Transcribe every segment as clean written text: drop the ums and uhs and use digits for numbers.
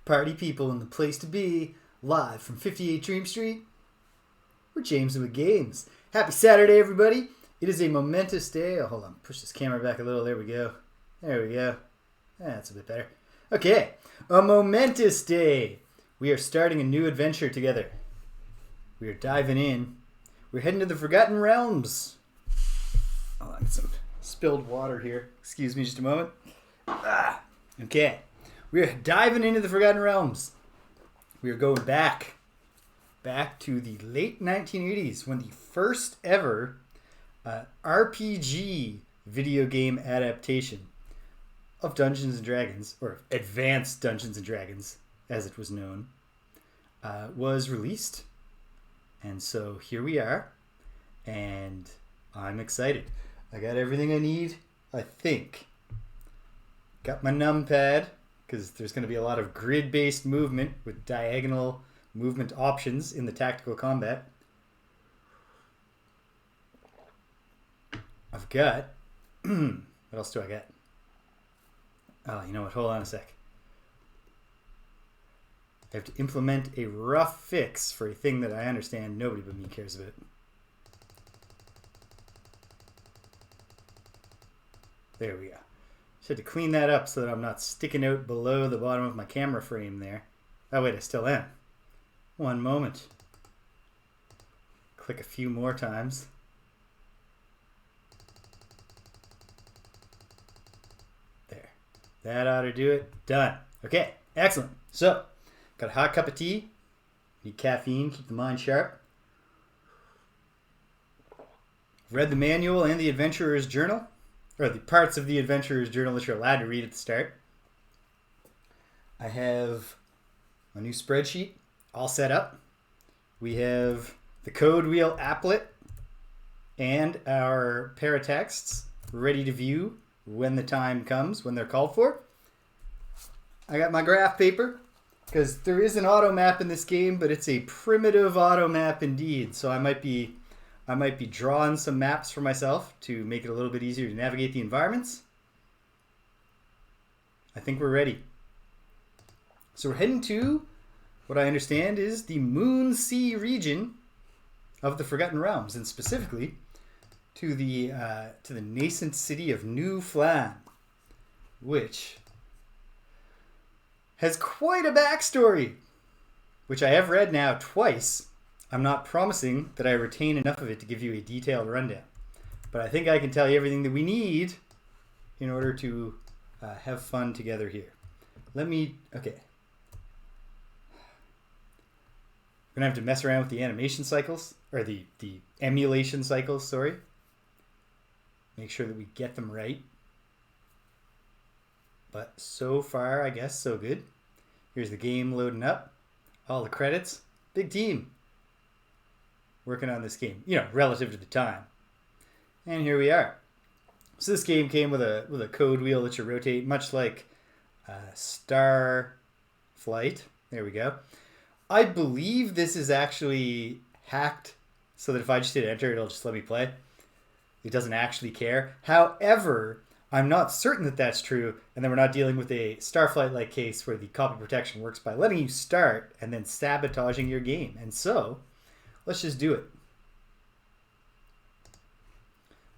Party people in the place to be, live from 58 Dream Street. We're James with Games. Happy Saturday, everybody. It is a momentous day. Oh, hold on. Push this camera back a little. There we go. There we go. That's a bit better. Okay. A momentous day. We are starting a new adventure together. We are diving in. We're heading to the Forgotten Realms. Oh, I got some spilled water here. Excuse me just a moment. Okay. We are diving into the Forgotten Realms. We are going back to the late 1980s when the first ever RPG video game adaptation of Dungeons and Dragons, or Advanced Dungeons and Dragons, as it was known, was released. And so here we are, and I'm excited. I got everything I need, I think. Got my numpad, because there's going to be a lot of grid-based movement with diagonal movement options in the tactical combat. I've got... what else do I got? Oh, you know what? Hold on a sec. I have to implement a rough fix for a thing that I understand nobody but me cares about. There we go. Just had to clean that up so that I'm not sticking out below the bottom of my camera frame there. Oh wait, I still am. One moment. Click a few more times. There. That ought to do it. Done. Okay, excellent. So, got a hot cup of tea. Need caffeine, keep the mind sharp. Read the manual and the adventurer's journal. Or the parts of the adventurer's journal that you're allowed to read at the start. I have a new spreadsheet all set up. We have the code wheel applet and our paratexts ready to view when the time comes, when they're called for. I got my graph paper, because there is an auto map in this game, but it's a primitive auto map indeed. So I might be drawing some maps for myself to make it a little bit easier to navigate the environments. I think we're ready. So we're heading to what I understand is the Moonsea region of the Forgotten Realms, and specifically to the nascent city of New Phlan, which has quite a backstory, which I have read now twice. I'm not promising that I retain enough of it to give you a detailed rundown, but I think I can tell you everything that we need in order to have fun together here. Okay. We're going to have to mess around with the animation cycles, or the emulation cycles, sorry. Make sure that we get them right. But so far, I guess, so good. Here's the game loading up. All the credits. Big team working on this game, relative to the time. And here we are. So this game came with a code wheel that you rotate, much like Star Flight. There we go. I believe this is actually hacked so that if I just hit enter, it'll just let me play. It doesn't actually care. However, I'm not certain that that's true, and then we're not dealing with a Starflight-like case where the copy protection works by letting you start and then sabotaging your game. And so, let's just do it.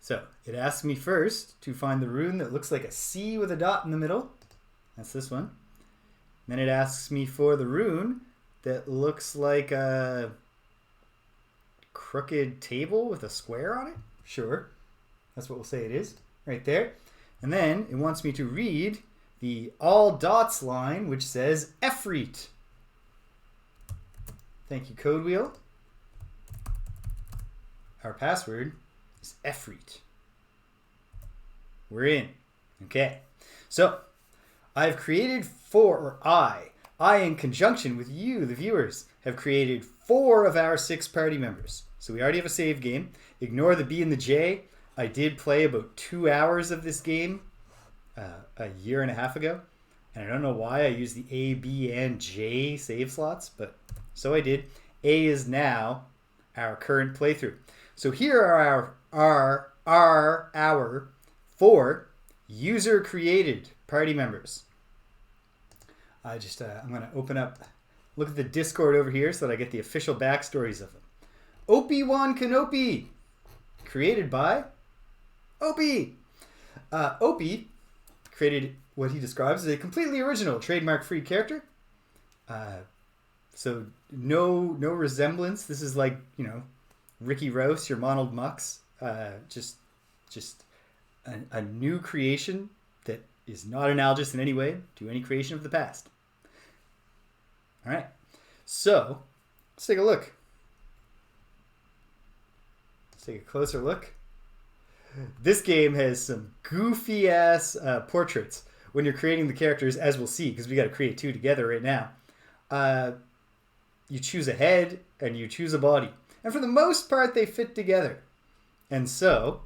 So, it asks me first to find the rune that looks like a C with a dot in the middle. That's this one. Then it asks me for the rune that looks like a crooked table with a square on it. Sure. That's what we'll say it is. Right there. And then it wants me to read the all dots line, which says Efreet. Thank you, code wheel. Our password is Efreet. We're in. Okay. So, I've created I, in conjunction with you, the viewers, have created 4 of our 6 party members. So we already have a save game. Ignore the B and the J. I did play about 2 hours of this game a year and a half ago. And I don't know why I used the A, B, and J save slots, but so I did. A is now our current playthrough. So here are our 4 user-created party members. I'm going to open up, look at the Discord over here so that I get the official backstories of them. Obi-Wan Kenobi, created by Opie. Opie created what he describes as a completely original, trademark-free character. So no resemblance. This is like, Ricky Rouse, your Monald Mux. Just a new creation that is not analogous in any way to any creation of the past. All right. So let's take a look. Let's take a closer look. This game has some goofy ass portraits when you're creating the characters, as we'll see, because we got to create two together right now. You choose a head and you choose a body. And for the most part, they fit together. And so,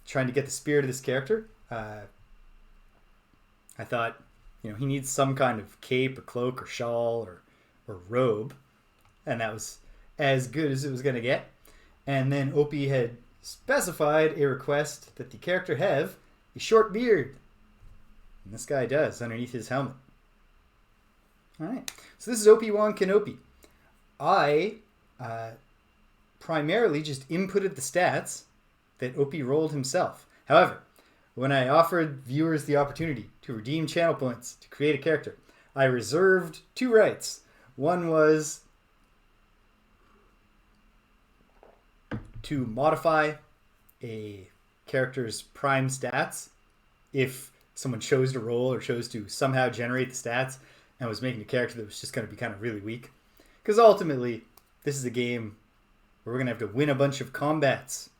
trying to get the spirit of this character, I thought, he needs some kind of cape or cloak or shawl or robe. And that was as good as it was going to get. And then Opie had specified a request that the character have a short beard. And this guy does underneath his helmet. All right. So this is Obi-Wan Kenobi. I primarily just inputted the stats that Opie rolled himself. However, when I offered viewers the opportunity to redeem channel points to create a character, I reserved two rights. One was to modify a character's prime stats if someone chose to roll or chose to somehow generate the stats and was making a character that was just going to be kind of really weak. Because ultimately, this is a game where we're going to have to win a bunch of combats.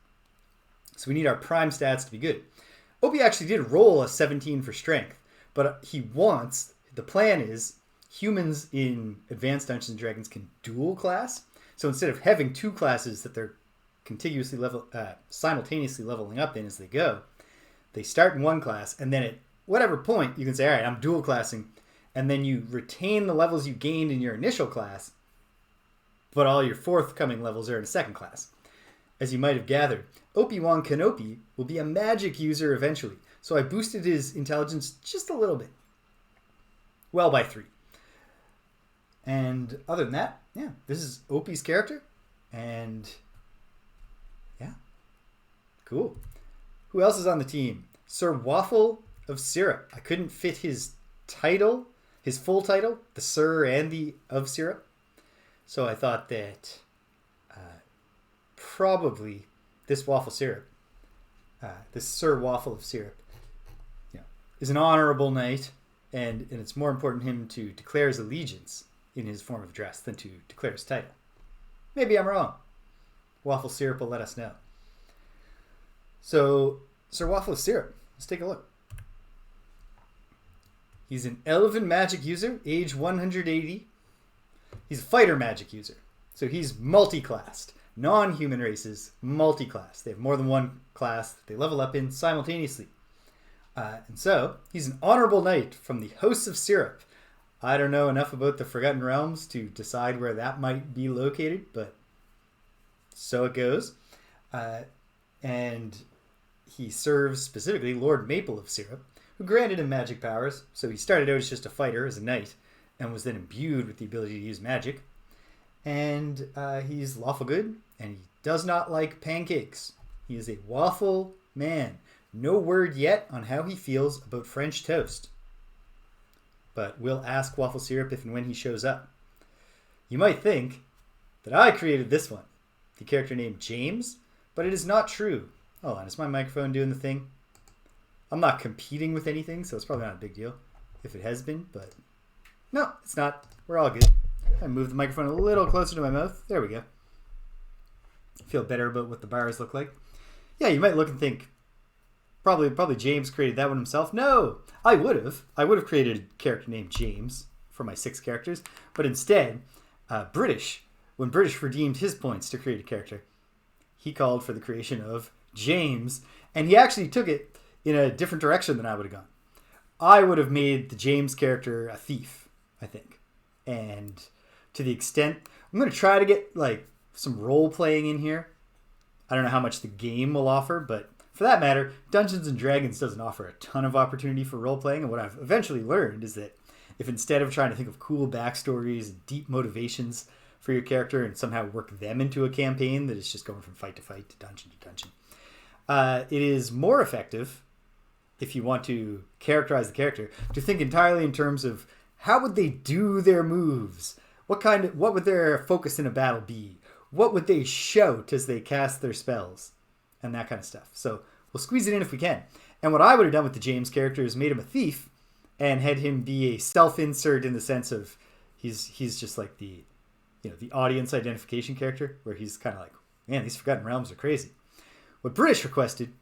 So we need our prime stats to be good. Opie actually did roll a 17 for strength, but the plan is humans in Advanced Dungeons & Dragons can dual class. So instead of having two classes that they're simultaneously leveling up in as they go, they start in one class, and then at whatever point you can say, all right, I'm dual classing, and then you retain the levels you gained in your initial class, but all your forthcoming levels are in a second class. As you might have gathered, Obi-Wan Kenobi will be a magic user eventually, so I boosted his intelligence just a little bit. Well, by 3. And other than that, yeah, this is Opie's character, and yeah, cool. Who else is on the team? Sir Waffle of Syrup. I couldn't fit his title, his full title, the Sir and the of Syrup. So I thought that probably this Waffle Syrup, this Sir Waffle of Syrup, is an honorable knight, and it's more important to him to declare his allegiance in his form of dress than to declare his title. Maybe I'm wrong. Waffle Syrup will let us know. So, Sir Waffle of Syrup, let's take a look. He's an elven magic user, age 180. He's a fighter magic user. So he's multi-classed. Non-human races, multi-class. They have more than one class that they level up in simultaneously. And so, he's an honorable knight from the House of Syrup. I don't know enough about the Forgotten Realms to decide where that might be located, but so it goes. And he serves specifically Lord Maple of Syrup, who granted him magic powers. So he started out as just a fighter, as a knight, and was then imbued with the ability to use magic. And he's lawful good, and he does not like pancakes. He is a waffle man. No word yet on how he feels about French toast. But we'll ask WaffleSyrup if and when he shows up. You might think that I created this one, the character named James, but it is not true. Hold on, is my microphone doing the thing? I'm not competing with anything, so it's probably not a big deal if it has been, but no, it's not. We're all good. I moved the microphone a little closer to my mouth. There we go. Feel better about what the bars look like. Yeah, you might look and think, probably James created that one himself. No, I would have created a character named James for my 6 characters, but instead, when British redeemed his points to create a character, he called for the creation of James, and he actually took it in a different direction than I would have gone. I would have made the James character a thief, I think, and to the extent I'm going to try to get like some role playing in here. I don't know how much the game will offer, but for that matter, Dungeons & Dragons doesn't offer a ton of opportunity for role-playing, and what I've eventually learned is that if instead of trying to think of cool backstories and deep motivations for your character and somehow work them into a campaign that is just going from fight to fight to dungeon, it is more effective, if you want to characterize the character, to think entirely in terms of how would they do their moves? What would their focus in a battle be? What would they shout as they cast their spells? And that kind of stuff. So we'll squeeze it in if we can. And what I would have done with the James character is made him a thief and had him be a self-insert in the sense of he's just like the audience identification character, where he's kind of like, man, these Forgotten Realms are crazy. What British requested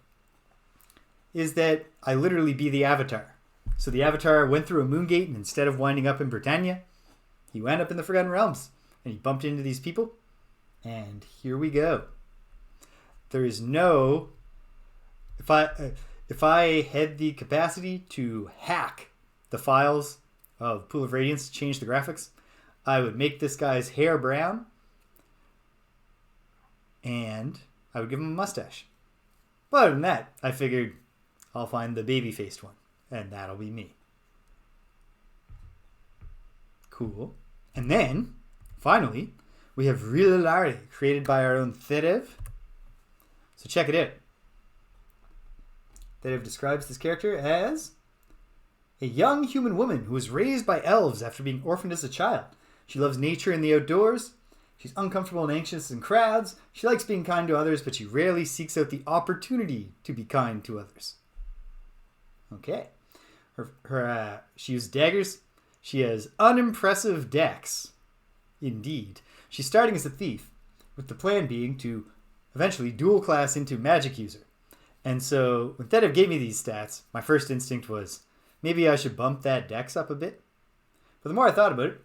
is that I literally be the Avatar. So the Avatar went through a moon gate, and instead of winding up in Britannia, he wound up in the Forgotten Realms. And he bumped into these people. And here we go. There is no... If I had the capacity to hack the files of Pool of Radiance to change the graphics, I would make this guy's hair brown. And I would give him a mustache. But other than that, I figured I'll find the baby-faced one. And that'll be me. Cool. And then, finally, we have Rililari, created by our own Therev. So check it out. Therev describes this character as a young human woman who was raised by elves after being orphaned as a child. She loves nature and the outdoors. She's uncomfortable and anxious in crowds. She likes being kind to others, but she rarely seeks out the opportunity to be kind to others. Okay. She uses daggers. She has unimpressive dex. Indeed. She's starting as a thief, with the plan being to eventually dual class into magic user. And so when Thedev gave me these stats, my first instinct was, maybe I should bump that dex up a bit. But the more I thought about it,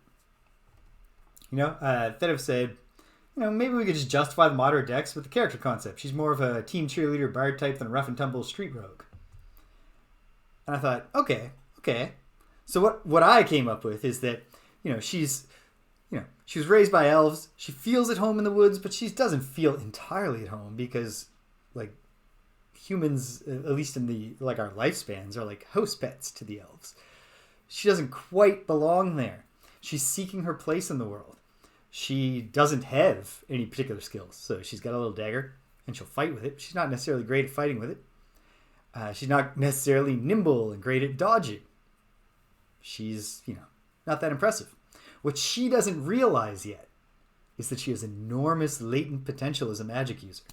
Thedev said, maybe we could just justify the moderate dex with the character concept. She's more of a team cheerleader bard type than a rough and tumble street rogue. And I thought, okay. So what I came up with is that, she was raised by elves. She feels at home in the woods, but she doesn't feel entirely at home because, like, humans, at least in our lifespans, are like house pets to the elves. She doesn't quite belong there. She's seeking her place in the world. She doesn't have any particular skills. So she's got a little dagger and she'll fight with it. She's not necessarily great at fighting with it. She's not necessarily nimble and great at dodging. She's, not that impressive. What she doesn't realize yet is that she has enormous latent potential as a magic user,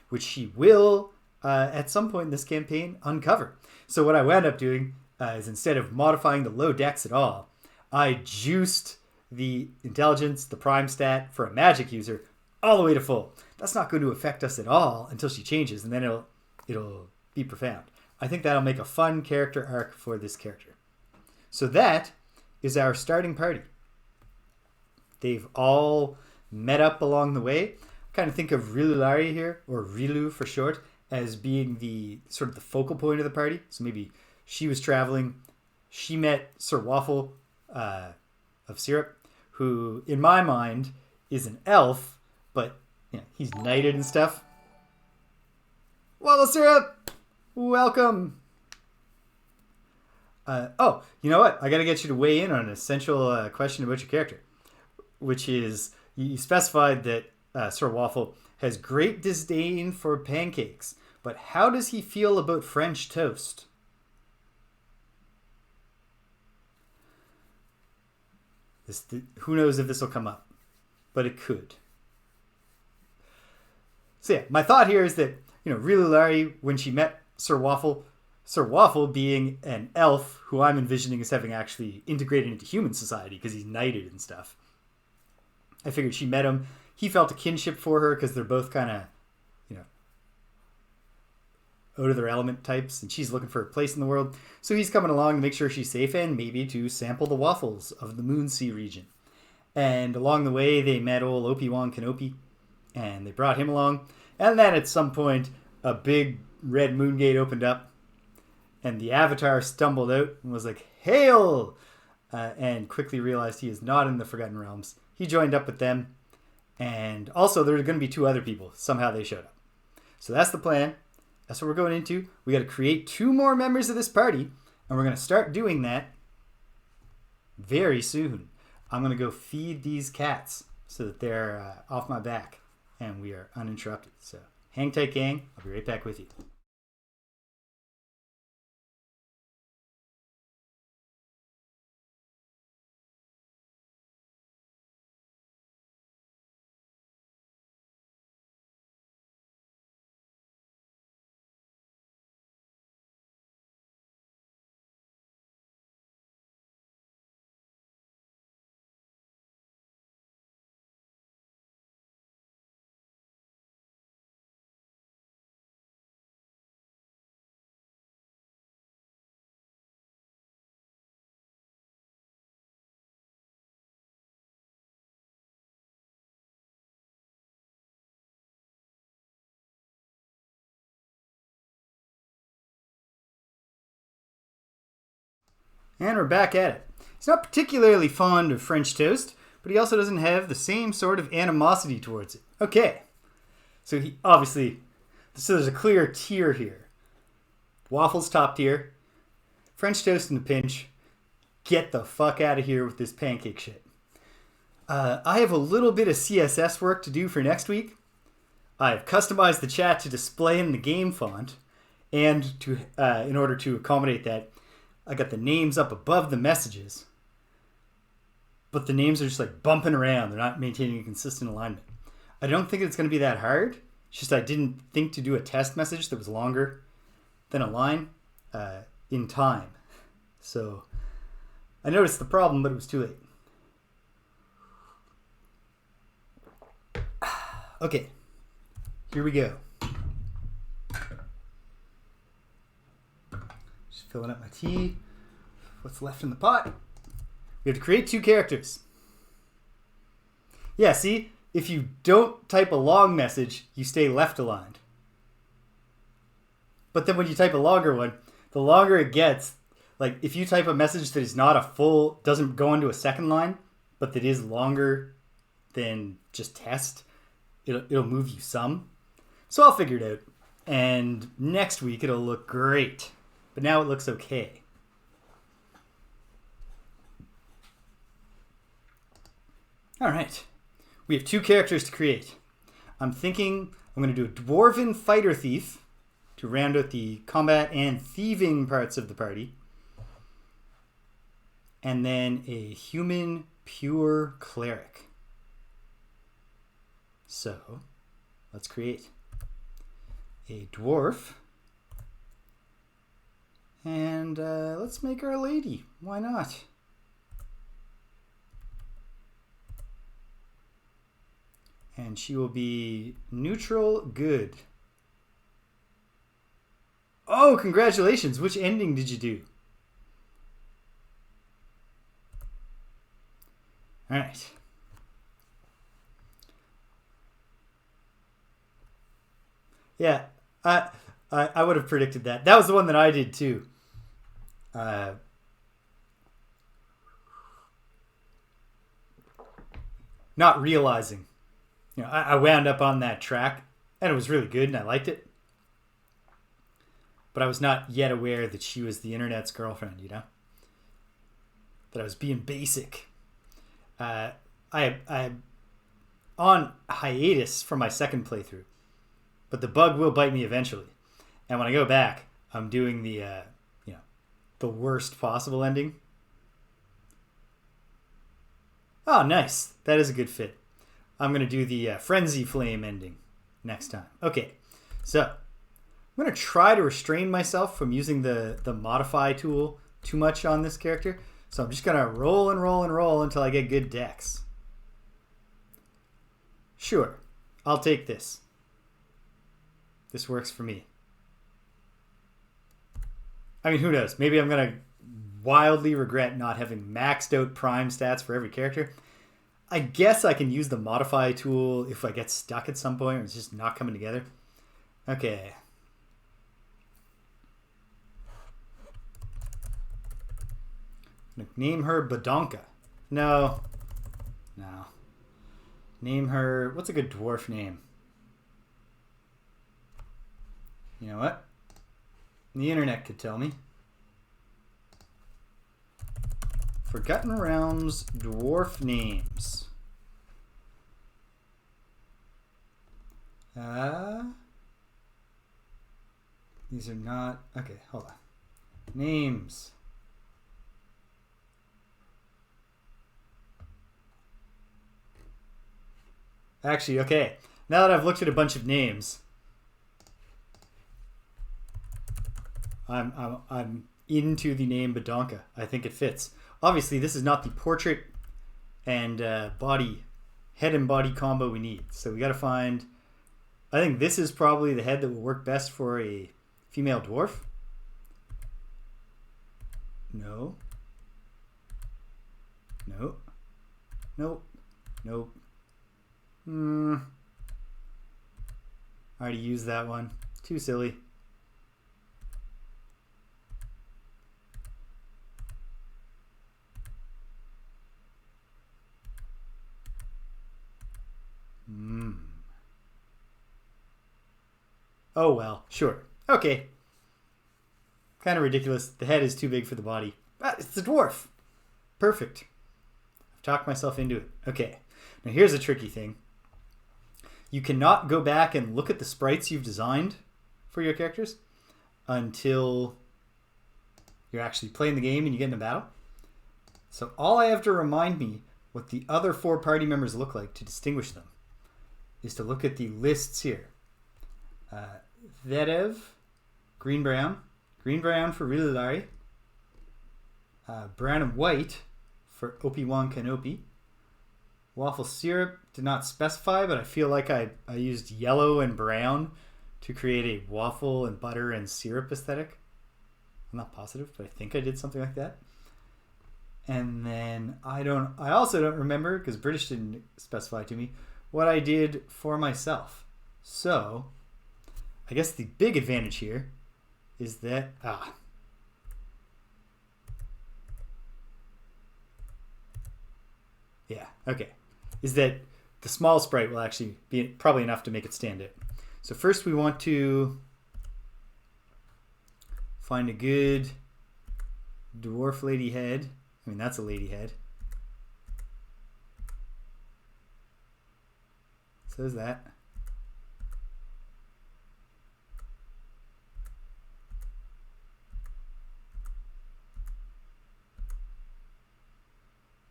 which she will, at some point in this campaign, uncover. So what I wound up doing is, instead of modifying the low dex at all, I juiced the intelligence, the prime stat for a magic user, all the way to full. That's not going to affect us at all until she changes, and then it'll be profound. I think that'll make a fun character arc for this character. So that is our starting party. They've all met up along the way. I kind of think of Rilulari here, or Rilu for short, as being the sort of the focal point of the party. So maybe she was traveling. She met Sir Waffle of Syrup, who, in my mind, is an elf, but he's knighted and stuff. Waffle of Syrup! Welcome! You know what? I got to get you to weigh in on an essential question about your character, which is, you specified that Sir Waffle has great disdain for pancakes, but how does he feel about French toast? Who knows if this will come up, but it could. So yeah, my thought here is that, Rilulari, when she met Sir Waffle being an elf who I'm envisioning as having actually integrated into human society because he's knighted and stuff. I figured she met him. He felt a kinship for her because they're both kind of, out of their element types, and she's looking for a place in the world. So he's coming along to make sure she's safe and maybe to sample the waffles of the Moonsea region. And along the way, they met old Obi-Wan Kenobi, and they brought him along. And then at some point, a big red moon gate opened up, and the Avatar stumbled out and was like, "Hail!" And quickly realized he is not in the Forgotten Realms. He joined up with them, and also there are going to be 2 other people. Somehow they showed up. So that's the plan. That's what we're going into. We got to create 2 more members of this party, and we're going to start doing that very soon. I'm going to go feed these cats so that they're off my back and we are uninterrupted. So hang tight, gang. I'll be right back with you. And we're back at it. He's not particularly fond of French toast, but he also doesn't have the same sort of animosity towards it. Okay. So he obviously, so there's a clear tier here. Waffles top tier. French toast in a pinch. Get the fuck out of here with this pancake shit. I have a little bit of CSS work to do for next week. I've customized the chat to display in the game font, and to in order to accommodate that, I got the names up above the messages, but the names are just like bumping around. They're not maintaining a consistent alignment. I don't think it's going to be that hard. It's just I didn't think to do a test message that was longer than a line in time. So I noticed the problem, but it was too late. Okay, here we go. Just filling up my tea. What's left in the pot? We have to create 2 characters. Yeah, see? If you don't type a long message, you stay left aligned. But then when you type a longer one, the longer it gets, like if you type a message that is not a full, doesn't go into a second line, but that is longer than just test, it'll move you some. So I'll figure it out. And next week it'll look great. But now it looks okay. All right. We have 2 characters to create. I'm thinking I'm going to do a dwarven fighter thief to round out the combat and thieving parts of the party. And then a human pure cleric. So, let's create a dwarf. And let's make her a lady. Why not? And she will be neutral good. Oh, congratulations. Which ending did you do? All right. Yeah, I would have predicted that. That was the one that I did too. Not realizing. You know, I wound up on that track, and it was really good, and I liked it. But I was not yet aware that she was the internet's girlfriend, you know? That I was being basic. I'm on hiatus for my second playthrough, but the bug will bite me eventually. And when I go back, I'm doing the, the worst possible ending. Oh, nice. That is a good fit. I'm going to do the Frenzy Flame ending next time. Okay, so I'm going to try to restrain myself from using the modify tool too much on this character. So I'm just going to roll and roll and roll until I get good decks. Sure, I'll take this. This works for me. I mean, who knows? Maybe I'm going to wildly regret not having maxed out prime stats for every character. I guess I can use the modify tool if I get stuck at some point or it's just not coming together. Okay. Name her Badonka. No. Name her... What's a good dwarf name? You know what? The internet could tell me. Forgotten Realms dwarf names. These are not... Okay, hold on. Names. Actually, okay. Now that I've looked at a bunch of names, I'm into the name Badonka. I think it fits. Obviously, this is not the portrait and head and body combo we need. So we got to find... I think this is probably the head that will work best for a female dwarf. No. Nope. Nope. Nope. I already used that one. Too silly. Oh well, sure. Okay. Kind of ridiculous. The head is too big for the body. But it's the dwarf. Perfect. I've talked myself into it. Okay. Now here's a tricky thing. You cannot go back and look at the sprites you've designed for your characters until you're actually playing the game and you get into battle. So all I have to remind me what the other 4 party members look like to distinguish them is to look at the lists here. Vedev, green brown for Rililari, brown and white for Opi-Wan Kenopi. Waffle syrup did not specify, but I feel like I used yellow and brown to create a waffle and butter and syrup aesthetic. I'm not positive, but I think I did something like that. And then I also don't remember, because British didn't specify to me, what I did for myself. So I guess the big advantage here is that is that the small sprite will actually be probably enough to make it stand out. So first we want to find a good dwarf lady head. I mean, that's a lady head. So is that.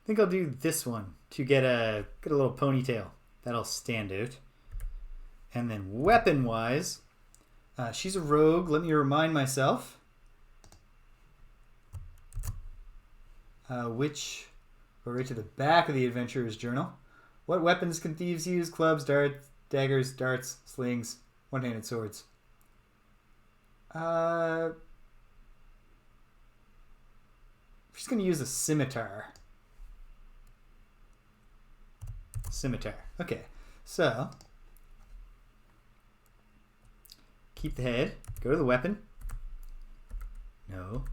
I think I'll do this one to get a little ponytail. That'll stand out. And then weapon-wise, she's a rogue. Let me remind myself. Which go right to the back of the adventurer's journal. What weapons can thieves use? Clubs, darts, daggers, darts, slings, one-handed swords. I'm just going to use a scimitar. Okay, so keep the head, go to the weapon. No.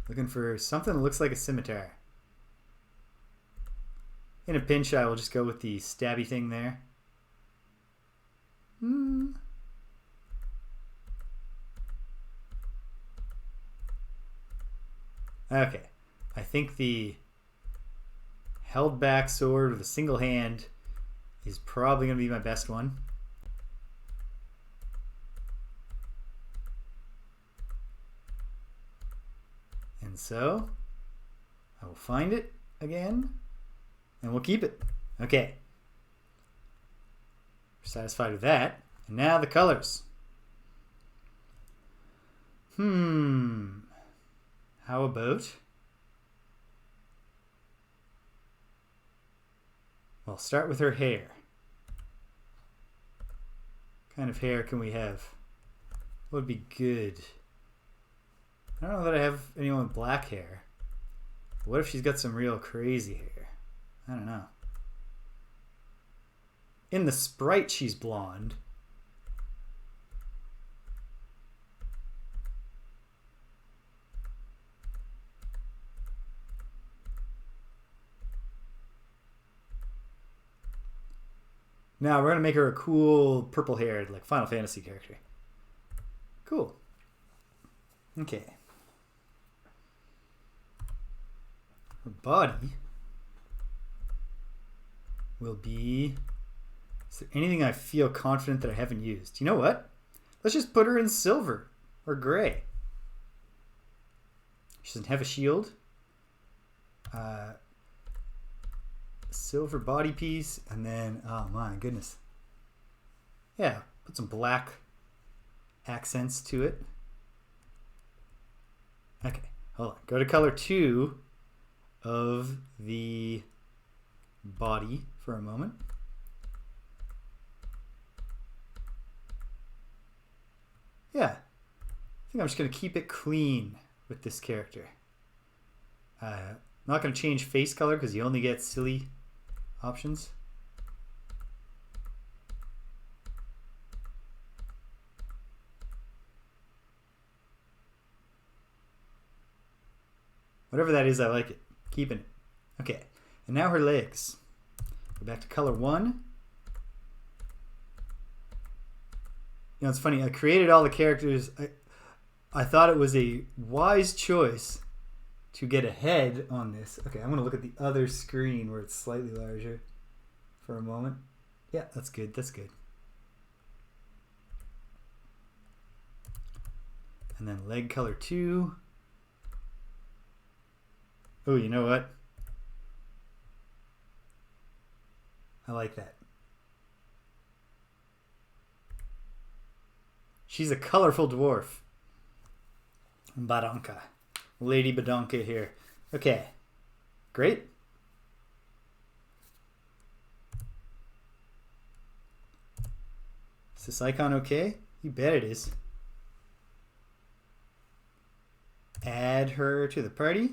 Looking for something that looks like a scimitar. In a pinch, I will just go with the stabby thing there. Okay, I think the held back sword with a single hand is probably going to be my best one. And so I will find it again and we'll keep it. Okay. We're satisfied with that. And now the colors. How about... Well, start with her hair. What kind of hair can we have? What would be good? I don't know that I have anyone with black hair. What if she's got some real crazy hair? I don't know. In the sprite, she's blonde. Now we're going to make her a cool purple-haired, like Final Fantasy character. Cool. Okay. Her body will be... Is there anything I feel confident that I haven't used? You know what? Let's just put her in silver or gray. She doesn't have a shield. Silver body piece, and then, oh my goodness. Yeah, put some black accents to it. Okay, hold on. Go to color 2 of the body for a moment. Yeah, I think I'm just going to keep it clean with this character. I'm not going to change face color because you only get silly options. Whatever that is, I like it. Keeping it. Okay, and now her legs. Go back to color 1. You know, it's funny. I created all the characters. I thought it was a wise choice to get ahead on this. Okay, I'm going to look at the other screen where it's slightly larger for a moment. Yeah, that's good. That's good. And then leg color 2. Oh, you know what? I like that. She's a colorful dwarf. Badanka. Lady Badanka here. Okay. Great. Is this icon okay? You bet it is. Add her to the party.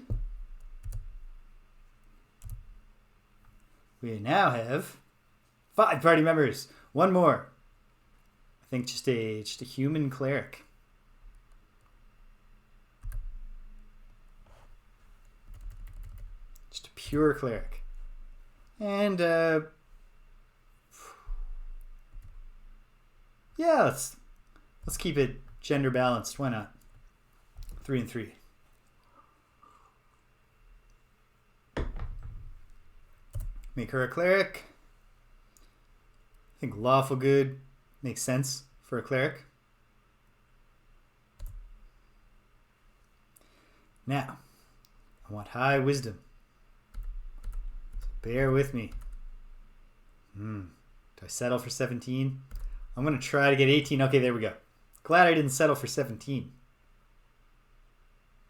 We now have 5 party members. One more. I think just a human cleric. Just a pure cleric. And yeah, let's keep it gender balanced. Why not? 3 and 3. Make her a cleric. I think lawful good makes sense for a cleric. Now, I want high wisdom. So bear with me. Do I settle for 17? I'm going to try to get 18. Okay, there we go. Glad I didn't settle for 17.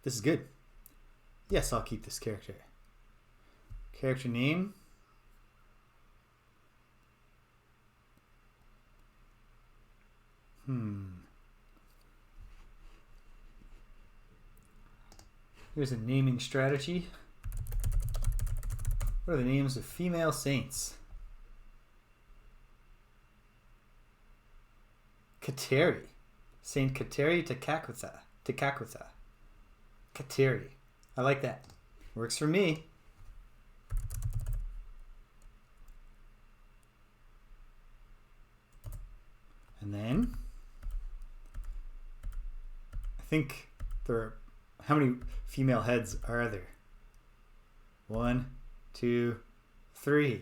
This is good. Yes, I'll keep this character. Character name. Here's a naming strategy. What are the names of female saints? Kateri. Saint Kateri Tekakwitha. Kateri. I like that. Works for me. And then I think there are, how many female heads are there? 1, 2, 3,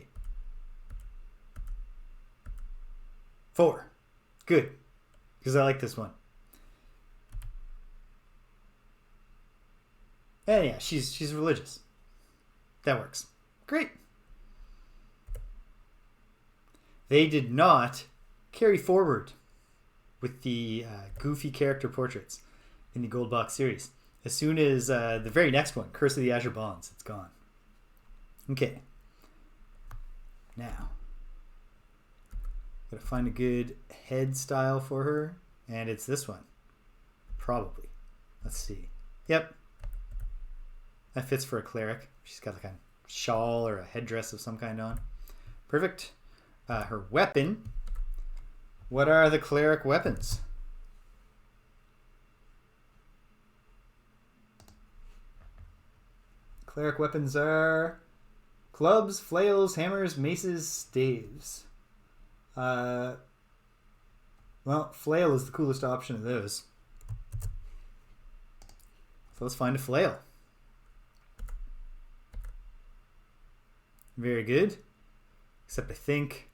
4. Good, because I like this one. And yeah, she's religious. That works. Great. They did not carry forward with the goofy character portraits in the Gold Box series. As soon as the very next one, Curse of the Azure Bonds, it's gone. Okay. Now, gotta find a good head style for her, and it's this one. Probably. Let's see. Yep. That fits for a cleric. She's got like a shawl or a headdress of some kind on. Perfect. Her weapon. What are the cleric weapons? Cleric weapons are clubs, flails, hammers, maces, staves. Well, flail is the coolest option of those. So let's find a flail. Very good. Except I think...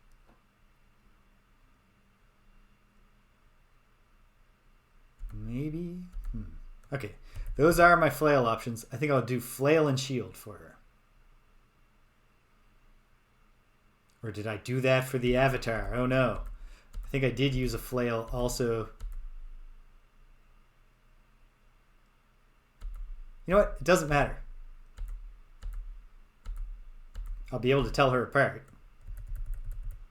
maybe... Okay. Those are my flail options. I think I'll do flail and shield for her. Or did I do that for the avatar? Oh no. I think I did use a flail also. You know what? It doesn't matter. I'll be able to tell her apart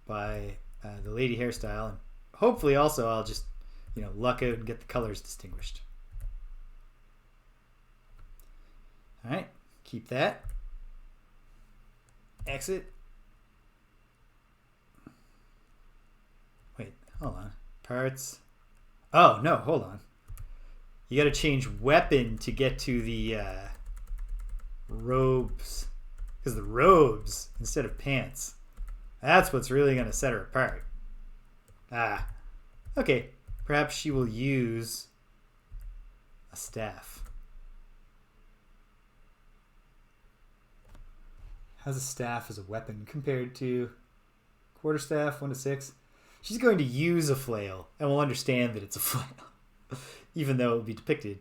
by the lady hairstyle. And hopefully also I'll just, luck out and get the colors distinguished. All right. Keep that. Exit. Wait, hold on. Parts. Oh, no, hold on. You got to change weapon to get to the robes. Because the robes instead of pants. That's what's really going to set her apart. Ah. Okay. Perhaps she will use a staff. How's a staff as a weapon compared to quarterstaff, 1 to 6? She's going to use a flail and will understand that it's a flail. Even though it will be depicted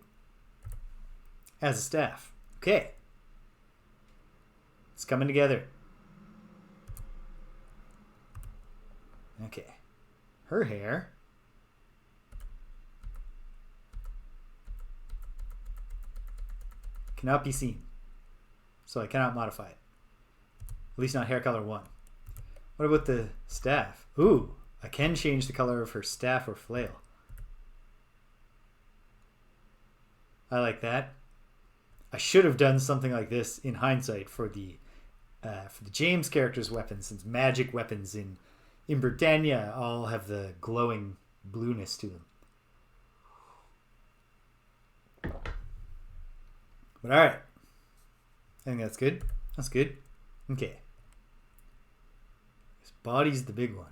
as a staff. Okay. It's coming together. Okay. Her hair. Cannot be seen. So I cannot modify it. At least not hair color 1. What about the staff? Ooh, I can change the color of her staff or flail. I like that. I should have done something like this in hindsight for the James character's weapons, since magic weapons in Britannia all have the glowing blueness to them. But alright. I think that's good. That's good. Okay. His body's the big one.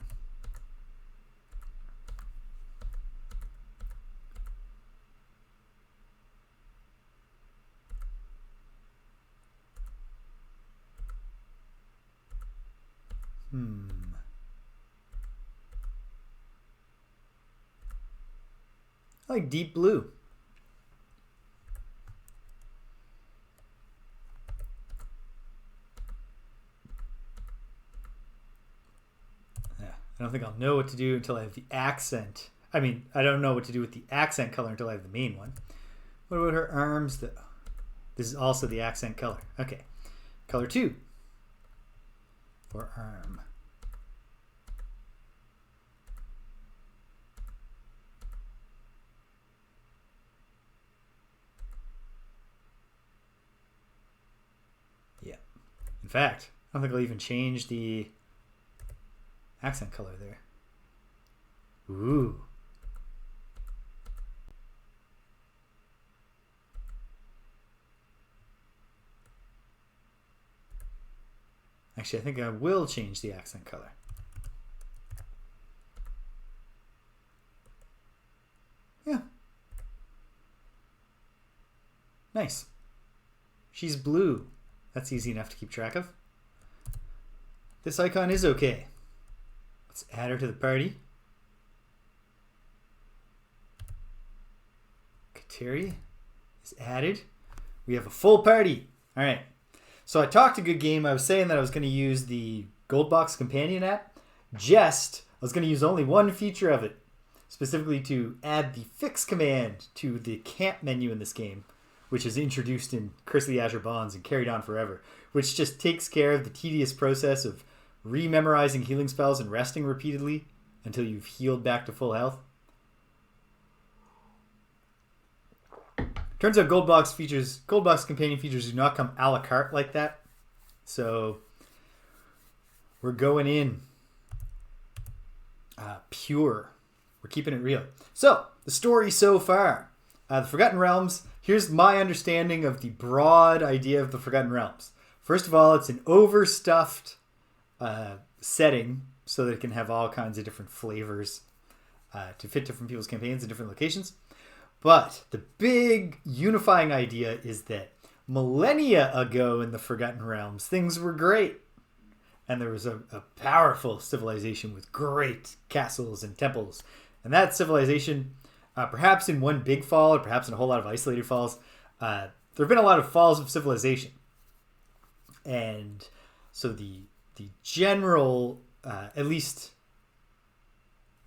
I like deep blue. Yeah, I don't think I'll know what to do until I have the accent. I mean, I don't know what to do with the accent color until I have the main one. What about her arms? This is also the accent color. Okay. Color 2 for arm. Yeah. In fact, I don't think I'll even change the accent color there. Ooh. Actually, I think I will change the accent color. Yeah. Nice. She's blue. That's easy enough to keep track of. This icon is okay. Let's add her to the party. Kateri is added. We have a full party. All right. So I talked a good game. I was saying that I was going to use the Goldbox companion app. I was going to use only one feature of it, specifically to add the fix command to the camp menu in this game, which is introduced in Curse of the Azure Bonds and carried on forever, which just takes care of the tedious process of rememorizing healing spells and resting repeatedly until you've healed back to full health. Turns out Goldbox companion features do not come a la carte like that. So we're going in pure. We're keeping it real. So the story so far. The Forgotten Realms. Here's my understanding of the broad idea of the Forgotten Realms. First of all, it's an overstuffed setting so that it can have all kinds of different flavors to fit different people's campaigns in different locations. But the big unifying idea is that millennia ago in the Forgotten Realms, things were great. And there was a powerful civilization with great castles and temples. And that civilization, perhaps in one big fall or perhaps in a whole lot of isolated falls, there have been a lot of falls of civilization. And so the general, at least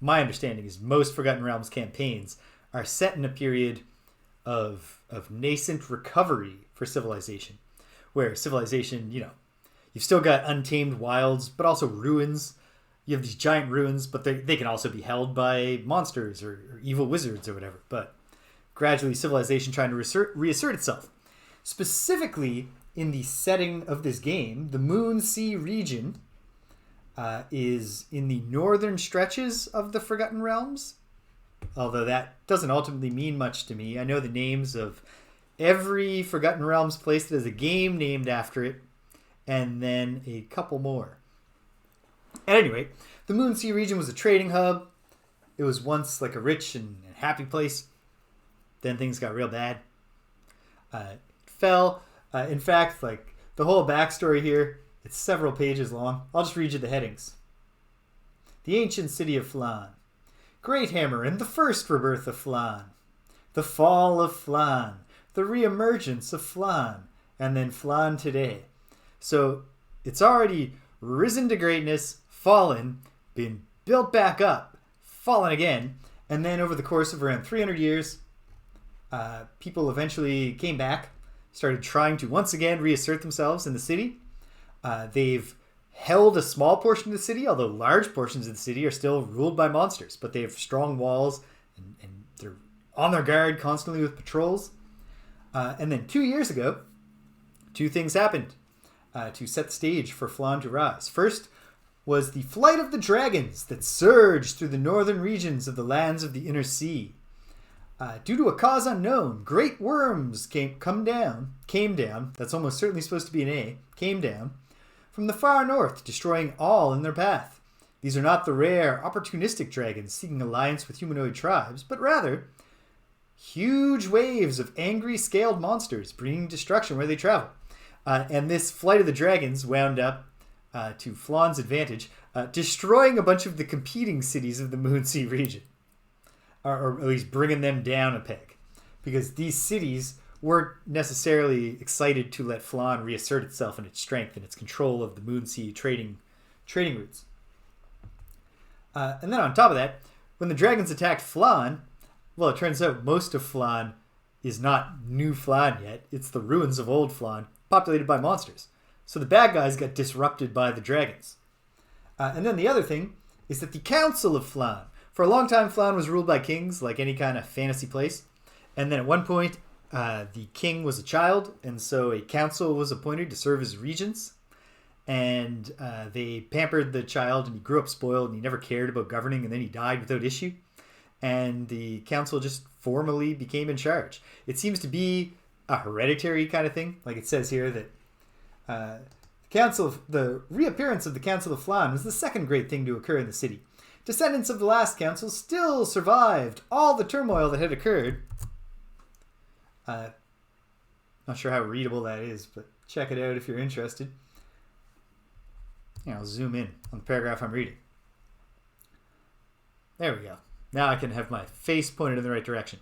my understanding is most Forgotten Realms campaigns are set in a period of nascent recovery for civilization, where civilization, you've still got untamed wilds, but also ruins. You have these giant ruins, but they can also be held by monsters or evil wizards or whatever. But gradually, civilization trying to reassert itself. Specifically, in the setting of this game, the Moonsea region is in the northern stretches of the Forgotten Realms. Although that doesn't ultimately mean much to me. I know the names of every Forgotten Realms place that has a game named after it, and then a couple more. At any rate, the Moonsea region was a trading hub. It was once like a rich and happy place. Then things got real bad. It fell. In fact, like the whole backstory here, it's several pages long. I'll just read you the headings. The ancient city of Phlan. Great Hammer and the first rebirth of Phlan. The fall of Phlan. The reemergence of Phlan. And then Phlan today. So it's already risen to greatness, fallen, been built back up, fallen again, and then over the course of around 300 years, people eventually came back, started trying to once again reassert themselves in the city. They've held a small portion of the city, although large portions of the city are still ruled by monsters, but they have strong walls and they're on their guard constantly with patrols. And then 2 years ago, two things happened to set the stage for Phlan to rise. First was the flight of the dragons that surged through the northern regions of the lands of the inner sea. Due to a cause unknown, great worms came down, that's almost certainly supposed to be an A, came down, from the far north, destroying all in their path. These are not the rare, opportunistic dragons seeking alliance with humanoid tribes, but rather huge waves of angry scaled monsters bringing destruction where they travel. And this flight of the dragons wound up, to Phlan's advantage, destroying a bunch of the competing cities of the Moonsea region. Or at least bringing them down a peg. Because these cities weren't necessarily excited to let Phlan reassert itself in its strength and its control of the Moonsea trading routes. And then on top of that, when the dragons attacked Phlan, well, it turns out most of Phlan is not new Phlan yet. It's the ruins of old Phlan, populated by monsters. So the bad guys got disrupted by the dragons. And then the other thing is that the Council of Phlan. For a long time, Phlan was ruled by kings, like any kind of fantasy place. And then at one point, the king was a child, and so a council was appointed to serve as regents. And they pampered the child, and he grew up spoiled, and he never cared about governing, and then he died without issue. And the council just formally became in charge. It seems to be a hereditary kind of thing. Like it says here that the reappearance of the Council of Phlan was the second great thing to occur in the city. Descendants of the last council still survived all the turmoil that had occurred. Not sure how readable that is, but check it out if you're interested. I'll zoom in on the paragraph I'm reading. There we go. Now I can have my face pointed in the right direction.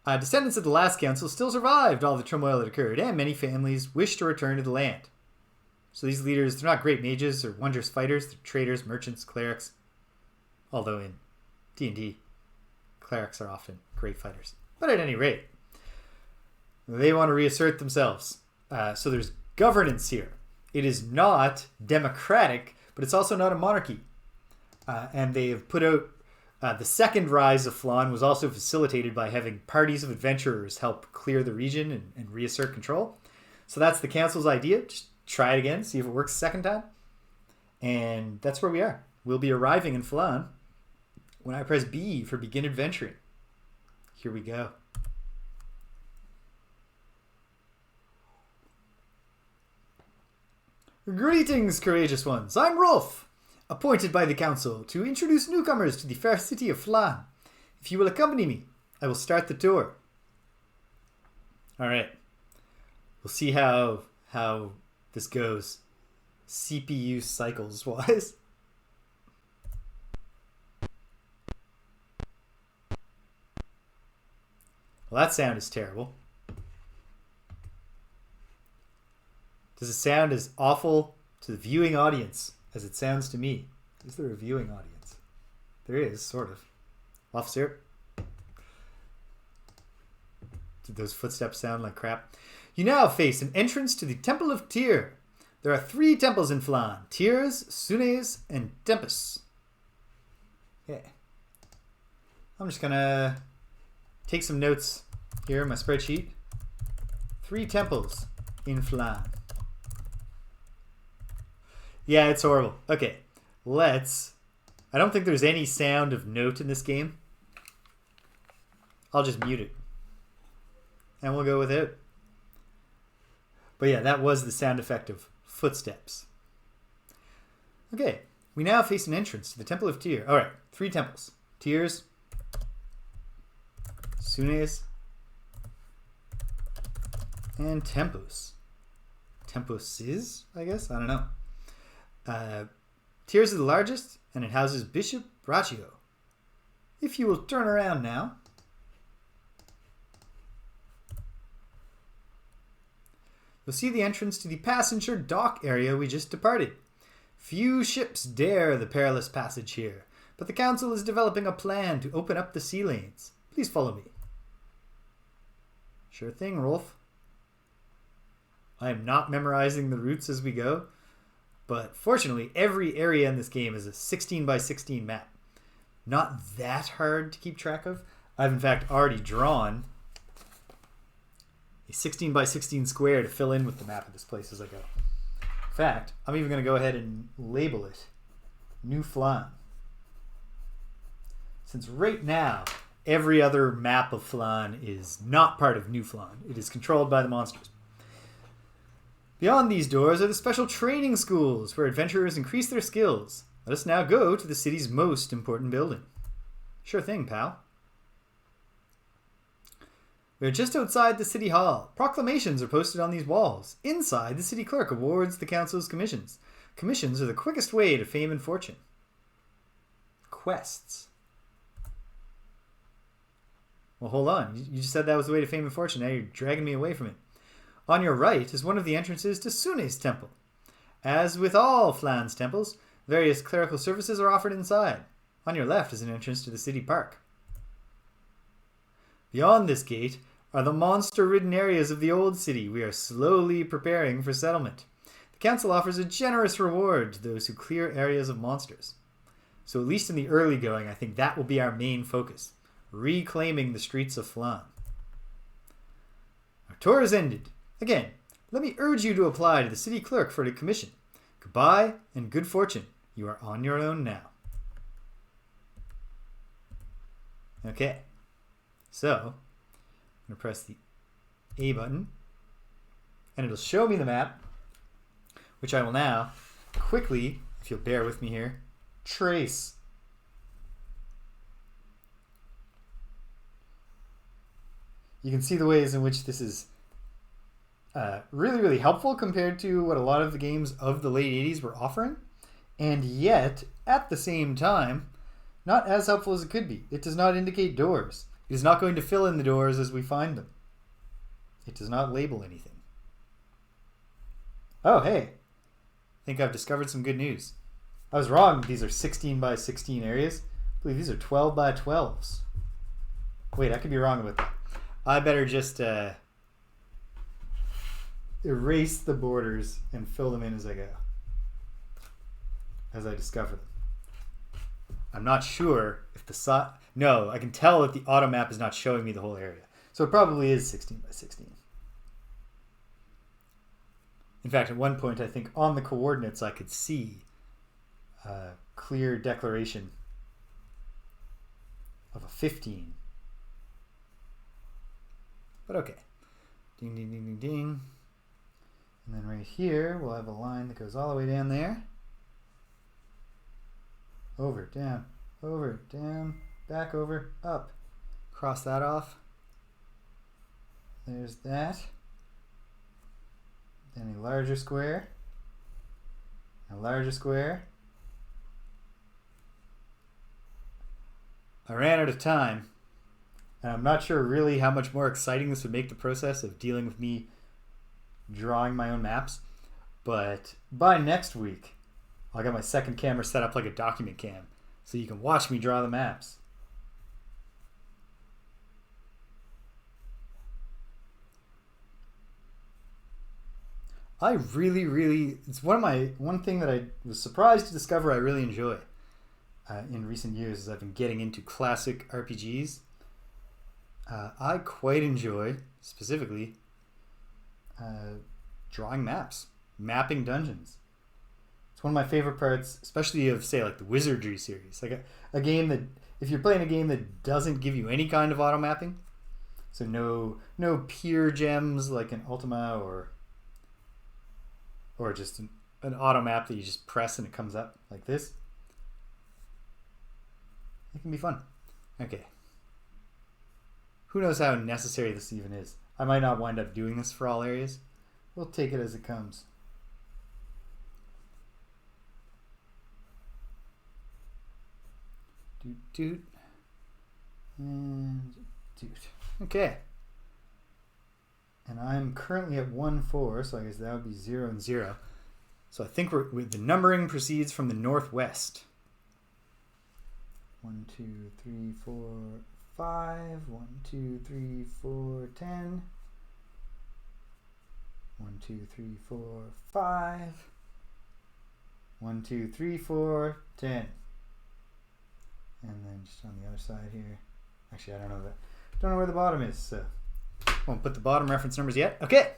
Descendants of the last council still survived all the turmoil that occurred, and many families wished to return to the land. So these leaders, they're not great mages or wondrous fighters. They're traders, merchants, clerics. Although in D&D, clerics are often great fighters. But at any rate, they want to reassert themselves. So there's governance here. It is not democratic, but it's also not a monarchy. And they have put out the second rise of Phlan was also facilitated by having parties of adventurers help clear the region and reassert control. So that's the council's idea. Just try it again, see if it works the second time. And that's where we are. We'll be arriving in Phlan when I press B for begin adventuring. Here we go. Greetings, courageous ones. I'm Rolf, appointed by the council to introduce newcomers to the fair city of Phlan. If you will accompany me, I will start the tour. All right. We'll see how this goes. CPU cycles wise. Well, that sound is terrible. Does it sound as awful to the viewing audience as it sounds to me? Is there a viewing audience? There is, sort of. Waffle Syrup? Did those footsteps sound like crap? You now face an entrance to the Temple of Tyr. There are 3 temples in Phlan: Tyr's, Sunes, and Tempus. Okay. I'm just gonna take some notes here in my spreadsheet. 3 temples in Phlan. Yeah, it's horrible. Okay, let's... I don't think there's any sound of note in this game. I'll just mute it. And we'll go with it. But yeah, that was the sound effect of footsteps. Okay, we now face an entrance to the Temple of Tyr. Alright, 3 temples. Tyr's, Sunes, and Tempus. Tempus is, I guess? I don't know. Tyr's is the largest, and it houses Bishop Braccio. If you will turn around now. You'll see the entrance to the passenger dock area we just departed. Few ships dare the perilous passage here, but the council is developing a plan to open up the sea lanes. Please follow me. Sure thing, Rolf. I am not memorizing the routes as we go, but fortunately every area in this game is a 16 by 16 map. Not that hard to keep track of. I've in fact already drawn a 16 by 16 square to fill in with the map of this place as I go. In fact, I'm even going to go ahead and label it New Phlan. Since right now, every other map of Phlan is not part of New Phlan. It is controlled by the monsters. Beyond these doors are the special training schools where adventurers increase their skills. Let us now go to the city's most important building. Sure thing, pal. We are just outside the city hall. Proclamations are posted on these walls. Inside, the city clerk awards the council's commissions. Commissions are the quickest way to fame and fortune. Quests. Well, hold on. You just said that was the way to fame and fortune. Now you're dragging me away from it. On your right is one of the entrances to Sune's temple. As with all Phlan's temples, various clerical services are offered inside. On your left is an entrance to the city park. Beyond this gate are the monster-ridden areas of the old city. We are slowly preparing for settlement. The council offers a generous reward to those who clear areas of monsters. So at least in the early going, I think that will be our main focus. Reclaiming the streets of Phlan. Our tour is ended. Again, let me urge you to apply to the city clerk for a commission. Goodbye and good fortune. You are on your own now. Okay. So, I'm going to press the A button, and it'll show me the map, which I will now quickly, if you'll bear with me here, trace. You can see the ways in which this is really, really helpful compared to what a lot of the games of the late 80s were offering, and yet, at the same time, not as helpful as it could be. It does not indicate doors. It is not going to fill in the doors as we find them. It does not label anything. Oh, hey. I think I've discovered some good news. I was wrong. These are 16 by 16 areas. I believe these are 12 by 12s. Wait, I could be wrong about that. I better just erase the borders and fill them in as I go. As I discover them. I'm not sure if the no, I can tell that the auto map is not showing me the whole area. So it probably is 16 by 16. In fact, at one point, I think on the coordinates, I could see a clear declaration of a 15. But okay. Ding, ding, ding, ding, ding. And then right here, we'll have a line that goes all the way down there. Over, down, back over, up. Cross that off. There's that. Then a larger square. A larger square. I ran out of time. And I'm not sure really how much more exciting this would make the process of dealing with me drawing my own maps. But by next week, I'll get my second camera set up like a document cam so you can watch me draw the maps. I really, it's one thing that I was surprised to discover I really enjoy in recent years as I've been getting into classic RPGs. I quite enjoy, specifically, drawing maps, mapping dungeons. It's one of my favorite parts, especially of, say, like the Wizardry series. Like a game that, if you're playing a game that doesn't give you any kind of auto mapping, so no pure gems like an Ultima or just an auto map that you just press and it comes up like this. It can be fun. Okay. Who knows how necessary this even is? I might not wind up doing this for all areas. We'll take it as it comes. Doot. And doot. Okay. And I'm currently at 1-4, so I guess that would be 0 and 0. So I think the numbering proceeds from the northwest. 1, 2, 3, 4, 5. 1, 2, 3, 4, 10. 1, 2, 3, 4, 5. 1, 2, 3, 4, 10. And then just on the other side here. Actually, I don't know where the bottom is, so won't put the bottom reference numbers yet. Okay.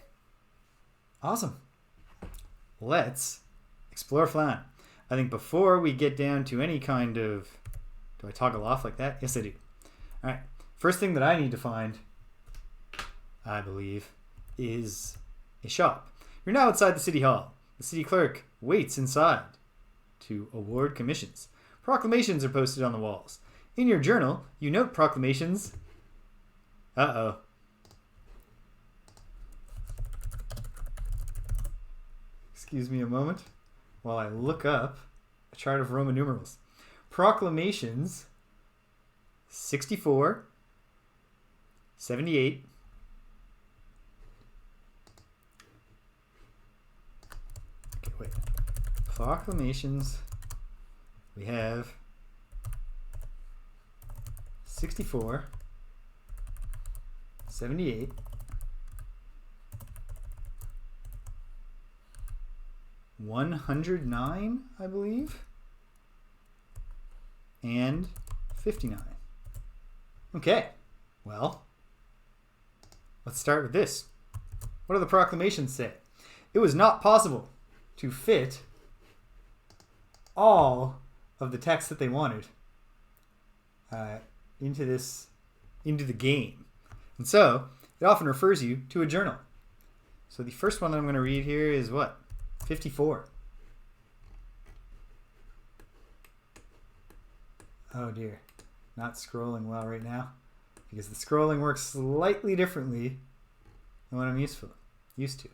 Awesome. Let's explore Phlan. I think before we get down to any kind of... Do I toggle off like that? Yes, I do. All right. First thing that I need to find, I believe, is a shop. You're now outside the city hall. The city clerk waits inside to award commissions. Proclamations are posted on the walls. In your journal, you note proclamations. Uh-oh. Excuse me a moment while I look up a chart of Roman numerals. Proclamations 64, 78, okay, wait. Proclamations, we have 64, 78, 109, I believe, and 59. Okay, well, let's start with this. What do the proclamations say? It was not possible to fit all of the text that they wanted into the game. And so, it often refers you to a journal. So the first one that I'm going to read here is what? 54. Oh dear. Not scrolling well right now because the scrolling works slightly differently than what I'm used to.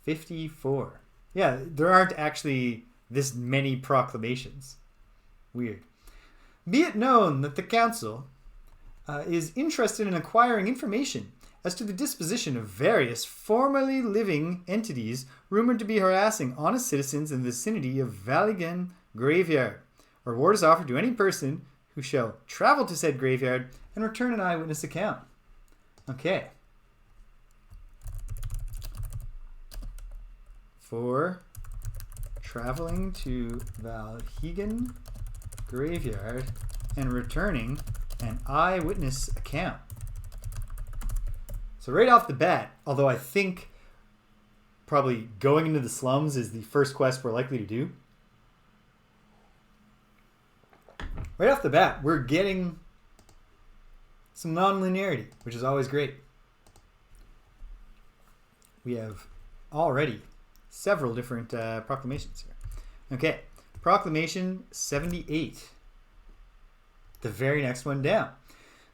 54. Yeah, there aren't actually this many proclamations. Weird. Be it known that the council is interested in acquiring information as to the disposition of various formerly living entities rumored to be harassing honest citizens in the vicinity of Valigan Graveyard. A reward is offered to any person who shall travel to said graveyard and return an eyewitness account. Okay. For traveling to Valhegan Graveyard and returning an eyewitness account. So right off the bat, although I think probably going into the slums is the first quest we're likely to do, right off the bat, we're getting some non-linearity, which is always great. We have already several different proclamations here. Okay, proclamation 78. The very next one down.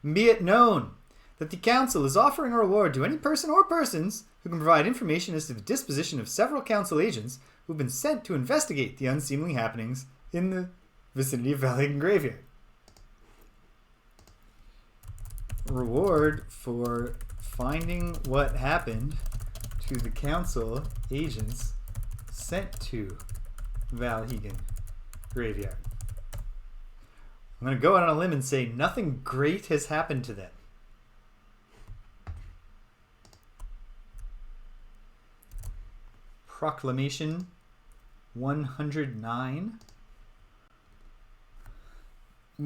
Be it known that the council is offering a reward to any person or persons who can provide information as to the disposition of several council agents who have been sent to investigate the unseemly happenings in the vicinity of Valhagen Graveyard. Reward for finding what happened to the council agents sent to Valhagen Graveyard. I'm going to go out on a limb and say nothing great has happened to them. Proclamation 109.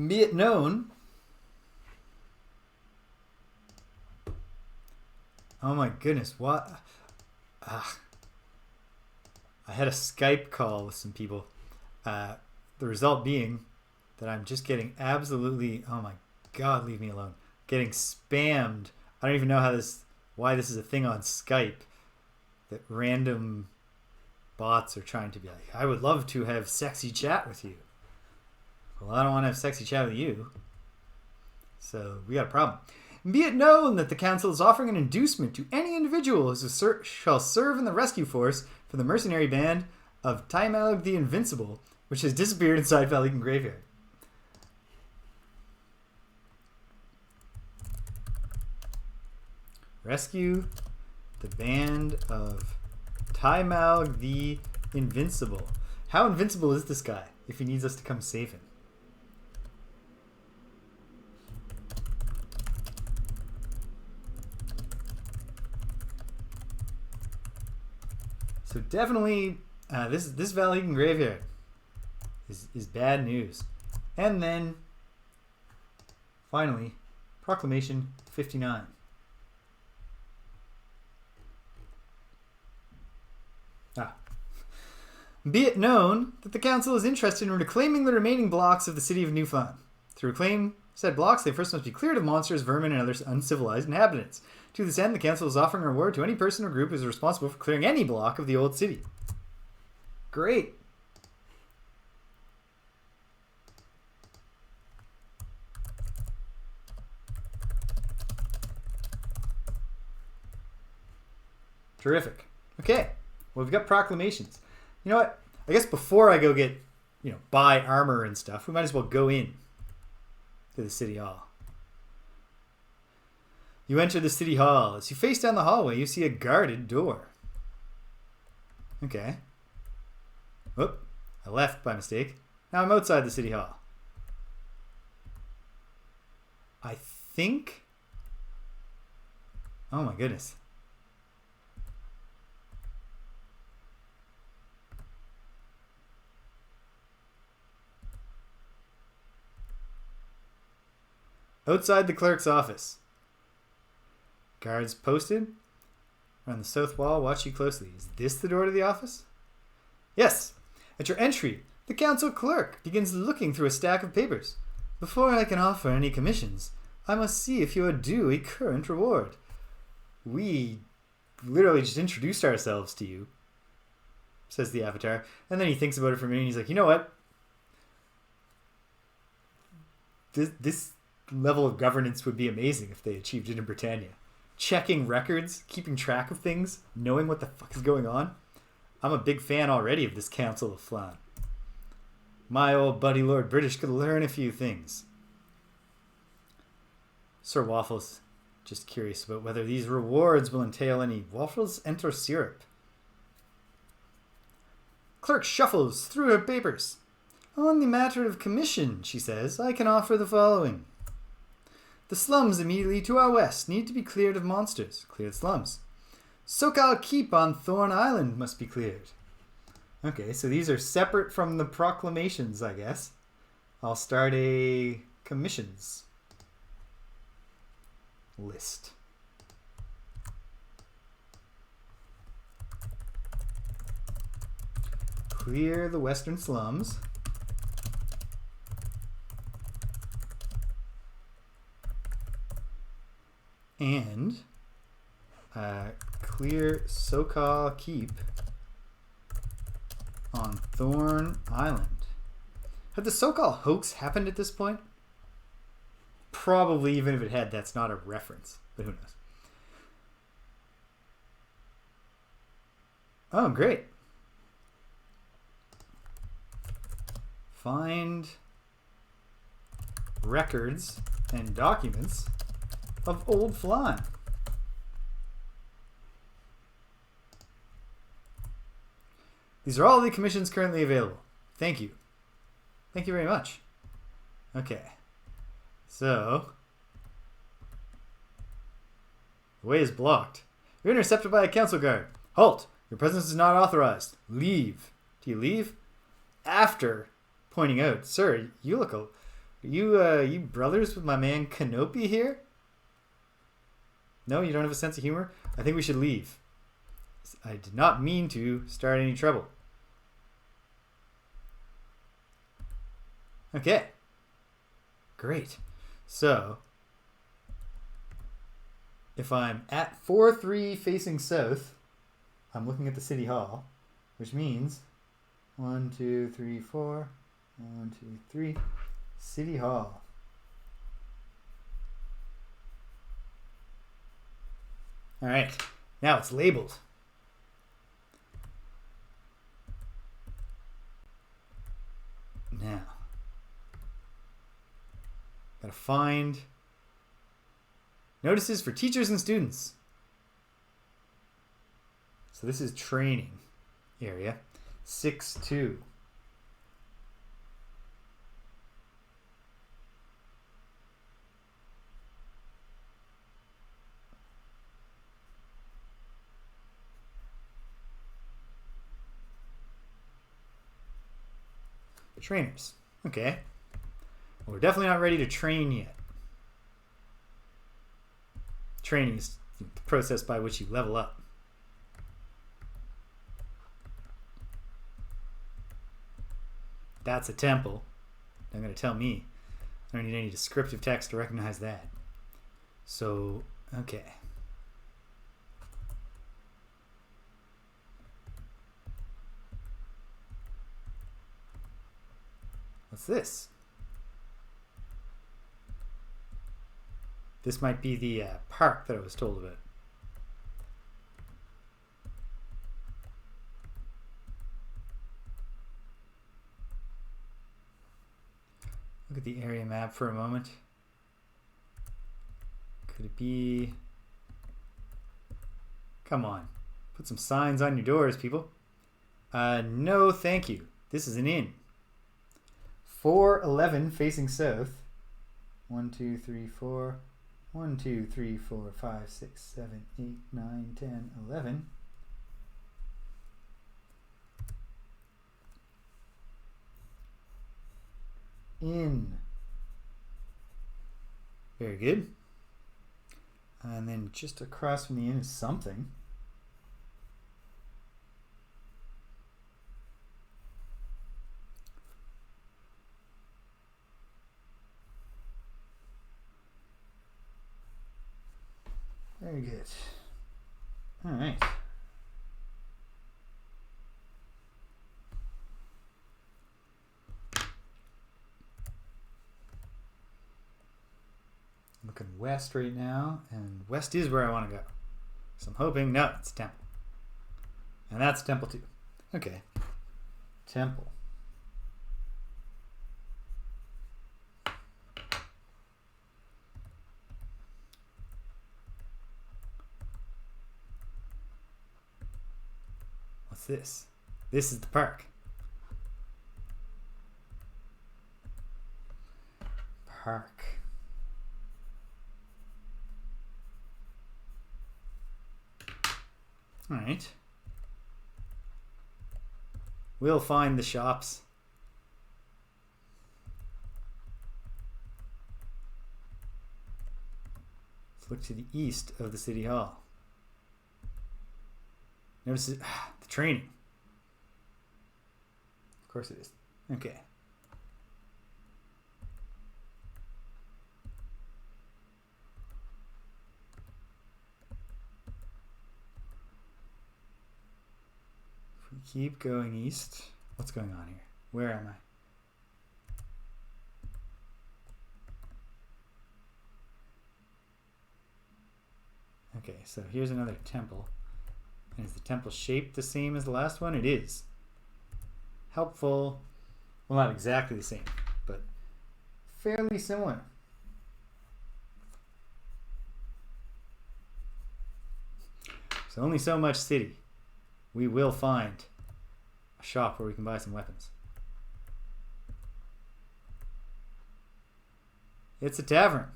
Be it known. Oh my goodness, what? I had a Skype call with some people. The result being that I'm just getting absolutely, oh my god, leave me alone. Getting spammed. I don't even know why this is a thing on Skype. That random bots are trying to be like, I would love to have sexy chat with you. Well, I don't want to have sexy chat with you. So we got a problem. Be it known that the council is offering an inducement to any individual who shall serve in the rescue force for the mercenary band of Taimalg the Invincible, which has disappeared inside Valhagen Graveyard. Rescue the band of Taimalg the Invincible. How invincible is this guy if he needs us to come save him? So definitely, this Valhagen Graveyard is bad news. And then, finally, Proclamation 59. Be it known that the council is interested in reclaiming the remaining blocks of the city of New Phlan. To reclaim said blocks, they first must be cleared of monsters, vermin, and other uncivilized inhabitants. To this end, the council is offering a reward to any person or group who is responsible for clearing any block of the old city. Great. Terrific. Okay. Well, we've got proclamations. You know what? I guess before I go get, buy armor and stuff, we might as well go in to the city hall. You enter the city hall. As you face down the hallway, you see a guarded door. Okay. Whoop. I left by mistake. Now I'm outside the city hall. I think... Oh my goodness. Outside the clerk's office. Guards posted around the south wall watch you closely. Is this the door to the office? Yes. At your entry, the council clerk begins looking through a stack of papers. Before I can offer any commissions, I must see if you are due a current reward. We literally just introduced ourselves to you, says the avatar. And then he thinks about it for a minute and he's like, you know what? This level of governance would be amazing if they achieved it in Britannia. Checking records, keeping track of things, knowing what the fuck is going on. I'm a big fan already of this Council of Phlan. My old buddy Lord British could learn a few things. Sir Waffle's just curious about whether these rewards will entail any waffles and or syrup. Clerk shuffles through her papers. On the matter of commission, she says, I can offer the following. The slums immediately to our west need to be cleared of monsters. Clear the slums. Sokal Keep on Thorn Island must be cleared. Okay, so these are separate from the proclamations, I guess. I'll start a commissions list. Clear the western slums. And clear Sokal Keep on Thorn Island. Had the Sokal hoax happened at this point? probably, even if it had, that's not a reference. But who knows? Oh, great. Find records and documents of Old Phlan. These are all the commissions currently available. Thank you. Thank you very much. Okay. So, the way is blocked. You're intercepted by a council guard. Halt! Your presence is not authorized. Leave. Do you leave? After pointing out, sir, you look you brothers with my man Canopy here? No, you don't have a sense of humor? I think we should leave. I did not mean to start any trouble. Okay. Great. So, if I'm at 4-3 facing south, I'm looking at the city hall, which means 1, 2, 3, 4, 1, 2, 3, city hall. All right, now it's labeled. Now, gotta find notices for teachers and students. So this is training area, 6-2. Trainers. Okay. Well, we're definitely not ready to train yet. Training is the process by which you level up. That's a temple. They're going to tell me. I don't need any descriptive text to recognize that. So, okay. What's this? This might be the park that I was told about. Look at the area map for a moment. Could it be... Come on. Put some signs on your doors, people. No, thank you. This is an inn. 4-11 facing south. 1, 2, 3, 4. 1, 2, 3, 4, 5, 6, 7, 8, 9, 10, 11. In. Very good. And then just across from the inn is something. Very good. All right. Looking west right now, and west is where I want to go. So I'm hoping, no, it's temple. And that's temple too. Okay. Temple. What's this? This is the park. Park. All right. We'll find the shops. Let's look to the east of the city hall. Notice the training. Of course it is. Okay. If we keep going east, what's going on here? Where am I? Okay, so here's another temple. And is the temple shaped the same as the last one? It is. Helpful. Well, not exactly the same, but fairly similar. So only so much city. We will find a shop where we can buy some weapons. It's a tavern.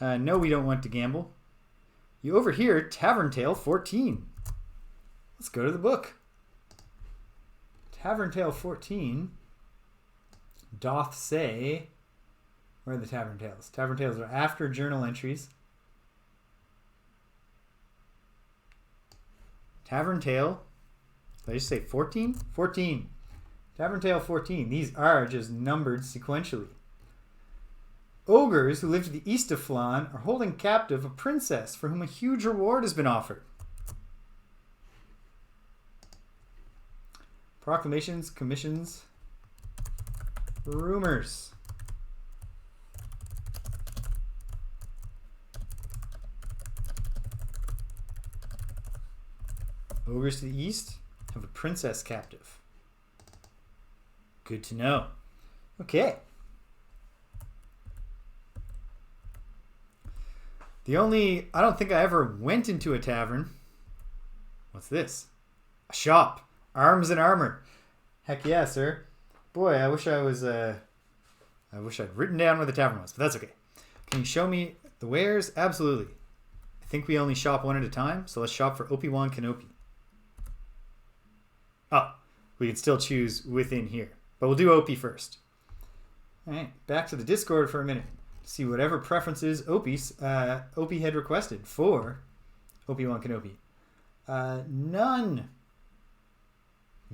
No, we don't want to gamble. You overhear Tavern Tale 14. Let's go to the book. Tavern Tale 14 doth say... Where are the Tavern Tales? Tavern Tales are after journal entries. Tavern Tale... Did I just say 14? 14. Tavern Tale 14. These are just numbered sequentially. Ogres who live to the east of Phlan are holding captive a princess for whom a huge reward has been offered. Proclamations, commissions, rumors. Ogres to the east have a princess captive. Good to know. Okay. I don't think I ever went into a tavern. What's this? A shop. Arms and armor. Heck yeah, sir. Boy, I wish I'd written down where the tavern was, but that's okay. Can you show me the wares? Absolutely. I think we only shop one at a time, so let's shop for Obi-Wan Kenobi. Oh, we can still choose within here, but we'll do Opie first. All right, back to the Discord for a minute. See whatever preferences Opie had requested for Obi-Wan Kenobi. None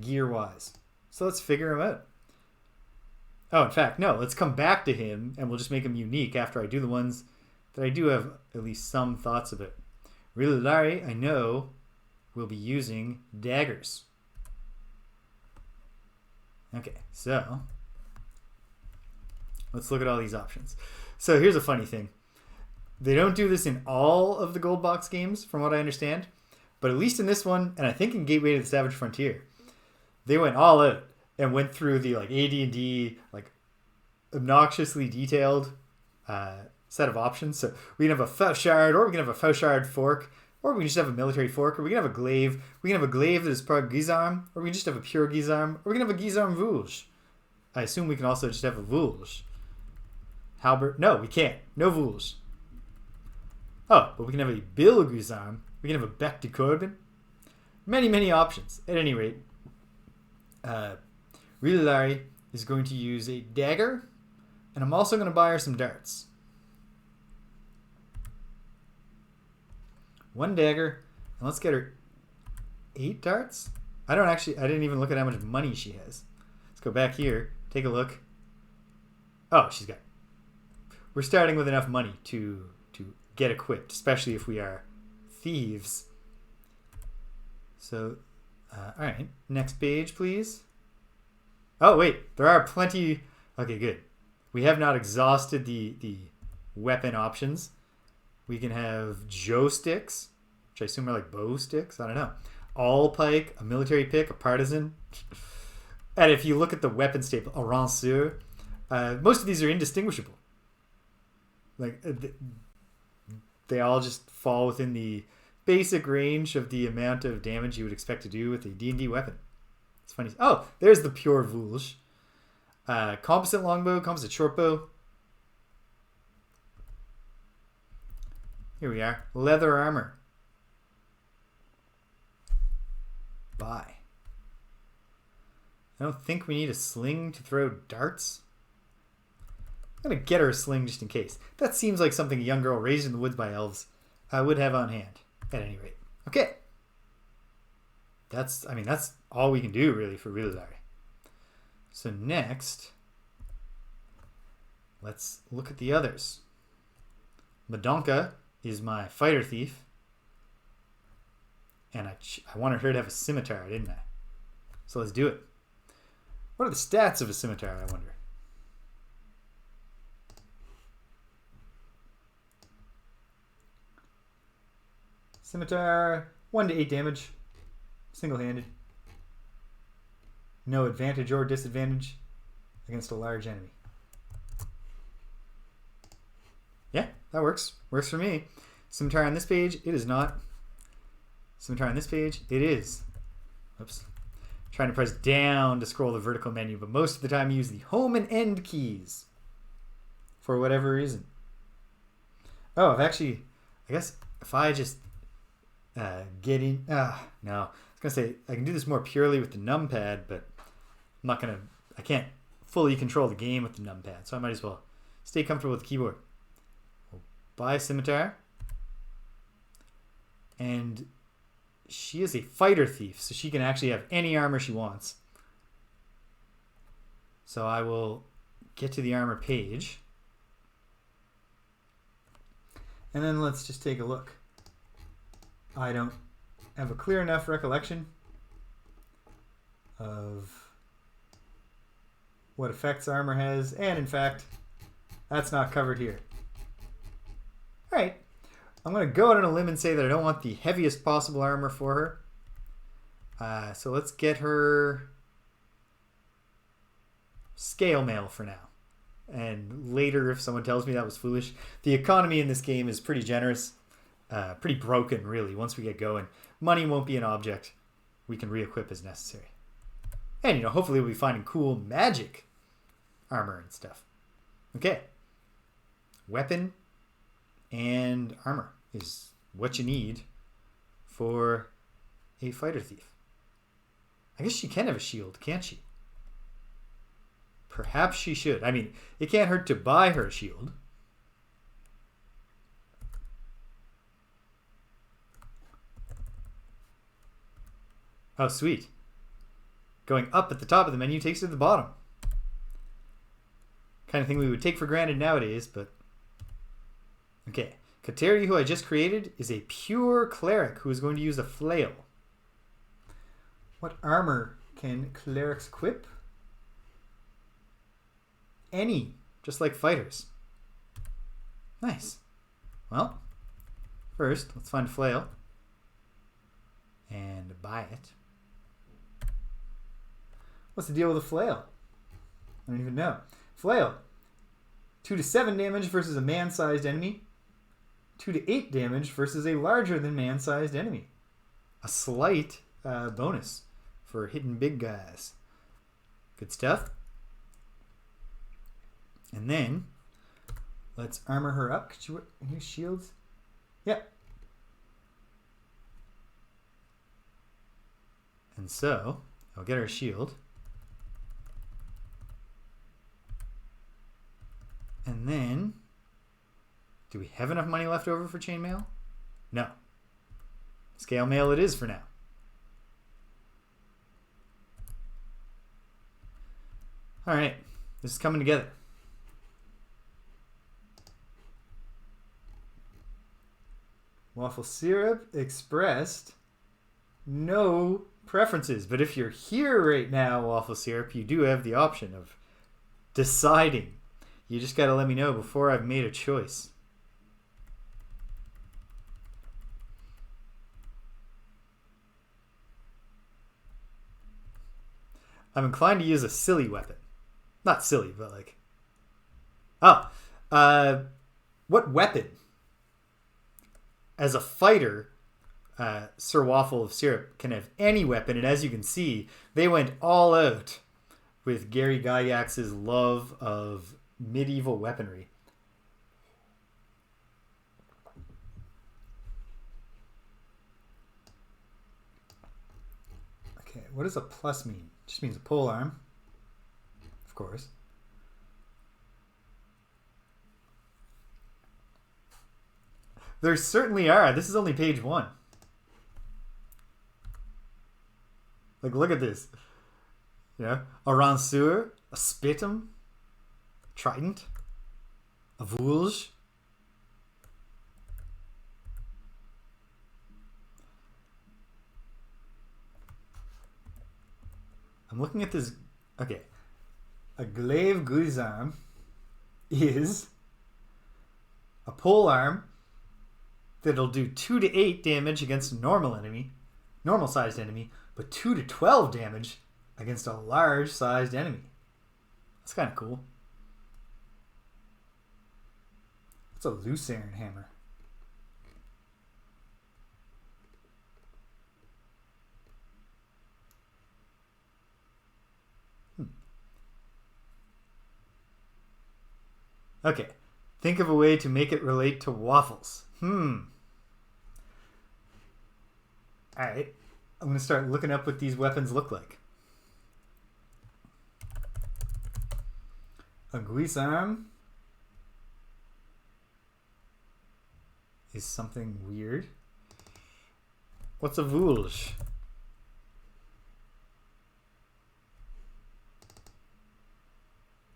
gear-wise. So let's figure him out. Oh, in fact, no. Let's come back to him, and we'll just make him unique after I do the ones that I do have at least some thoughts about. Rililari, I know, will be using daggers. Okay, so let's look at all these options. So here's a funny thing. They don't do this in all of the gold box games, from what I understand. But at least in this one, and I think in Gateway to the Savage Frontier, they went all out and went through the AD&D obnoxiously detailed set of options. So we can have a Fauchard, or we can have a Fauchard fork, or we can just have a military fork, or we can have a glaive. We can have a glaive that is part Guisarme, or we can just have a pure Guisarme, or we can have a Guisarme Vouge. I assume we can also just have a Vouge. Halberd? No, we can't. No Vouge. Oh, but we can have a Bill Guisarme. We can have a Bec de Corbin. Many, many options. At any rate, Rililari is going to use a dagger, and I'm also going to buy her some darts. One dagger, and let's get her 8 darts. I didn't even look at how much money she has. Let's go back here, take a look. Oh, we're starting with enough money to get equipped, especially if we are thieves. So, all right, next page, please. Oh, wait, there are plenty. Okay, good. We have not exhausted the weapon options. We can have Joe sticks, which I assume are like bow sticks. I don't know. All pike, a military pick, a partisan. And if you look at the weapon staple, a ranceur, most of these are indistinguishable. They all just fall within the basic range of the amount of damage you would expect to do with a D&D weapon. It's funny. Oh, there's the pure Vouge. Composite longbow, composite shortbow. Here we are. Leather armor. Buy. I don't think we need a sling to throw darts. I'm going to get her a sling just in case. That seems like something a young girl raised in the woods by elves would have on hand, at any rate. Okay. That's all we can do, really, for Rililari. So next, let's look at the others. Madonka is my fighter thief. And I wanted her to have a scimitar, didn't I? So let's do it. What are the stats of a scimitar, I wonder? Scimitar, 1 to 8 damage. Single-handed. No advantage or disadvantage against a large enemy. Yeah, that works. Works for me. Scimitar on this page, it is not. Scimitar on this page, it is. Oops. Trying to press down to scroll the vertical menu, but most of the time you use the home and end keys for whatever reason. Oh, I've actually, I guess if I just get in, no. I was going to say, I can do this more purely with the numpad, but I'm not going to, I can't fully control the game with the numpad, so I might as well stay comfortable with the keyboard. We'll buy Scimitar. And she is a fighter thief, so she can actually have any armor she wants. So I will get to the armor page. And then let's just take a look. I don't have a clear enough recollection of what effects armor has, and in fact, that's not covered here. All right. I'm going to go out on a limb and say that I don't want the heaviest possible armor for her. So let's get her scale mail for now. And later, if someone tells me that was foolish, the economy in this game is pretty generous. Pretty broken, really, once we get going. Money won't be an object. We can re-equip as necessary. And, hopefully we'll be finding cool magic armor and stuff. Okay. Weapon and armor is what you need for a fighter thief. I guess she can have a shield, can't she? Perhaps she should. I mean, it can't hurt to buy her a shield. Oh, sweet. Going up at the top of the menu takes you to the bottom. Kind of thing we would take for granted nowadays, but... Okay. Kateri, who I just created, is a pure cleric who is going to use a flail. What armor can clerics equip? Any, just like fighters. Nice. Well, first, let's find a flail and buy it. What's the deal with a flail? I don't even know. Flail. 2 to 7 damage versus a man-sized enemy. 2 to 8 damage versus a larger than man-sized enemy. A slight bonus for hitting big guys. Good stuff. And then, let's armor her up. Could you use shields? Yep. And so, I'll get her a shield. And then, do we have enough money left over for chainmail? No. Scale mail it is for now. All right, this is coming together. Waffle syrup expressed no preferences, but if you're here right now, Waffle Syrup, you do have the option of deciding. You just got to let me know before I've made a choice. I'm inclined to use a silly weapon. Not silly, but like... what weapon? As a fighter, Sir Waffle of Syrup can have any weapon, and as you can see, they went all out with Gary Gygax's love of medieval weaponry. Okay, what does a plus mean? Just means a pole arm, of course. There certainly are. This is only page 1. Like, look at this. Yeah, a ranseur, a spitum, trident, a vulge. I'm looking at this. Okay, a glaive guisarm is a pole arm that'll do 2 to 8 damage against a normal sized enemy, but 2 to 12 damage against a large sized enemy. That's kind of cool. It's a loose iron hammer. Okay, think of a way to make it relate to waffles. Alright, I'm going to start looking up what these weapons look like. A guisarme is something weird. What's a vulge?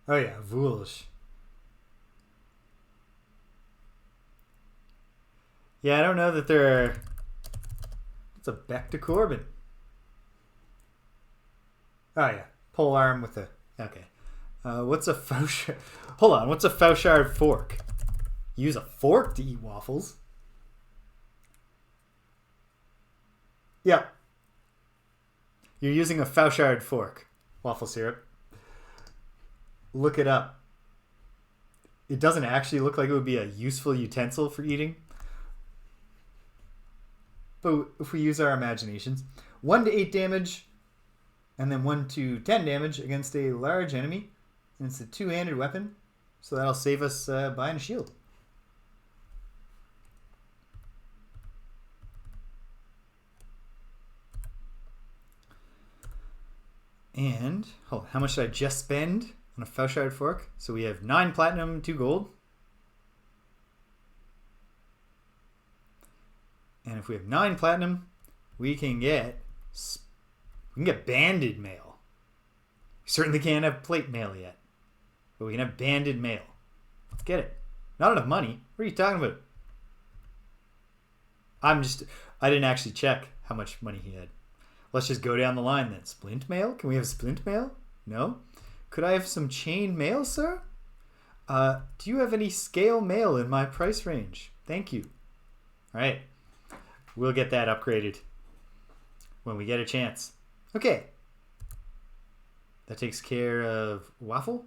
Oh yeah, vulge. Yeah, I don't know that there are... It's a Bec de Corbin. Oh yeah, pole arm with a... Okay. What's a fauchard? Hold on, what's a fauchard fork? You use a fork to eat waffles. Yeah. You're using a fauchard fork. Waffle syrup. Look it up. It doesn't actually look like it would be a useful utensil for eating. But if we use our imaginations, 1 to 8 damage, and then 1 to 10 damage against a large enemy. And it's a two-handed weapon, so that'll save us buying a shield. And hold on, how much did I just spend on a fauchard fork? So we have 9 platinum, 2 gold. And if we have 9 platinum, we can get banded mail. We certainly can't have plate mail yet, but we can have banded mail. Let's get it. Not enough money. What are you talking about? I didn't actually check how much money he had. Let's just go down the line then. Splint mail? Can we have splint mail? No. Could I have some chain mail, sir? Do you have any scale mail in my price range? Thank you. All right. We'll get that upgraded when we get a chance. Okay. That takes care of Waffle.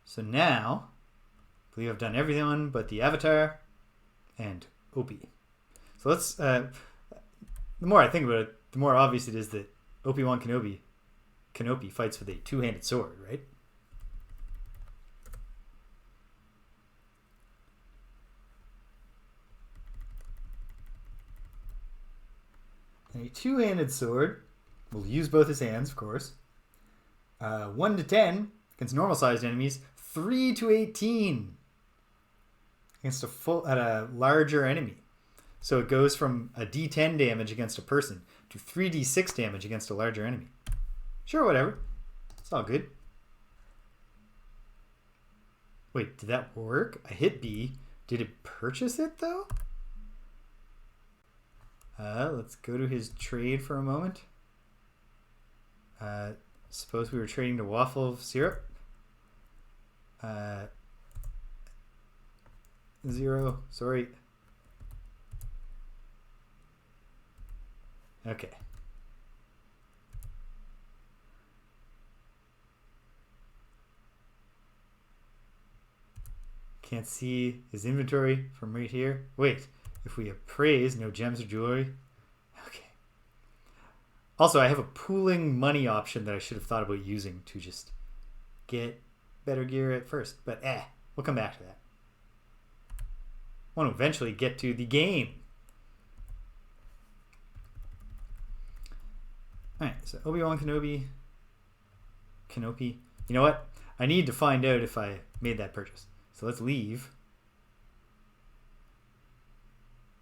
So now, I believe I've done everything but the Avatar and Opie. So let's, the more I think about it, the more obvious it is that Obi-Wan Kenobi fights with a two-handed sword, right? And a two-handed sword will use both his hands, of course. 1 to 10 against normal-sized enemies. 3 to 18 against a larger enemy. So it goes from a D10 damage against a person to 3d6 damage against a larger enemy. Sure, whatever. It's all good. Wait, did that work? I hit B. Did it purchase it, though? Let's go to his trade for a moment. Suppose we were trading to Waffle of Syrup. 0. Sorry. Okay. Can't see his inventory from right here. Wait, if we appraise, no gems or jewelry. Okay. Also, I have a pooling money option that I should have thought about using to just get better gear at first. But we'll come back to that. I want to eventually get to the game. Alright, so Obi-Wan Kenobi. You know what? I need to find out if I made that purchase. So let's leave.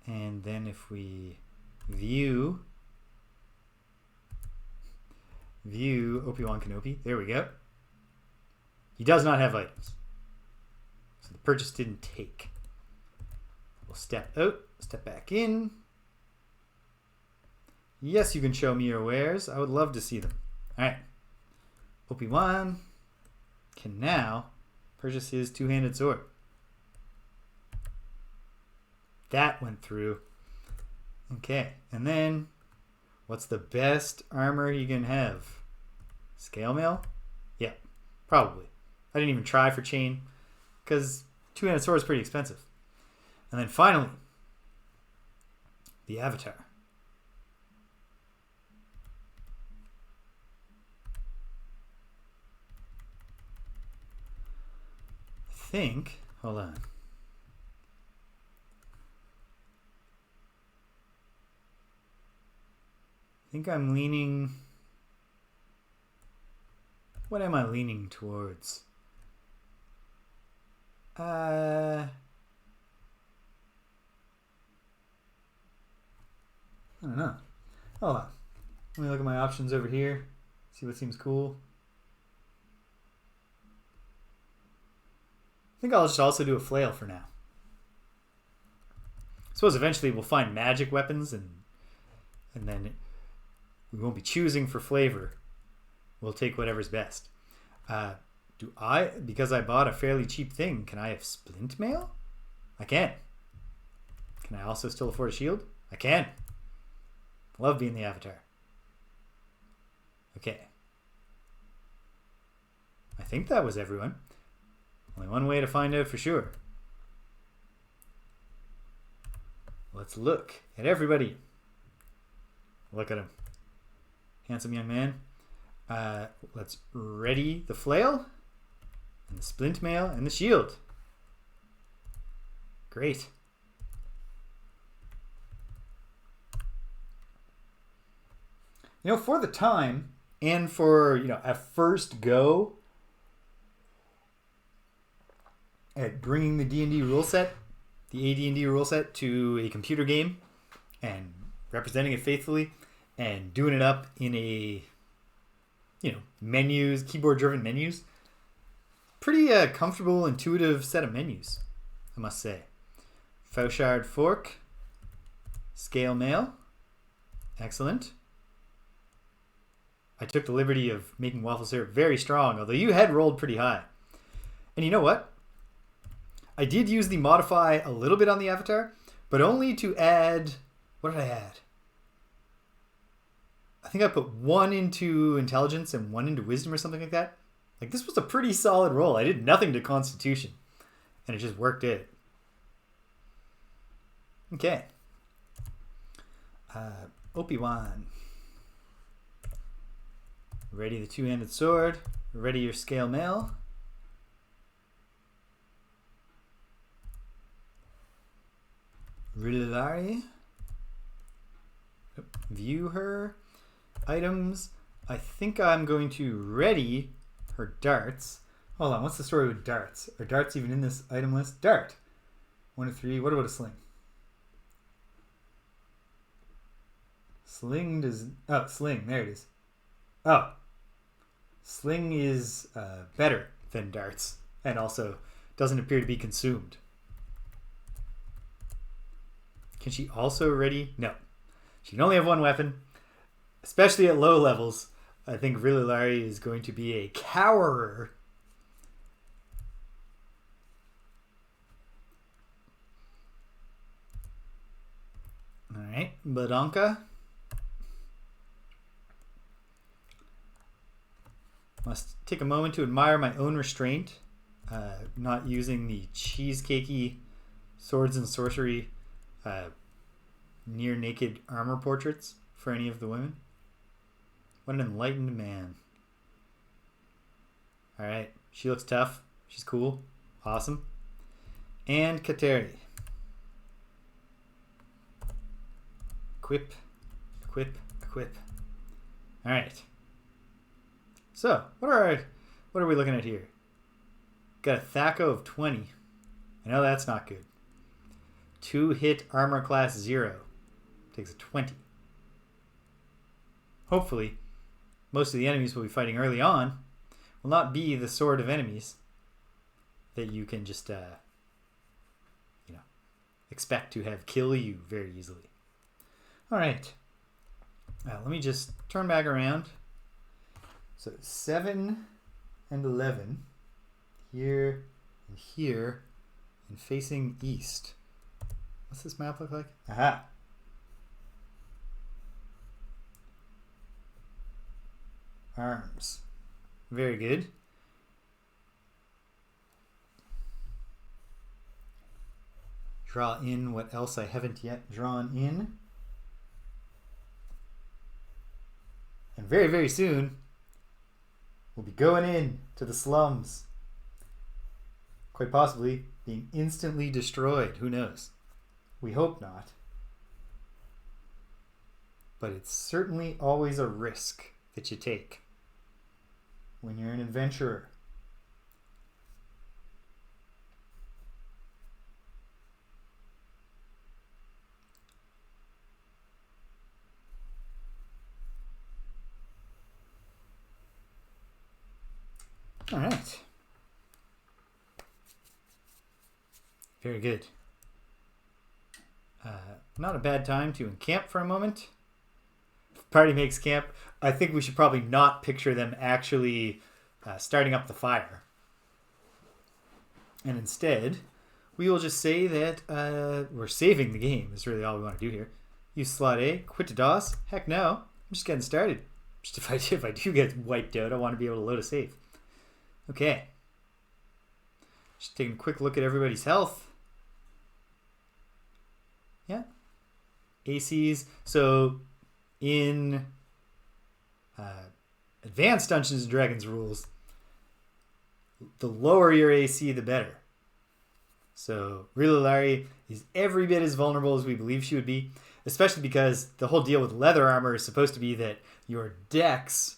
And then if we view Obi-Wan Kenobi, there we go. He does not have items. So the purchase didn't take. We'll step out, step back in. Yes, you can show me your wares. I would love to see them. Alright. Obi-Wan can now purchase his two-handed sword. that went through. Okay, and then what's the best armor you can have? Scale mail? Yeah, probably. I didn't even try for chain because two-handed sword is pretty expensive. And then finally, the avatar. Hold on. I think I'm leaning, what am I leaning towards? I don't know. Hold on. Let me look at my options over here, see what seems cool. I think I'll just also do a flail for now. I suppose eventually we'll find magic weapons and then we won't be choosing for flavor. We'll take whatever's best. Because I bought a fairly cheap thing, can I have splint mail? I can. Can I also still afford a shield? I can. Love being the avatar. Okay. I think that was everyone. Only one way to find out for sure. Let's look at everybody. Look at him. Handsome young man. Let's ready the flail and the splint mail and the shield. Great. You know, for the time and for, a first go at bringing the D&D rule set, the AD&D rule set to a computer game and representing it faithfully and doing it up in a, menus, keyboard-driven menus. Pretty comfortable, intuitive set of menus, I must say. Fauchard fork, scale mail, excellent. I took the liberty of making waffle syrup very strong, although you had rolled pretty high. And you know what? I did use the modify a little bit on the avatar, but only to add, what did I add? I think I put 1 into intelligence and 1 into wisdom or something like that. Like, this was a pretty solid roll. I did nothing to constitution, and it just worked out. Okay. Obi-Wan. Ready the two-handed sword. Ready your scale mail. Rilari. View her. Items. I think I'm going to ready her darts. Hold on, what's the story with darts? Are darts even in this item list? Dart. 1 of 3. What about a sling? Sling does... Oh, sling. There it is. Oh. Sling is better than darts and also doesn't appear to be consumed. Can she also ready? No. She can only have 1 weapon. Especially at low levels. I think Rililari is going to be a cowerer. Alright, Badonka. Must take a moment to admire my own restraint. Not using the cheesecakey swords and sorcery near naked armor portraits for any of the women. What an enlightened man. Alright, she looks tough. She's cool. Awesome. And Kateri. Equip, equip, equip. Alright. So, what are we looking at here? Got a Thaco of 20. I know that's not good. 2 hit armor class 0. Takes a 20. Hopefully, most of the enemies we'll be fighting early on will not be the sort of enemies that you can just, expect to have kill you very easily. Alright. Let me just turn back around. So 7 and 11 here and here and facing east. What's this map look like? Aha. Arms. Very good. Draw in what else I haven't yet drawn in. And very, very soon, we'll be going in to the slums. Quite possibly being instantly destroyed. Who knows? We hope not. But it's certainly always a risk that you take when you're an adventurer. All right. Very good. Not a bad time to encamp for a moment. Party makes camp. I think we should probably not picture them actually starting up the fire. And instead, we will just say that we're saving the game is really all we want to do here. Use slot A, quit to DOS. Heck no. I'm just getting started. Just if I do get wiped out, I want to be able to load a save. Okay. Just taking a quick look at everybody's health. Yeah. ACs. So in Advanced Dungeons & Dragons rules, the lower your AC, the better. So Rililari is every bit as vulnerable as we believe she would be, especially because the whole deal with leather armor is supposed to be that your dex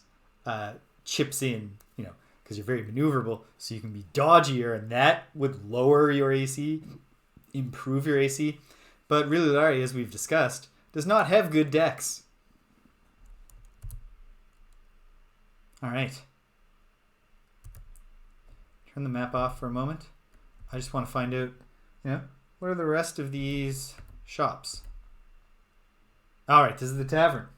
chips in, because you're very maneuverable, so you can be dodgier, and that would lower your AC, improve your AC. But Rililari, as we've discussed, does not have good dex. All right. Turn the map off for a moment. I just want to find out, what are the rest of these shops? All right, this is the tavern.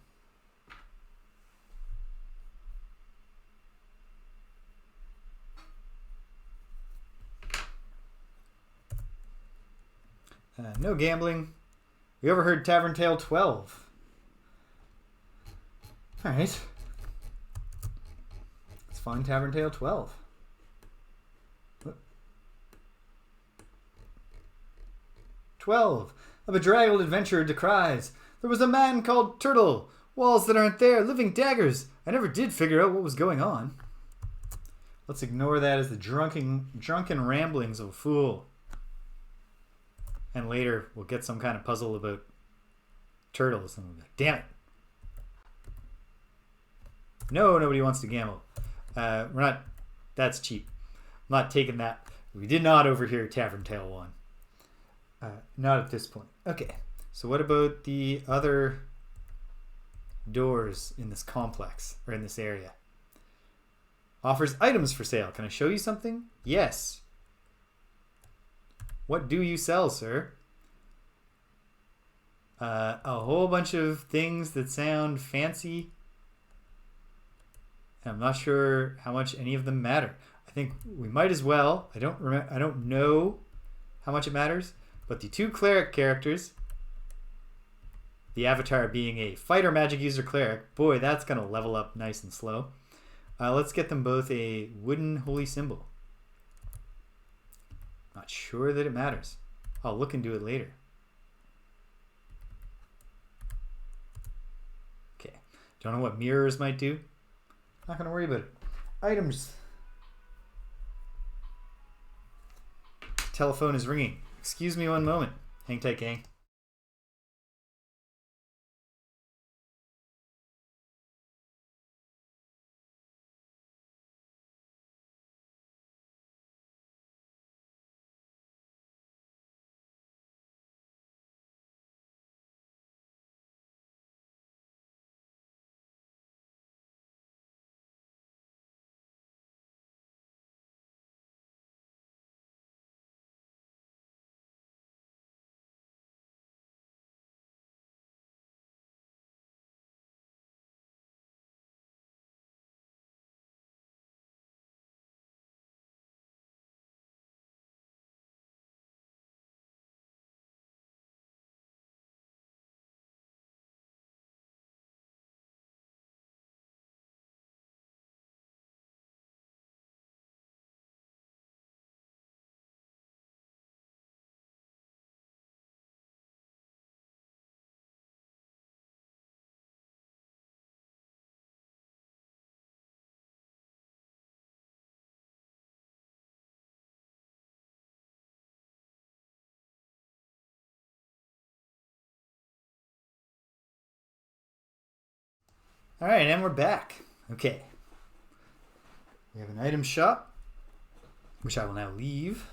No gambling. We overheard Tavern Tale 12. All right. Let's find Tavern Tale 12. 12. A bedraggled adventurer decries. There was a man called Turtle. Walls that aren't there. Living daggers. I never did figure out what was going on. Let's ignore that as the drunken ramblings of a fool. And later we'll get some kind of puzzle about turtles. And we'll be like, damn it. No, nobody wants to gamble. We're not. That's cheap. I'm not taking that. We did not overhear Tavern Tale 1. Not at this point. Okay. So what about the other doors in this complex or in this area? Offers items for sale. Can I show you something? Yes. What do you sell, sir? A whole bunch of things that sound fancy. I'm not sure how much any of them matter. I think we might as well. I don't know how much it matters, but the two cleric characters, the avatar being a fighter magic user cleric, boy, that's going to level up nice and slow. Let's get them both a wooden holy symbol. Not sure that it matters. I'll look into it later. Okay. Don't know what mirrors might do. Not going to worry about it. Items. Telephone is ringing. Excuse me one moment. Hang tight, gang. All right, and we're back. Okay. We have an item shop, which I will now leave.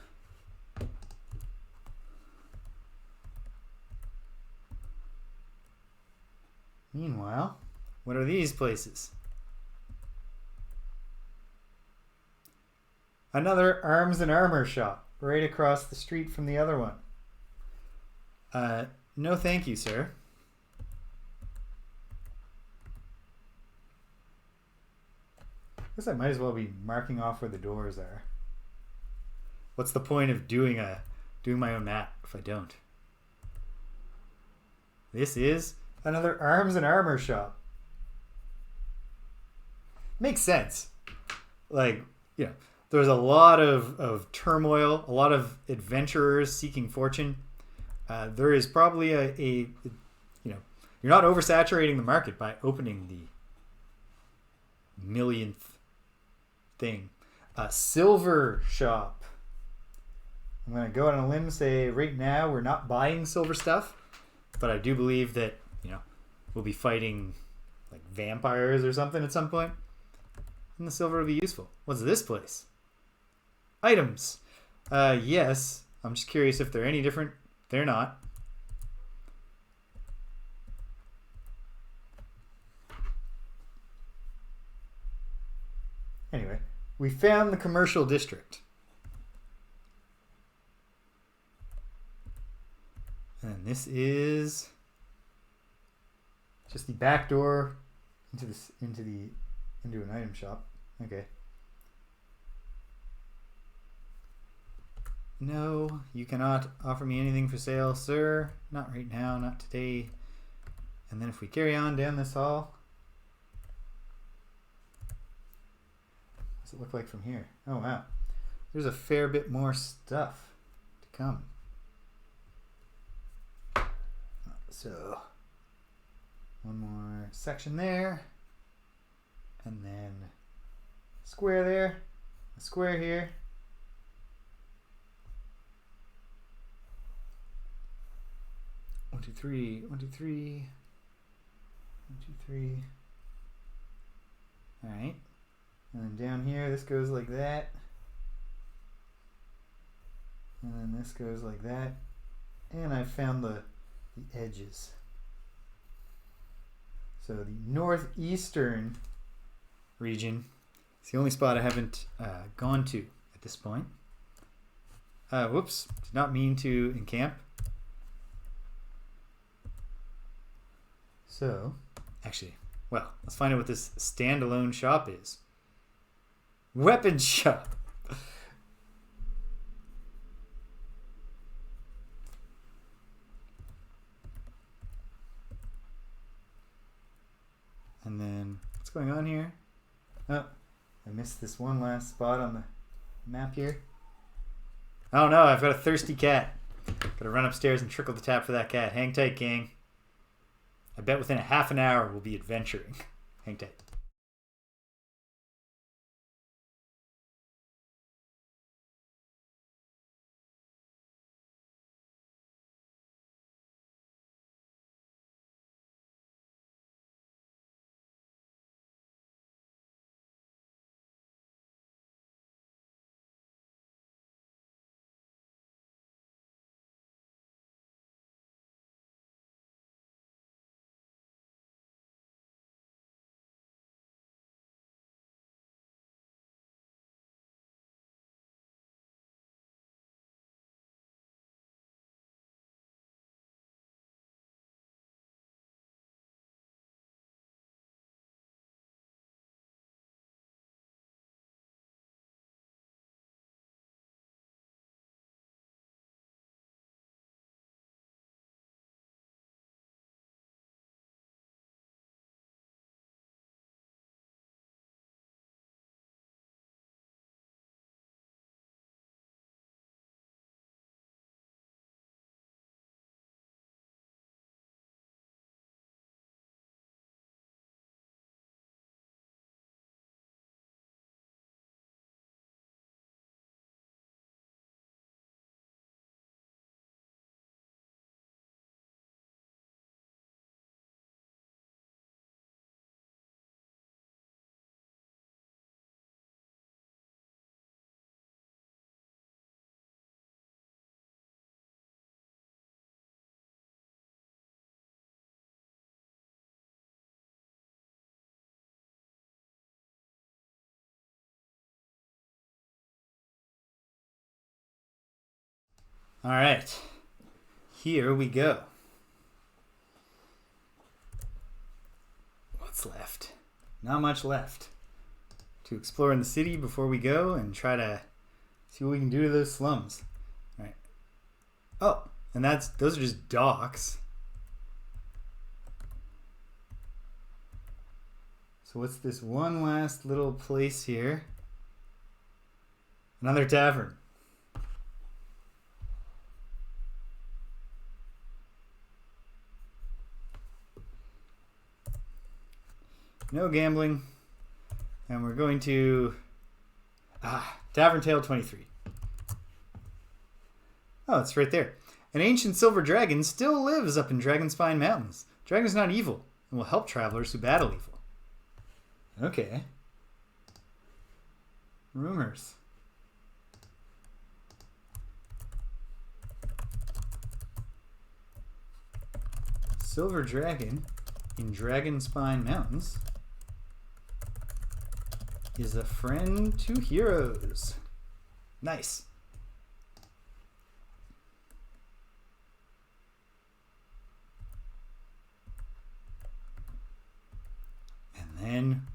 Meanwhile, what are these places? Another arms and armor shop right across the street from the other one. No thank you, sir. I guess I might as well be marking off where the doors are. What's the point of doing my own map if I don't? This is another arms and armor shop. Makes sense. Like, you know, there's a lot of turmoil, a lot of adventurers seeking fortune. There is probably you're not oversaturating the market by opening the millionth thing. A silver shop. I'm going to go out on a limb and say right now we're not buying silver stuff, but I do believe that, we'll be fighting like vampires or something at some point, and the silver will be useful. What's this place? Items. Yes. I'm just curious if they're any different. They're not. Anyway, we found the commercial district. And this is just the back door into an item shop. Okay. No, you cannot offer me anything for sale, sir. Not right now, not today. And then if we carry on down this hall, what does it look like from here? Oh wow, there's a fair bit more stuff to come. So one more section there, and then a square there, a square here. One, two, three. All right, and then down here, this goes like that, and then this goes like that, and I found the edges. So the northeastern region is the only spot I haven't gone to at this point. Whoops, did not mean to encamp. So, actually, well, let's find out what this standalone shop is. Weapon shop. And then, what's going on here? Oh, I missed this one last spot on the map here. Oh no, I've got a thirsty cat. Gotta run upstairs and trickle the tap for that cat. Hang tight, gang. I bet within a half an hour we'll be adventuring. Hang tight. All right. Here we go. What's left? Not much left to explore in the city before we go and try to see what we can do to those slums. All right. Oh, and those are just docks. So what's this one last little place here? Another tavern. No gambling. And we're going to... Tavern Tale 23. Oh, it's right there. An ancient silver dragon still lives up in Dragonspine Mountains. Dragon's not evil and will help travelers who battle evil. Okay. Rumors. Silver dragon in Dragonspine Mountains is a friend to heroes. Nice. And then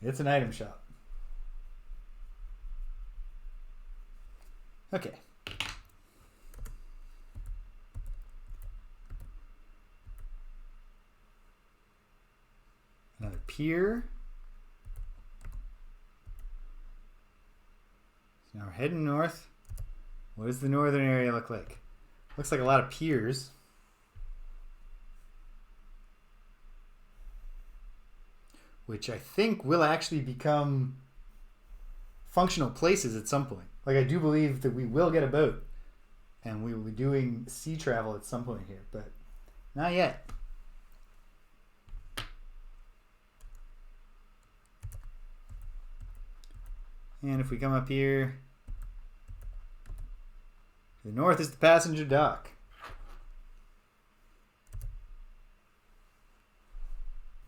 it's an item shop. Okay. Another pier. So now we're heading north. What does the northern area look like? Looks like a lot of piers. Which I think will actually become functional places at some point. Like, I do believe that we will get a boat and we will be doing sea travel at some point here, but not yet. And if we come up here, to the north is the passenger dock.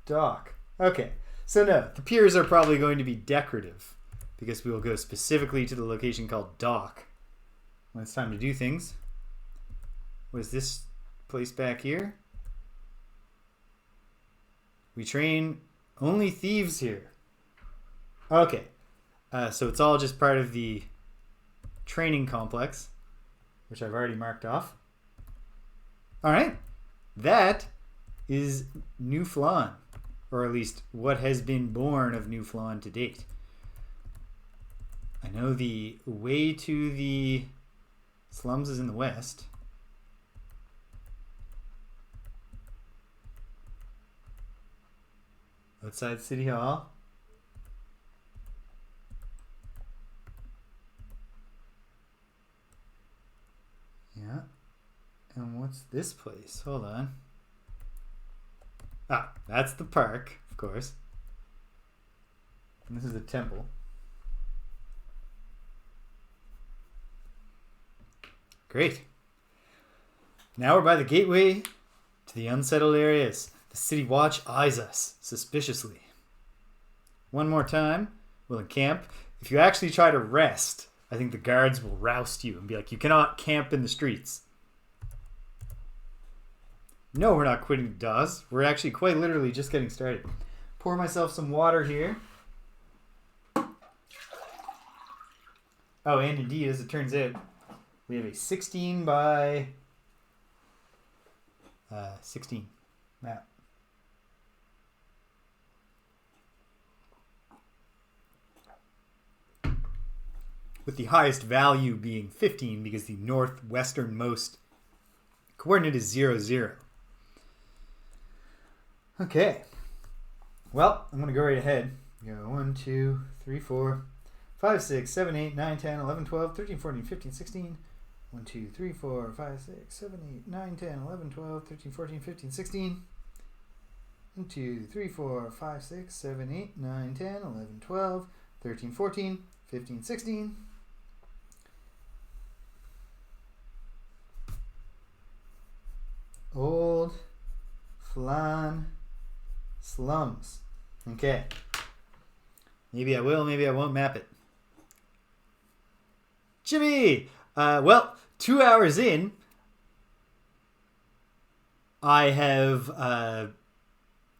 Dock. Okay. So no, the piers are probably going to be decorative because we will go specifically to the location called dock when it's time to do things. What is this place back here? We train only thieves here. Okay. So it's all just part of the training complex, which I've already marked off. All right. That is New Phlan, or at least what has been born of New Phlan to date. I know the way to the slums is in the west. Outside City Hall. Yeah. And what's this place? Hold on. Ah, that's the park, of course. And this is the temple. Great. Now we're by the gateway to the unsettled areas. The city watch eyes us suspiciously. One more time, we'll encamp. If you actually try to rest, I think the guards will roust you and be like, you cannot camp in the streets. No, we're not quitting Dawes. We're actually quite literally just getting started. Pour myself some water here. Oh, and indeed, as it turns out, we have a 16 by 16 map. With the highest value being 15 because the northwesternmost coordinate is 0, 0. Okay. Well, I'm going to go right ahead. Go 1, 2, 3, 4, 5, 6, 7, 8, 9, 10, 11, 12, 13, 14, 15, 16. 1, 2, 3, 4, 5, 6, 7, 8, 9, 10, 11, 12, 13, 14, 15, 16. 1, 2, 3, 4, 5, 6, 7, 8, 9, 10, 11, 12, 13, 14, 15, 16. Old Phlan Slums. Okay. Maybe I will, maybe I won't map it. Jimmy! Well, 2 hours in, I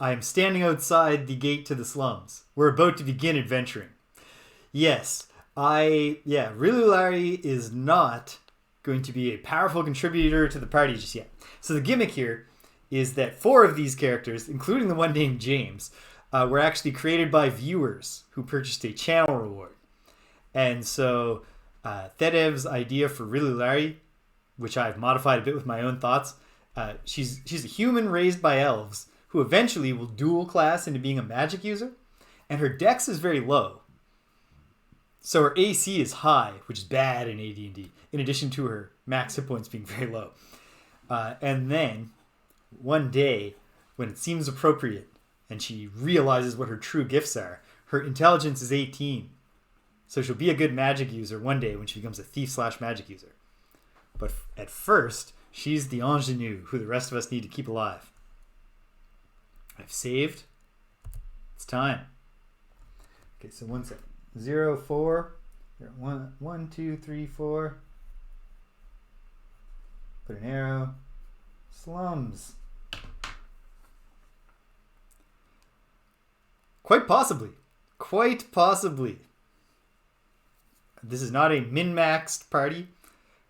am standing outside the gate to the slums. We're about to begin adventuring. Yes, really Larry is not going to be a powerful contributor to the party just yet. So the gimmick here is that 4 of these characters, including the one named James, were actually created by viewers who purchased a channel reward. And so Thedev's idea for Really Larry, which I've modified a bit with my own thoughts, she's a human raised by elves who eventually will dual class into being a magic user, and her dex is very low. So her AC is high, which is bad in AD&D, in addition to her max hit points being very low. And then, one day, when it seems appropriate, and she realizes what her true gifts are, her intelligence is 18. So she'll be a good magic user one day when she becomes a thief/magic user. But at first, she's the ingenue who the rest of us need to keep alive. I've saved. It's time. Okay, so 1 second. 0, 4. 1, 2, 3, 4. Put an arrow. Slums. Quite possibly. Quite possibly. This is not a min-maxed party.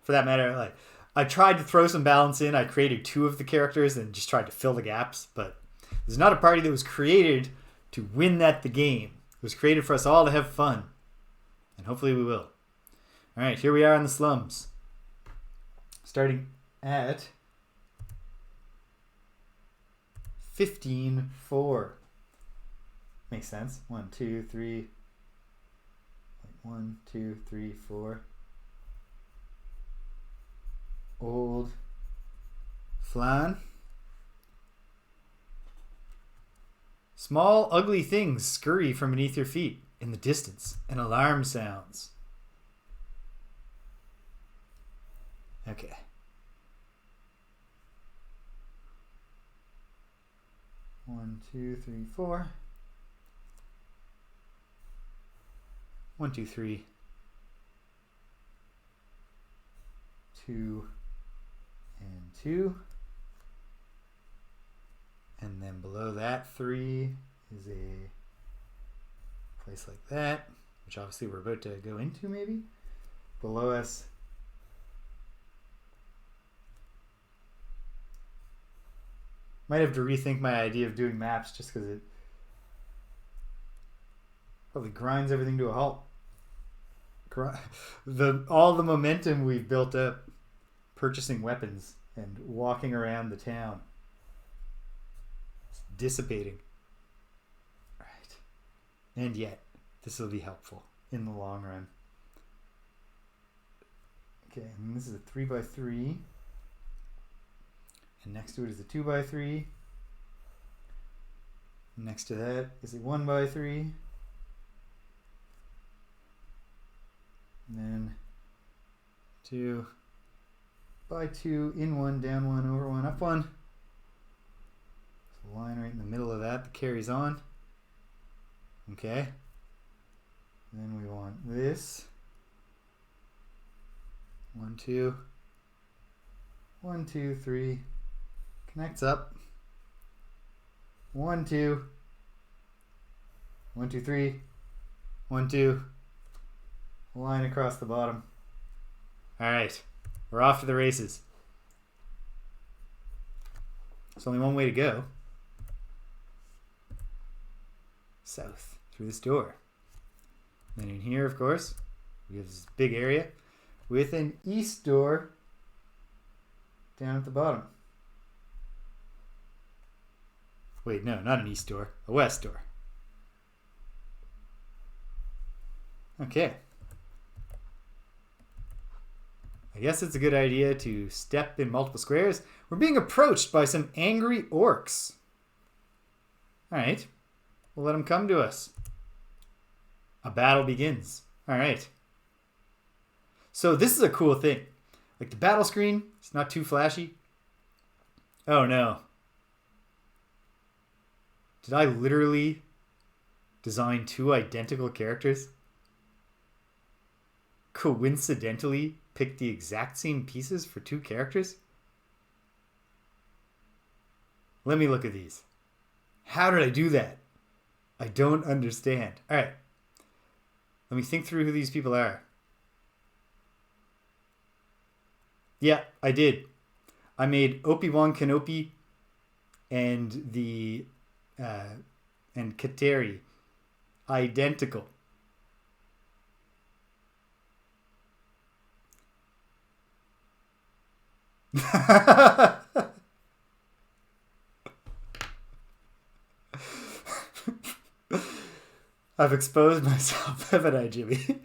For that matter, like, I tried to throw some balance in. I created 2 of the characters and just tried to fill the gaps. But this is not a party that was created to win at the game. It was created for us all to have fun. And hopefully we will. Alright, here we are in the slums. Starting at 15-4. Makes sense. 1, 2, 3. 1, 2, 3, 4. Old Phlan. Small, ugly things scurry from beneath your feet. In the distance, an alarm sounds. Okay. One, 2, 3, 4. 1, 2, 3. 2 and 2. And then below that 3 is a place like that, which obviously we're about to go into maybe. Below us, might have to rethink my idea of doing maps just because it probably grinds everything to a halt. All the momentum we've built up purchasing weapons and walking around the town, it's dissipating. Right. And yet, this will be helpful in the long run. Okay, and this is a 3x3. And next to it is a 2x3. Next to that is a 1x3. And then 2x2, in 1, down 1, over 1, up 1. There's a line right in the middle of that carries on. Okay. Then we want this. 1, 2. 1, 2, 3. Connects up. 1, 2. 1, 2, 3. 1, 2. Line across the bottom. Alright. We're off to the races. There's only one way to go. South. Through this door. Then in here, of course, we have this big area with an east door down at the bottom. Wait, no, not an east door. A west door. Okay. I guess it's a good idea to step in multiple squares. We're being approached by some angry orcs. Alright. We'll let them come to us. A battle begins. Alright. So this is a cool thing. Like the battle screen, it's not too flashy. Oh no. Did I literally design 2 identical characters? coincidentally pick the exact same pieces for two characters? Let me look at these. How did I do that? I don't understand. All right. Let me think through who these people are. Yeah, I did. I made Obi-Wan Kenobi and and Kateri identical. I've exposed myself, haven't I, Jimmy?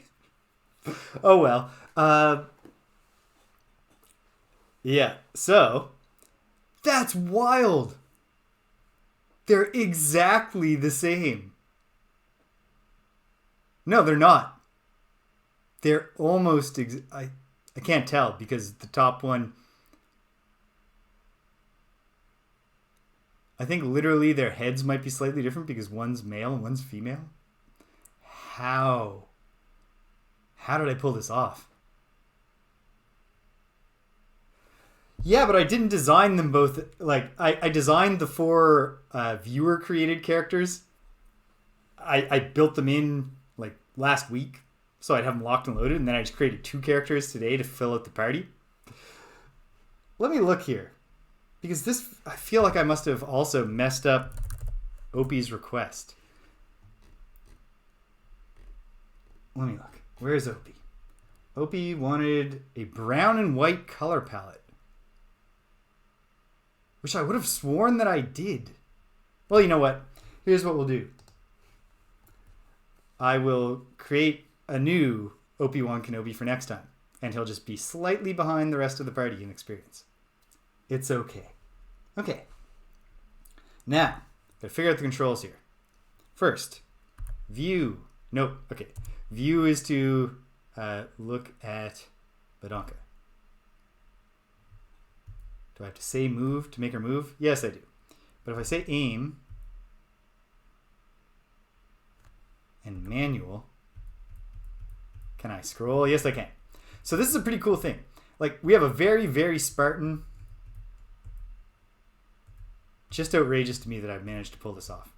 Oh well. Yeah, so that's wild. They're exactly the same. No, they're not. They're almost I can't tell because the top one, I think literally their heads might be slightly different because one's male and one's female. How did I pull this off? Yeah, but I didn't design them both. Like, I designed the four viewer created characters. I built them in like last week, so I'd have them locked and loaded, and then I just created two characters today to fill out the party. Let me look here, because this, I feel like I must have also messed up Opie's request. Let me look. Where's Opie? Opie wanted a brown and white color palette, which I would have sworn that I did. Well, you know what? Here's what we'll do. I will create a new Obi-Wan Kenobi for next time, and he'll just be slightly behind the rest of the party in experience. It's okay. Okay. Now, gotta figure out the controls here. First, view. Nope. Okay. View is to look at Badonka. Do I have to say move to make her move? Yes, I do. But if I say aim and manual, can I scroll? Yes, I can. So this is a pretty cool thing. Like, we have a very, very Spartan. Just outrageous to me that I've managed to pull this off.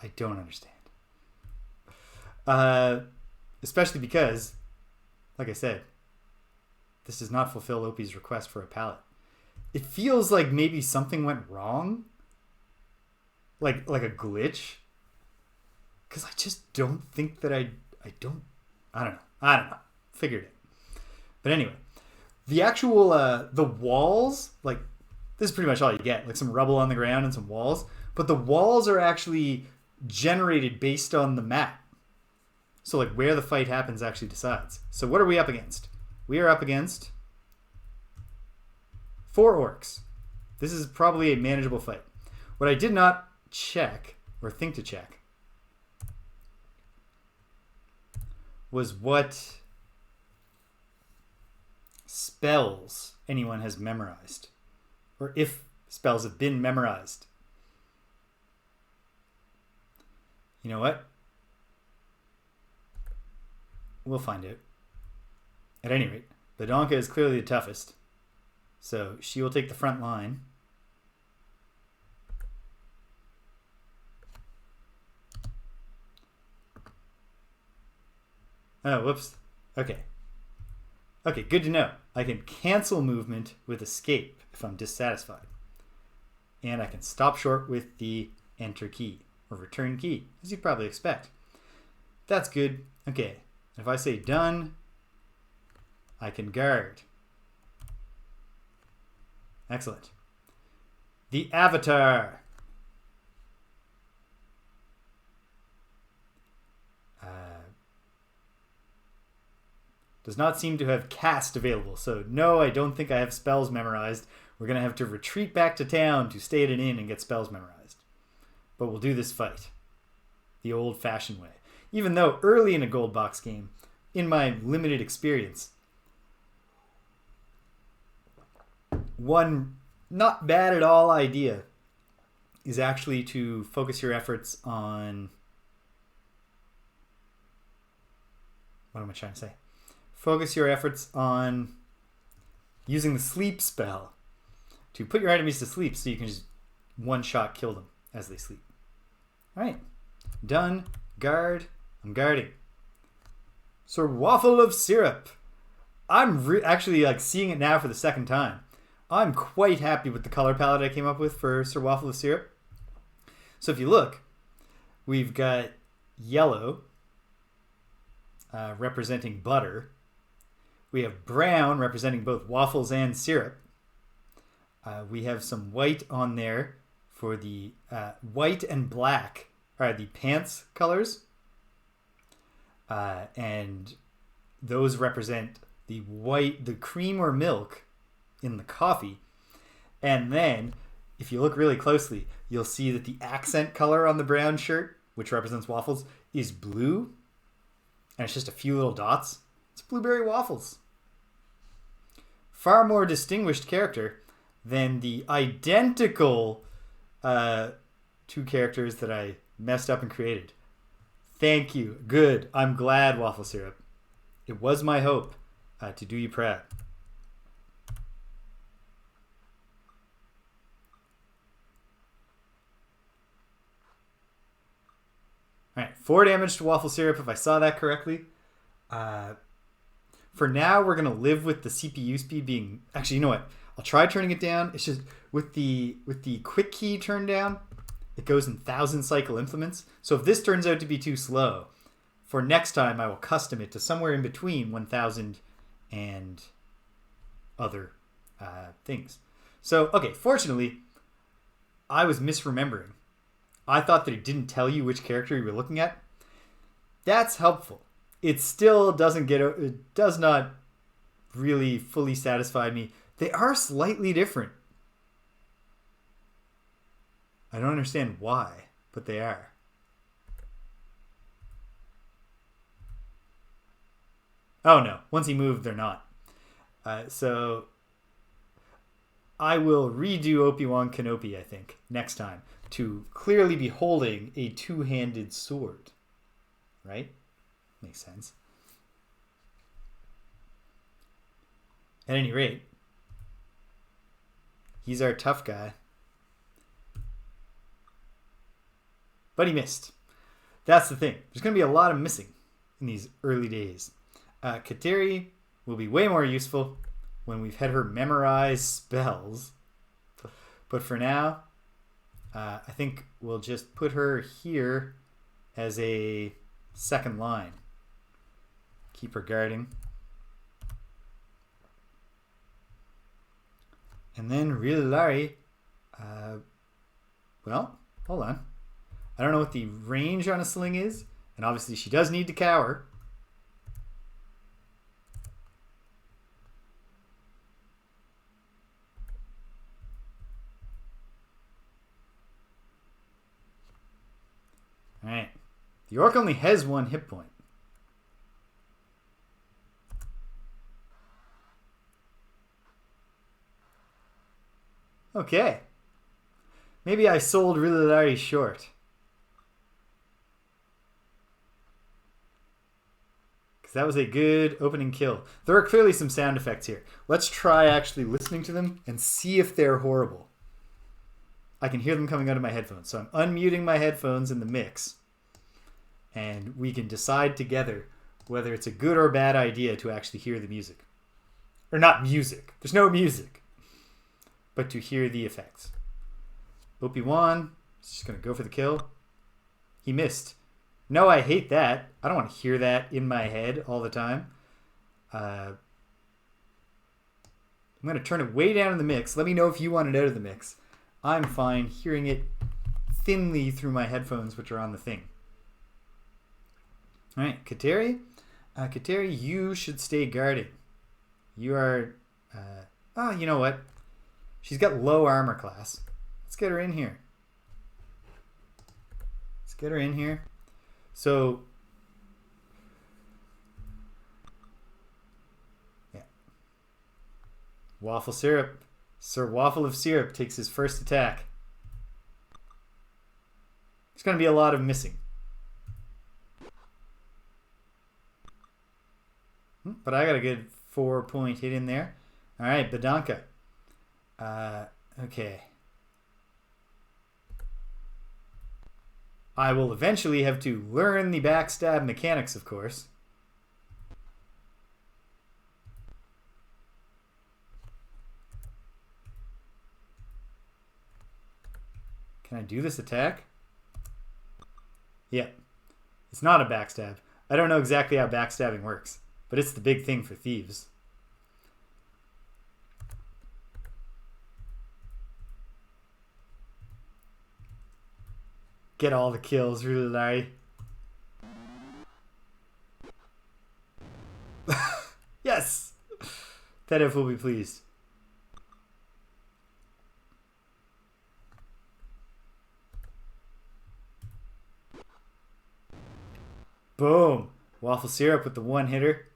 I don't understand. Especially because, like I said, this does not fulfill Opie's request for a palette. It feels like maybe something went wrong. Like a glitch. Because I just don't think that I don't know. Figured it. But anyway, the actual, the walls, like, this is pretty much all you get. Like some rubble on the ground and some walls. But the walls are actually generated based on the map. So, like, where the fight happens actually decides. So what are we up against? We are up against 4 orcs. This is probably a manageable fight. What I did not check, or think to check, was what spells anyone has memorized. Or if spells have been memorized. You know what? We'll find out. At any rate, Badonka is clearly the toughest. So she will take the front line. Oh, whoops. Okay. Okay, good to know. I can cancel movement with escape if I'm dissatisfied. And I can stop short with the enter key, or return key, as you'd probably expect. That's good. Okay. If I say done, I can guard. Excellent. The avatar. Does not seem to have cast available. So no, I don't think I have spells memorized. We're going to have to retreat back to town to stay at an inn and get spells memorized. But we'll do this fight the old-fashioned way. Even though early in a gold box game, in my limited experience, one not bad at all idea is actually to focus your efforts on, what am I trying to say? focus your efforts on using the sleep spell to put your enemies to sleep so you can just one-shot kill them as they sleep. Alright. Done. Guard. I'm guarding. So Waffle of Syrup. I'm actually like seeing it now for the second time. I'm quite happy with the color palette I came up with for Sir Waffle of Syrup. So if you look, we've got yellow representing butter. We have brown representing both waffles and syrup. We have some white on there for the white and black are the pants colors. And those represent the white, the cream or milk in the coffee. And then if you look really closely, you'll see that the accent color on the brown shirt, which represents waffles, is blue. And it's just a few little dots. It's blueberry waffles. Far more distinguished character than the identical two characters that I messed up and created. Thank you. Good. I'm glad, Waffle Syrup. It was my hope to do you proud. Alright, 4 damage to Waffle Syrup if I saw that correctly. For now, we're going to live with the CPU speed being... Actually, you know what? I'll try turning it down. It's just with the quick key turned down, it goes in 1,000 cycle implements. So if this turns out to be too slow, for next time I will custom it to somewhere in between 1,000 and other things. So, okay, fortunately, I was misremembering. I thought that it didn't tell you which character you were looking at. That's helpful. It still it does not really fully satisfy me. They are slightly different. I don't understand why, but they are. Oh no, once he moved, they're not. So I will redo Obi-Wan Kenobi, I think, next time, to clearly be holding a two-handed sword. Right? Makes sense. At any rate, he's our tough guy. But he missed. That's the thing. There's going to be a lot of missing in these early days. Kateri will be way more useful when we've had her memorize spells. But for now, I think we'll just put her here as a second line. Keep her guarding. And then Rililari, well, hold on. I don't know what the range on a sling is, and obviously she does need to cower. Alright. The orc only has 1 hit point. Okay. Maybe I sold Rililari short. Because that was a good opening kill. There are clearly some sound effects here. Let's try actually listening to them and see if they're horrible. I can hear them coming out of my headphones. So I'm unmuting my headphones in the mix. And we can decide together whether it's a good or bad idea to actually hear the music. Or not music. There's no music. But to hear the effects. Obi-Wan is just going to go for the kill. He missed. No, I hate that. I don't want to hear that in my head all the time. I'm going to turn it way down in the mix. Let me know if you want it out of the mix. I'm fine hearing it thinly through my headphones, which are on the thing. All right, Kateri. Kateri, you should stay guarding. You are... oh, you know what? She's got low armor class. Let's get her in here. Let's get her in here. So... yeah. Waffle Syrup. Sir Waffle of Syrup takes his first attack. There's going to be a lot of missing. but I got a good 4-point hit in there. All right, Badanka. Okay. I will eventually have to learn the backstab mechanics, of course. Can I do this attack? Yeah. It's not a backstab. I don't know exactly how backstabbing works, but it's the big thing for thieves. Get all the kills, really, Larry. Yes! Tedef will be pleased. Boom! Waffle Syrup with the one-hitter.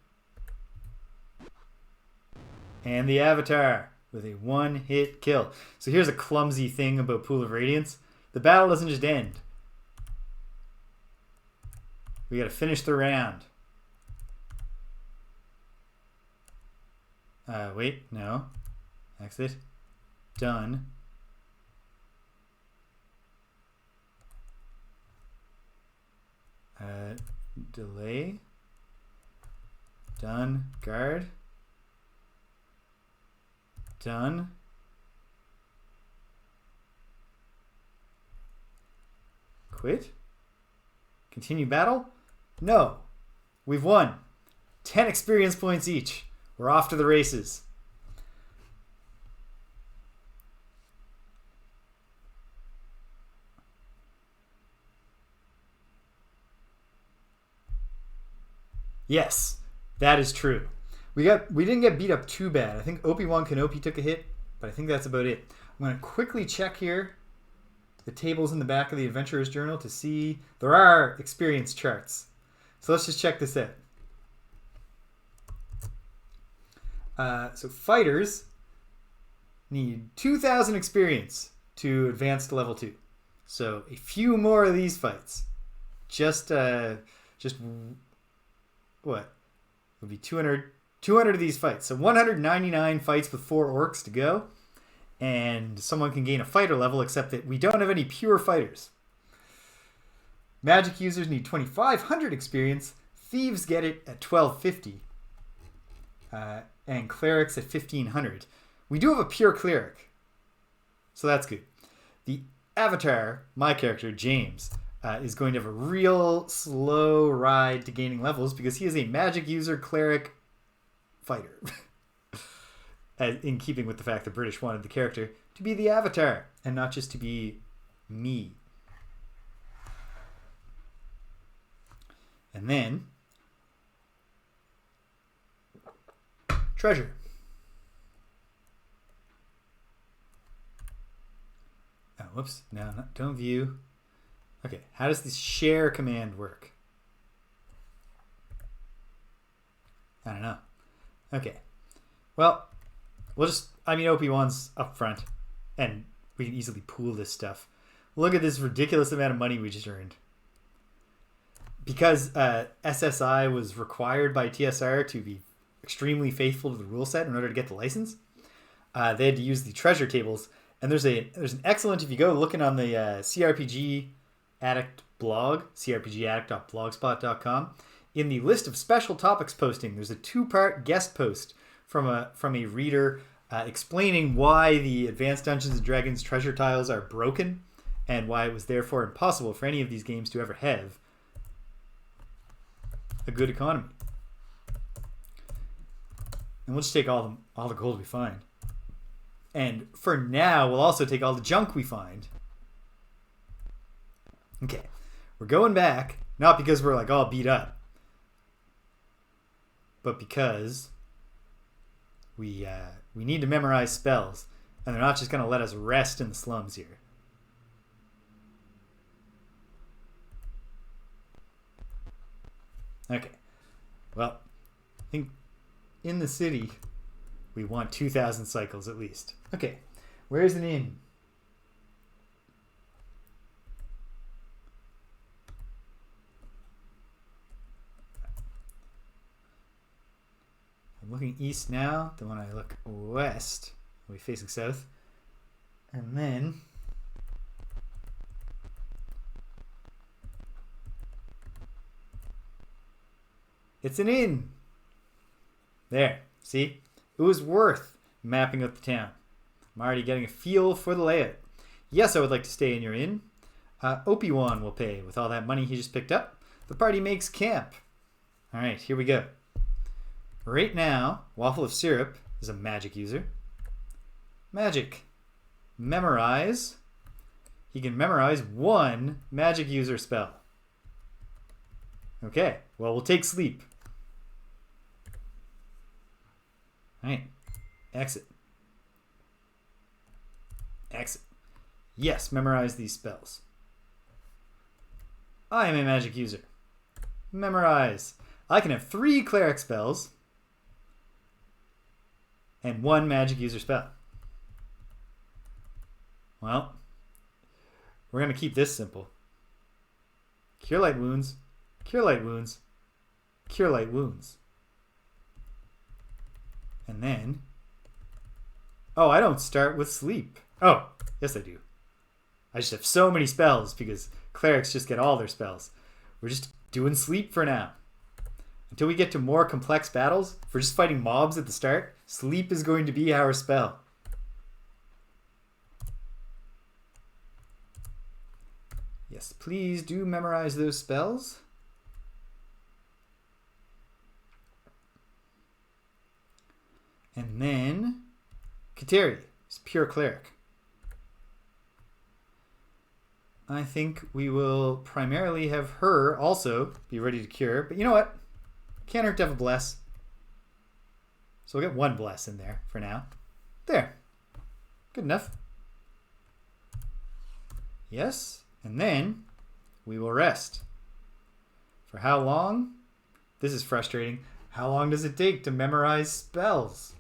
And the Avatar with a one-hit kill. So here's a clumsy thing about Pool of Radiance. The battle doesn't just end. We gotta finish the round. Wait, no. Exit. Done. Delay. Done. Guard. Done. Quit. Continue battle? No. We've won. 10 experience points each. We're off to the races. Yes, that is true. We didn't get beat up too bad. I think Obi-Wan Kenobi took a hit, but I think that's about it. I'm going to quickly check here the tables in the back of the Adventurer's Journal to see there are experience charts. So let's just check this out. So fighters need 2,000 experience to advance to level 2. So a few more of these fights. Just what? It would be 200 of these fights. So 199 fights with 4 orcs to go. And someone can gain a fighter level, except that we don't have any pure fighters. Magic users need 2,500 experience. Thieves get it at 1,250. And clerics at 1,500. We do have a pure cleric. So that's good. The Avatar, my character, James, is going to have a real slow ride to gaining levels because he is a magic user, cleric, fighter. In keeping with the fact the British wanted the character to be the Avatar and not just to be me. And then treasure. Oh, whoops. No, don't view. Okay, how does this share command work? I don't know. Okay. Well, OP1's up front, and we can easily pool this stuff. Look at this ridiculous amount of money we just earned. Because SSI was required by TSR to be extremely faithful to the rule set in order to get the license, they had to use the treasure tables. And there's an excellent, if you go looking on the CRPG Addict blog, crpgaddict.blogspot.com, in the list of special topics posting, there's a 2-part guest post from a reader explaining why the Advanced Dungeons & Dragons treasure tiles are broken and why it was therefore impossible for any of these games to ever have a good economy. And we'll just take all the gold we find. And for now, we'll also take all the junk we find. Okay, we're going back, not because we're like all beat up, but because we need to memorize spells, and they're not just going to let us rest in the slums here. Okay, well, I think in the city we want 2,000 cycles at least. Okay, where's an inn? I'm looking east now. Then when I look west, I'll be facing south. And then it's an inn. There. See? It was worth mapping out the town. I'm already getting a feel for the layout. Yes, I would like to stay in your inn. Obi-Wan will pay with all that money he just picked up. The party makes camp. All right, here we go. Right now, Waffle of Syrup is a magic user. Magic. Memorize. He can memorize one magic user spell. Okay, well, we'll take sleep. All right, exit. Exit. Yes, memorize these spells. I am a magic user. Memorize. I can have 3 cleric spells and 1 magic user spell. Well, we're going to keep this simple. Cure light wounds, cure light wounds, cure light wounds. And then, oh, I don't start with sleep. Oh, yes I do. I just have so many spells because clerics just get all their spells. We're just doing sleep for now. Until we get to more complex battles, if we're just fighting mobs at the start, sleep is going to be our spell. Yes, please do memorize those spells. And then Kateri is pure cleric. I think we will primarily have her also be ready to cure. But you know what? Can't hurt to have a bless. So we'll get 1 bless in there for now. There. Good enough. Yes. And then we will rest. For how long? This is frustrating. How long does it take to memorize spells?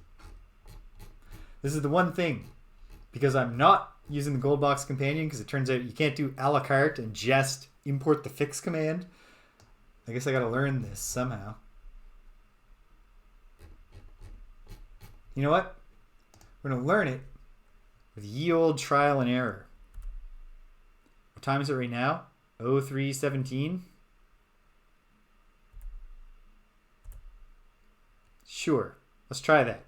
This is the one thing. Because I'm not using the gold box companion, because it turns out you can't do a la carte and just import the fix command. I guess I gotta learn this somehow. You know what? We're gonna learn it with ye old trial and error. What time is it right now? 03:17. Sure, let's try that.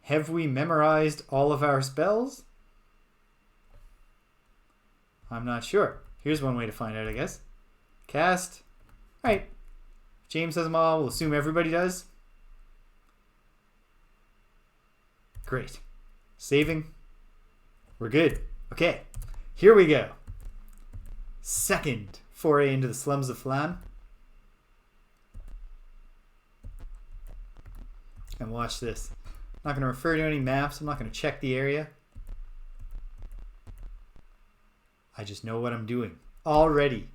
Have we memorized all of our spells? I'm not sure. Here's one way to find out, I guess. Cast. All right. James does them all. We'll assume everybody does. Great. Saving. We're good. Okay. Here we go. Second foray into the slums of Phlan. And watch this. I'm not going to refer to any maps. I'm not going to check the area. I just know what I'm doing already.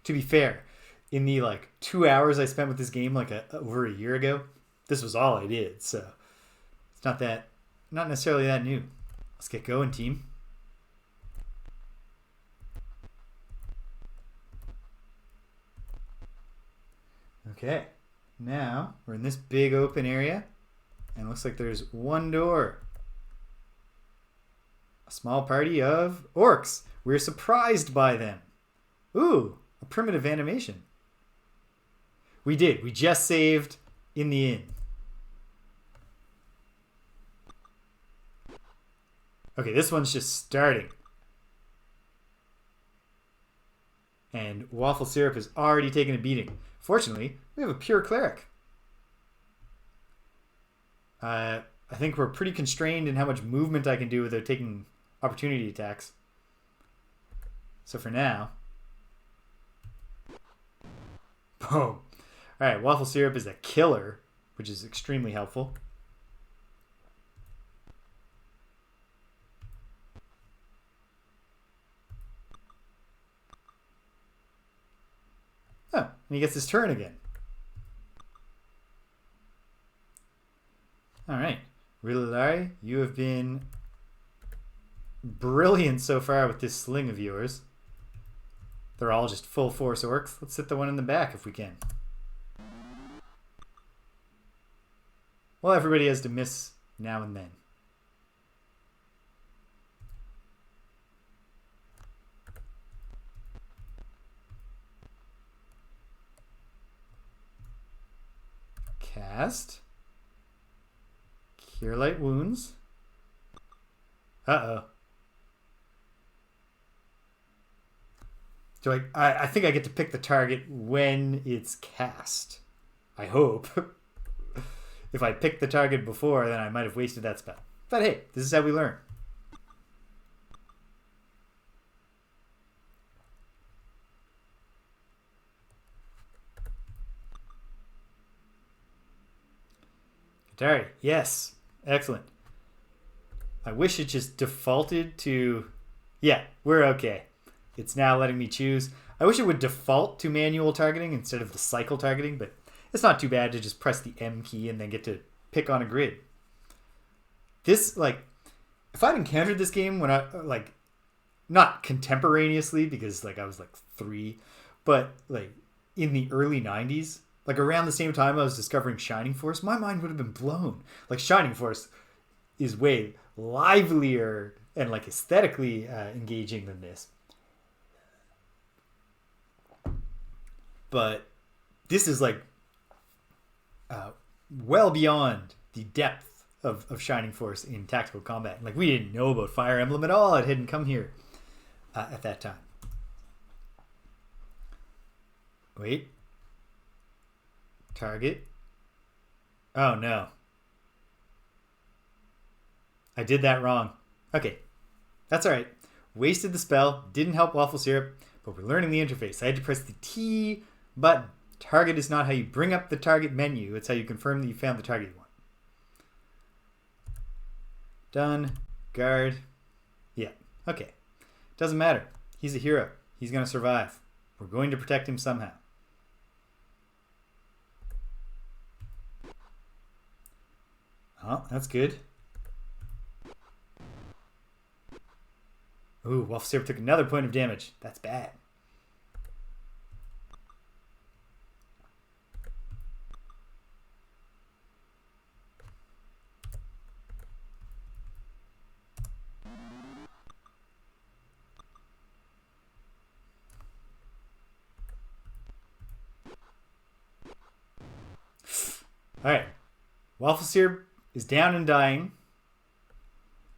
To be fair, in the 2 hours I spent with this game over a year ago, this was all I did. So it's not necessarily that new. Let's get going, team. Okay, now we're in this big open area. And it looks like there's 1 door. A small party of orcs. We're surprised by them. Ooh, a primitive animation. We did. We just saved in the inn. Okay, this one's just starting. And Waffle Syrup has already taken a beating. Fortunately, we have a pure cleric. I think we're pretty constrained in how much movement I can do without taking opportunity attacks. So for now... Boom. Alright, Waffle Syrup is a killer, which is extremely helpful. Oh, and he gets his turn again. Alright, Rililari, you have been brilliant so far with this sling of yours. They're all just full force orcs. Let's hit the one in the back if we can. Well, everybody has to miss now and then. Cast. Cure Light Wounds. Uh-oh. So I think I get to pick the target when it's cast. I hope. If I picked the target before, then I might have wasted that spell. But hey, this is how we learn. Atari, yes. Excellent. I wish it just defaulted to... Yeah, we're okay. It's now letting me choose. I wish it would default to manual targeting instead of the cycle targeting, but it's not too bad to just press the M key and then get to pick on a grid. This, like, if I'd encountered this game when I, like, not contemporaneously because, like, I was, like, 3, but, like, in the early 90s, like, around the same time I was discovering Shining Force, my mind would have been blown. Like, Shining Force is way livelier and, like, aesthetically engaging than this. But this is, like, well beyond the depth of Shining Force in tactical combat. Like, we didn't know about Fire Emblem at all. It hadn't come here at that time. Wait. Target. Oh, no. I did that wrong. Okay. That's all right. Wasted the spell. Didn't help Waffle Syrup, but we're learning the interface. I had to press the T button. Target is not how you bring up the target menu. It's how you confirm that you found the target you want. Done. Guard. Yeah. Okay. Doesn't matter. He's a hero. He's going to survive. We're going to protect him somehow. Oh, that's good. Ooh, Waffle Syrup took another point of damage. That's bad. Alright. Waffle Syrup is down and dying.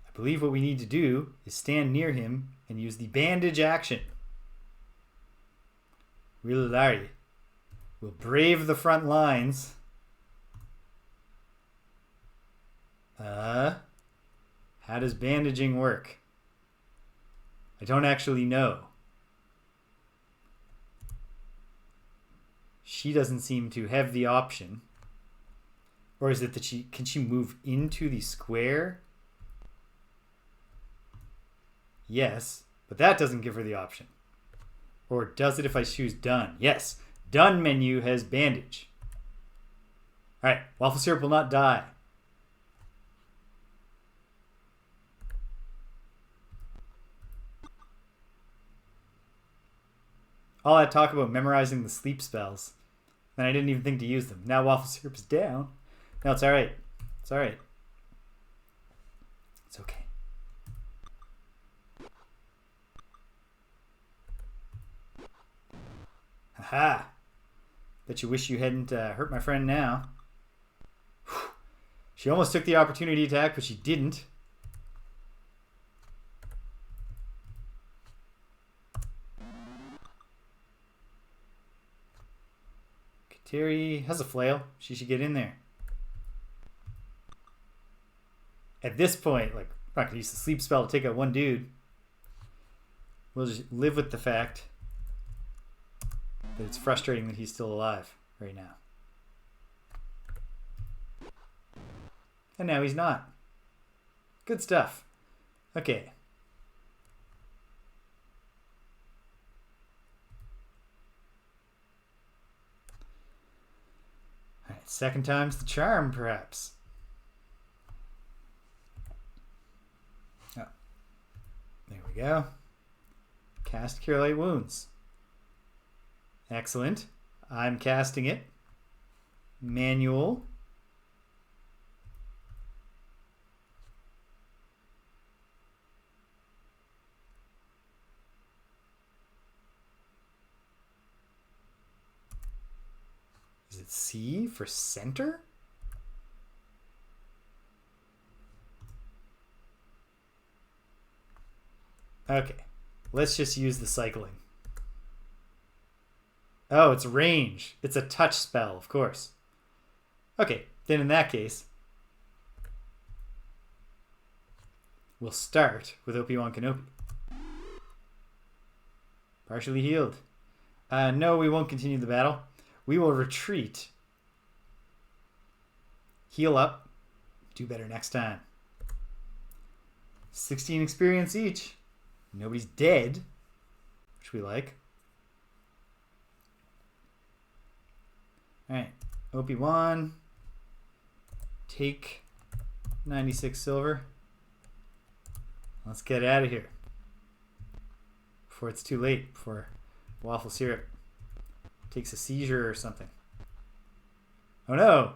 I believe what we need to do is stand near him and use the bandage action. We'll brave the front lines. How does bandaging work? I don't actually know. She doesn't seem to have the option. Or is it that can she move into the square? Yes, but that doesn't give her the option. Or does it if I choose done? Yes, done menu has bandage. All right, Waffle Syrup will not die. All that talk about memorizing the sleep spells, and I didn't even think to use them. Now Waffle Syrup is down. No, it's all right. It's all right. It's okay. Haha. Bet you wish you hadn't hurt my friend now. Whew. She almost took the opportunity attack, but she didn't. Kateri has a flail. She should get in there. At this point, like, I'm not going to use the sleep spell to take out one dude. We'll just live with the fact that it's frustrating that he's still alive right now. And now he's not. Good stuff. Okay. All right, second time's the charm, perhaps. Oh. There we go. Cast Cure Light Wounds. Excellent. I'm casting it. Manual. Is it C for center? Okay, let's just use the cycling. Oh, it's range. It's a touch spell, of course. Okay, then in that case, we'll start with OP1 Kenopi. Partially healed. No, we won't continue the battle. We will retreat. Heal up. Do better next time. 16 experience each. Nobody's dead, which we like. Alright, OP1. Take 96 silver. Let's get out of here. Before it's too late, before Waffle Syrup takes a seizure or something. Oh no!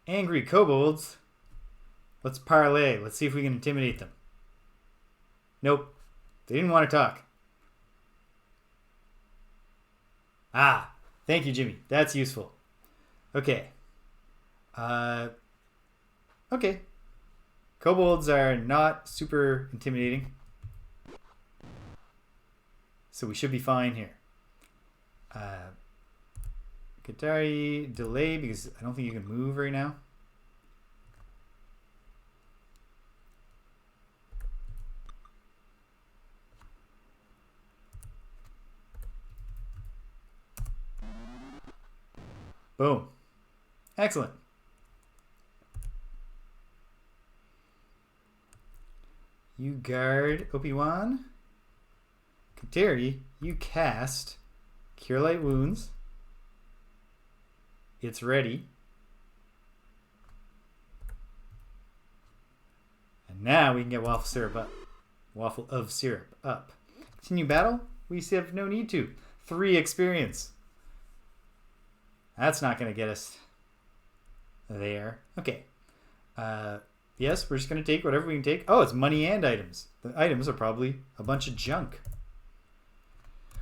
Angry kobolds. Let's parlay. Let's see if we can intimidate them. Nope. They didn't want to talk. Ah, thank you, Jimmy. That's useful. Okay. Okay. Kobolds are not super intimidating. So we should be fine here. Qatari delay because I don't think you can move right now. Boom. Excellent. You guard OP1. Qatari, you cast Cure Light Wounds. It's ready. And now we can get Waffle Syrup up. Waffle of Syrup up. Continue battle? We have no need to. 3 experience. That's not going to get us there. Okay. Yes, we're just going to take whatever we can take. Oh, it's money and items. The items are probably a bunch of junk.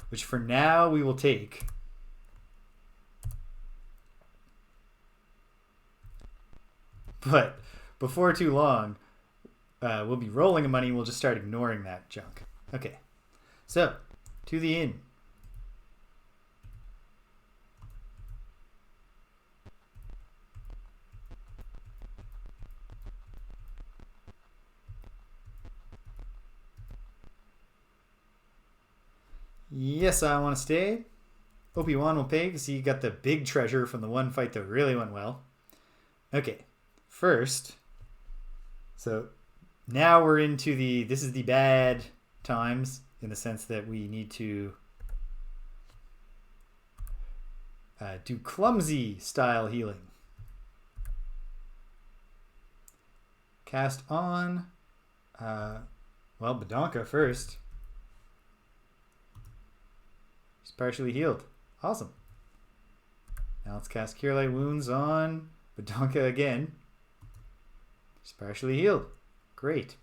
Which for now we will take. But before too long, we'll be rolling of money. We'll just start ignoring that junk. Okay. So, to the inn. Yes, I want to stay. OP1 will pay because he got the big treasure from the one fight that really went well. Okay, first, so now we're into this is the bad times in the sense that we need to do clumsy style healing. Cast on, well, Badonka first. Partially healed. Awesome. Now let's cast Cure Light Wounds on Badonka again. She's partially healed. Great.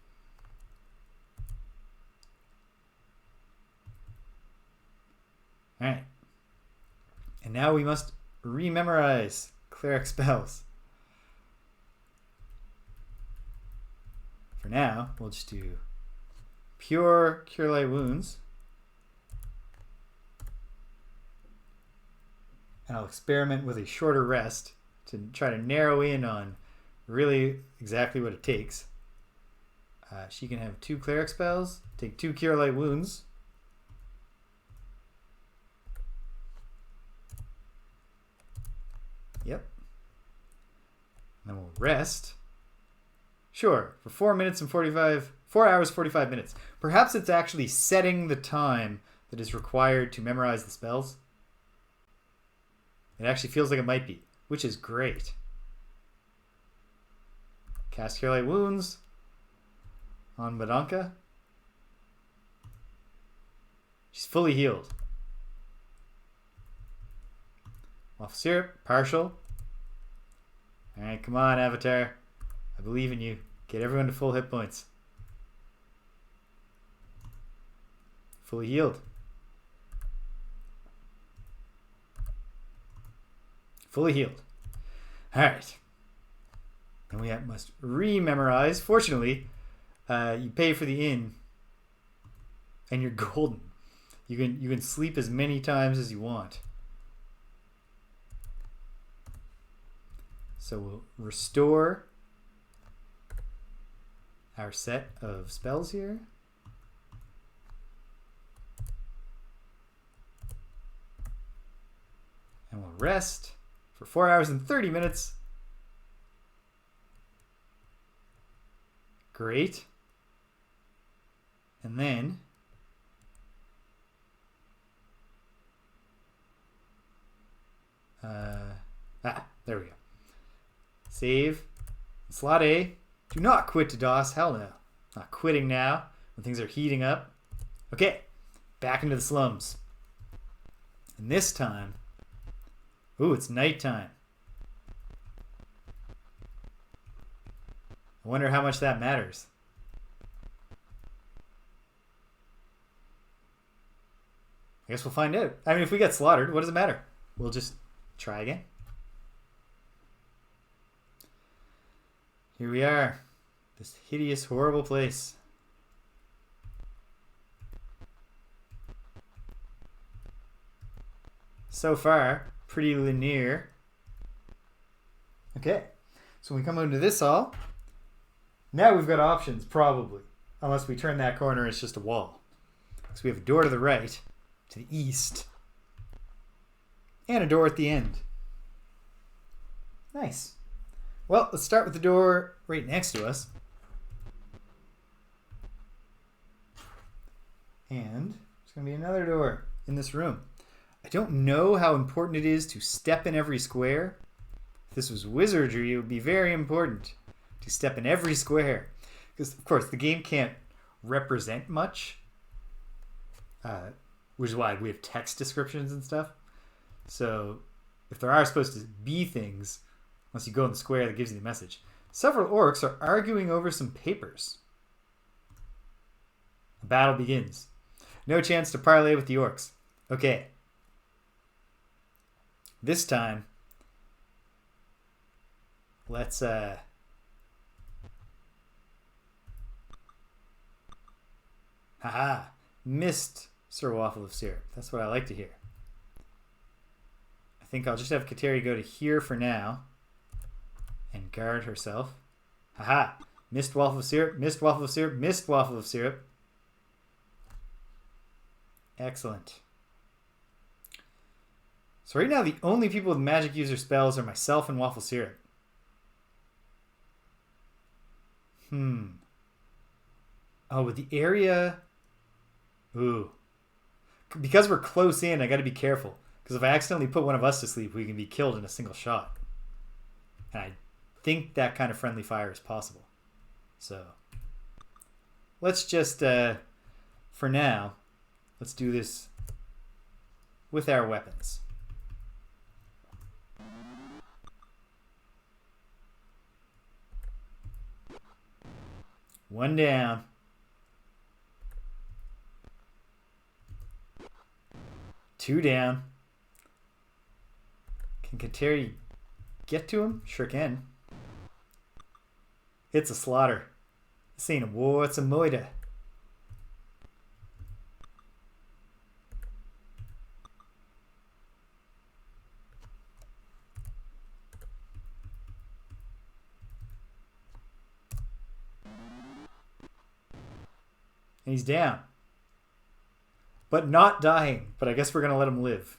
Alright. And now we must rememorize cleric spells. For now, we'll just do pure Cure Light Wounds. And I'll experiment with a shorter rest to try to narrow in on really exactly what it takes. She can have 2 cleric spells, take 2 Cure Light Wounds. Yep. And then we'll rest. Sure, for 4 hours 45 minutes. Perhaps it's actually setting the time that is required to memorize the spells. It actually feels like it might be, which is great. Cast Cure Light Wounds on Badonka. She's fully healed. Waffle Syrup, partial. Alright, come on, Avatar. I believe in you. Get everyone to full hit points. Fully healed. Fully healed. Alright. And we must re-memorize. Fortunately, you pay for the inn and you're golden. You can sleep as many times as you want. So we'll restore our set of spells here. And we'll rest for 4 hours and 30 minutes. Great. And then there we go. Save. Slot A. Do not quit to DOS. Hell no. Not quitting now when things are heating up. Okay. Back into the slums. And this time, ooh, it's nighttime. I wonder how much that matters. I guess we'll find out. I mean, if we get slaughtered, what does it matter? We'll just try again. Here we are. This hideous, horrible place. So far, pretty linear. Okay. So when we come into this hall, now we've got options, probably. Unless we turn that corner, it's just a wall. So we have a door to the right, to the east, and a door at the end. Nice. Well, let's start with the door right next to us. And there's going to be another door in this room. I don't know how important it is to step in every square. If this was wizardry, it would be very important to step in every square. Because, of course, the game can't represent much. Which is why we have text descriptions and stuff. So if there are supposed to be things, once you go in the square, that gives you the message. Several orcs are arguing over some papers. The battle begins. No chance to parley with the orcs. Okay. This time, let's haha, missed Sir Waffle of Syrup. That's what I like to hear. I think I'll just have Kateri go to here for now and guard herself. Haha, missed Waffle of Syrup, missed Waffle of Syrup, missed Waffle of Syrup. Excellent. So right now, the only people with magic user spells are myself and Waffle Syrup. Oh, with the area... Ooh. Because we're close in, I got to be careful. Because if I accidentally put one of us to sleep, we can be killed in a single shot. And I think that kind of friendly fire is possible. So, let's just, for now, let's do this with our weapons. One down. Two down. Can Kateri get to him? Sure can. It's a slaughter. This ain't a war, it's a moida. And he's down. But not dying. But I guess we're going to let him live.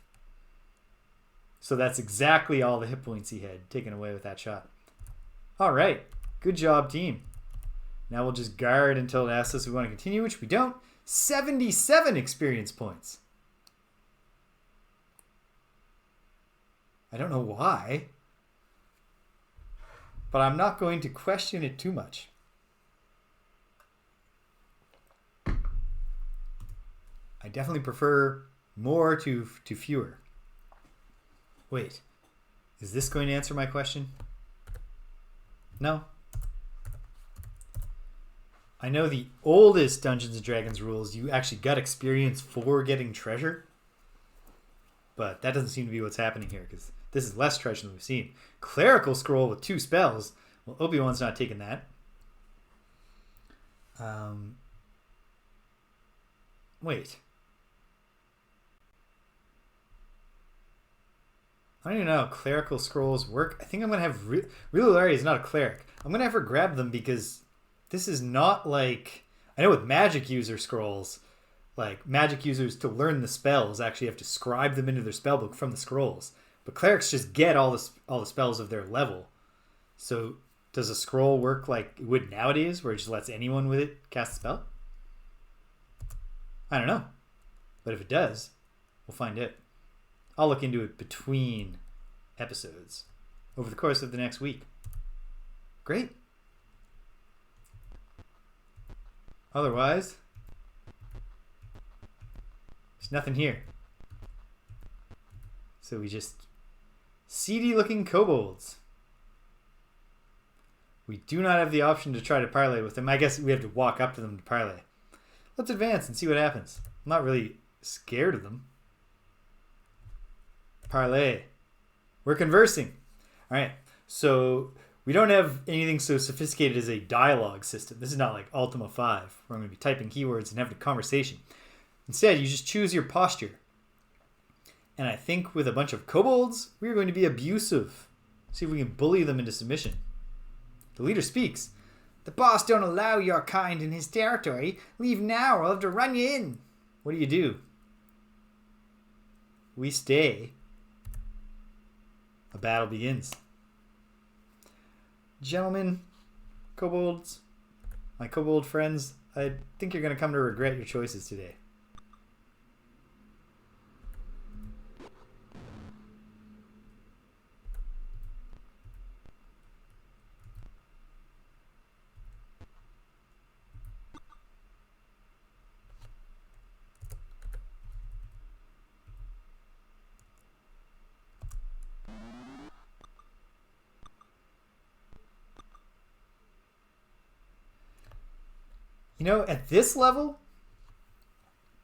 So that's exactly all the hit points he had taken away with that shot. All right. Good job, team. Now we'll just guard until it asks us if we want to continue, which we don't. 77 experience points. I don't know why. But I'm not going to question it too much. I definitely prefer more to fewer. Wait, Is this going to answer my question? No. I know the oldest Dungeons and Dragons rules, you actually got experience for getting treasure. But that doesn't seem to be what's happening here, because this is less treasure than we've seen. Clerical scroll with 2 spells. Well, Obi-Wan's not taking that. Wait. I don't even know how clerical scrolls work. I think I'm going to have... Rilulari is not a cleric. I'm going to have her grab them because this is not like... I know with magic user scrolls, like magic users to learn the spells actually have to scribe them into their spellbook from the scrolls. But clerics just get all the spells of their level. So does a scroll work like it would nowadays where it just lets anyone with it cast a spell? I don't know. But if it does, we'll find out. I'll look into it between episodes over the course of the next week. Great. Otherwise, there's nothing here. So we just seedy looking kobolds. We do not have the option to try to parley with them. I guess we have to walk up to them to parley. Let's advance and see what happens. I'm not really scared of them. Parley. We're conversing. All right. So we don't have anything so sophisticated as a dialogue system. This is not like Ultima 5 where I'm going to be typing keywords and having a conversation. Instead, you just choose your posture. And I think with a bunch of kobolds, we're going to be abusive. See if we can bully them into submission. The leader speaks. The boss don't allow your kind in his territory. Leave now or I'll have to run you in. What do? We stay. A battle begins. Gentlemen, kobolds, my kobold friends, I think you're going to come to regret your choices today. You know, at this level,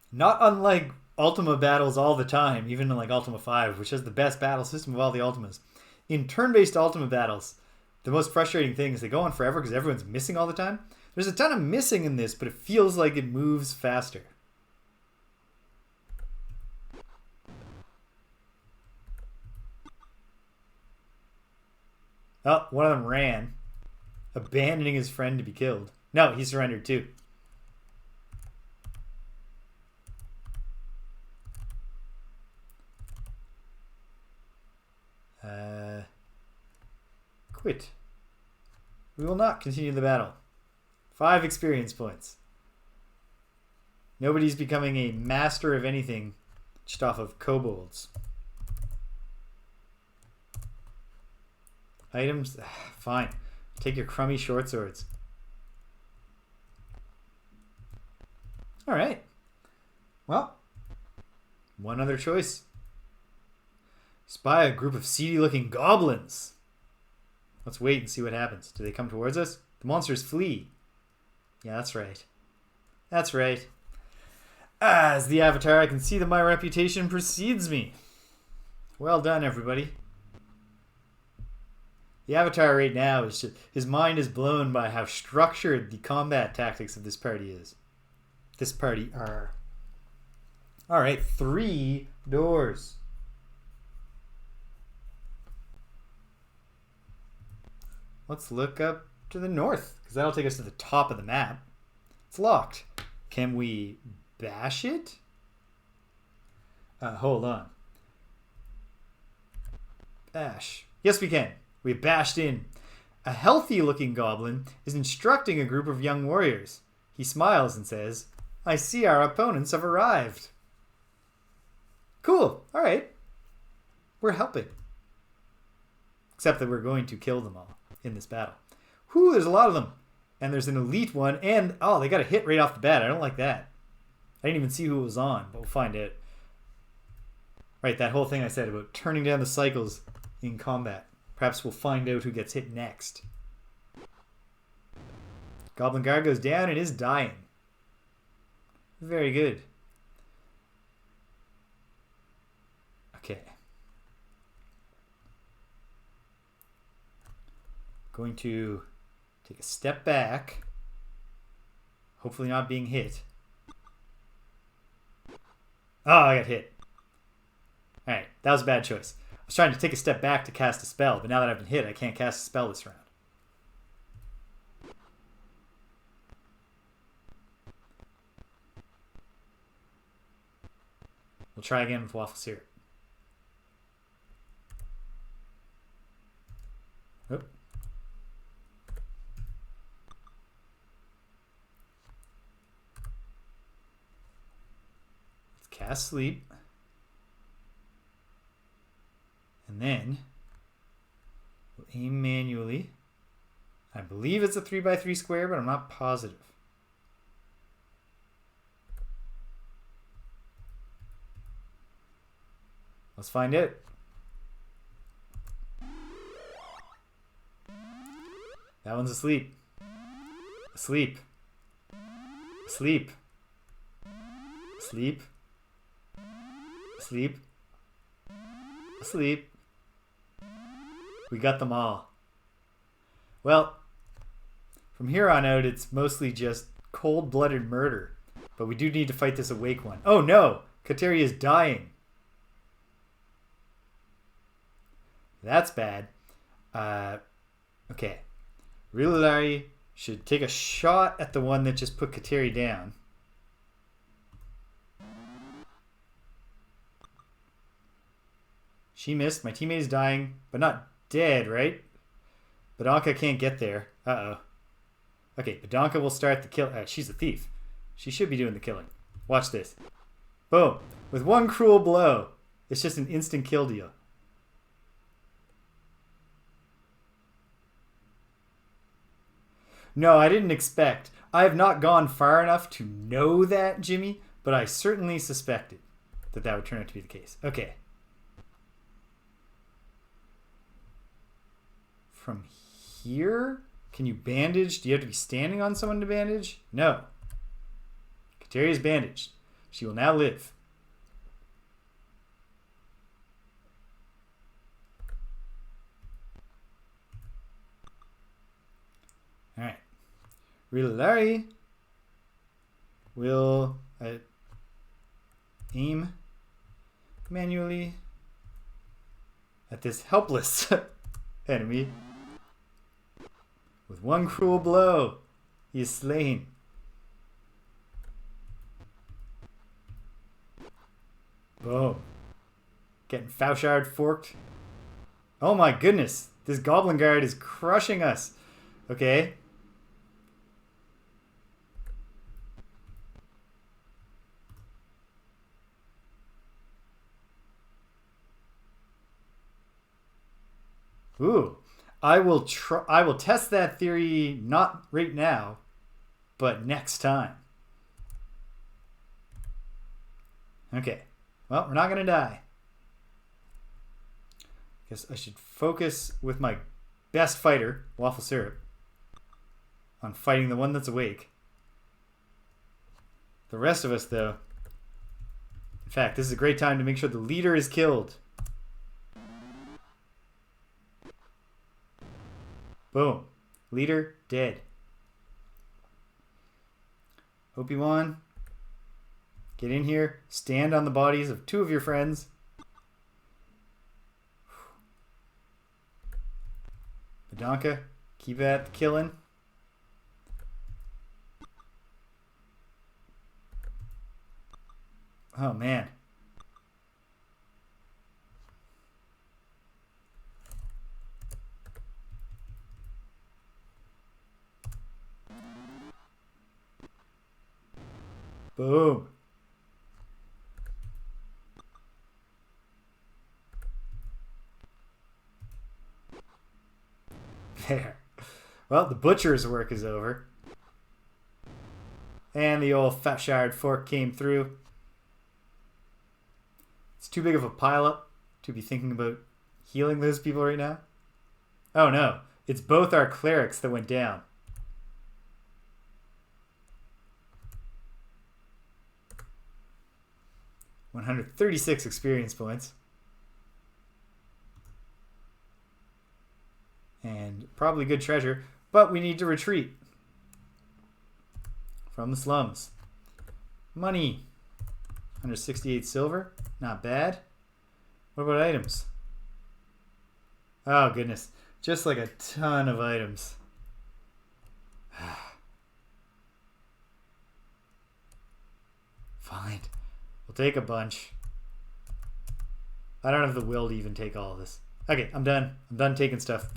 not unlike Ultima battles all the time, even in like Ultima 5, which has the best battle system of all the Ultimas. In turn-based Ultima battles, the most frustrating thing is they go on forever because everyone's missing all the time. There's a ton of missing in this, but it feels like it moves faster. Oh, one of them ran, abandoning his friend to be killed. No, he surrendered too. Quit. We will not continue the battle. 5 experience points. Nobody's becoming a master of anything just off of kobolds. Items? Fine. Take your crummy short swords. Alright. Well, one other choice. Spy a group of seedy looking goblins. Let's wait and see what happens. Do they come towards us? The monsters flee. Yeah, that's right. That's right. As the Avatar, I can see that my reputation precedes me. Well done, everybody. The Avatar right now is just, his mind is blown by how structured the combat tactics of this party is. This party are. Alright, 3 doors. Let's look up to the north, because that'll take us to the top of the map. It's locked. Can we bash it? Hold on. Bash. Yes, we can. We bashed in. A healthy-looking goblin is instructing a group of young warriors. He smiles and says, I see our opponents have arrived. Cool. All right. We're helping. Except that we're going to kill them all in this battle. Whew, there's a lot of them. And there's an elite one. And, oh, they got a hit right off the bat. I don't like that. I didn't even see who it was on, but we'll find it. Right, that whole thing I said about turning down the cycles in combat. Perhaps we'll find out who gets hit next. Goblin Guard goes down and is dying. Very good. Okay. Going to take a step back. Hopefully not being hit. Oh, I got hit. Alright, that was a bad choice. I was trying to take a step back to cast a spell, but now that I've been hit, I can't cast a spell this round. We'll try again with Waffle Syrup. Oh. Let's cast Sleep. And then we'll aim manually. I believe it's a 3x3 square, but I'm not positive. Let's find out. That one's asleep. Asleep. Asleep. Asleep. Asleep. Asleep. We got them all. Well, from here on out, it's mostly just cold-blooded murder. But we do need to fight this awake one. Oh no! Kateri is dying. That's bad. Okay. Rililari should take a shot at the one that just put Kateri down. She missed. My teammate is dying, but not dead, right? Badonka can't get there. Uh-oh. Okay, Badonka will start the kill. She's a thief. She should be doing the killing. Watch this. Boom. With one cruel blow. It's just an instant kill deal. No, I didn't expect. I have not gone far enough to know that, Jimmy, but I certainly suspected that that would turn out to be the case. Okay. From here, can you bandage? Do you have to be standing on someone to bandage? No. Kateri is bandaged. She will now live. All right. Rililari will aim manually at this helpless enemy. With one cruel blow, he is slain. Boom. Getting Fauchard forked. Oh my goodness. This Goblin Guard is crushing us. Okay. Ooh. I will test that theory not right now, but next time. Okay. Well, we're not going to die. Guess I should focus with my best fighter, Waffle Syrup, on fighting the one that's awake. The rest of us, though. In fact, this is a great time to make sure the leader is killed. Boom. Leader dead. Obi-Wan, get in here. Stand on the bodies of two of your friends. Badonka, keep at the killing. Oh, man. Boom. There. Well, the butcher's work is over. And the old Fauchard fork came through. It's too big of a pileup to be thinking about healing those people right now? Oh no, it's both our clerics that went down. $136 experience points. And probably good treasure, but we need to retreat from the slums. Money. 168 silver. Not bad. What about items? Oh, goodness. Just like a ton of items. Fine. We'll take a bunch. I don't have the will to even take all of this. Okay, I'm done. I'm done taking stuff.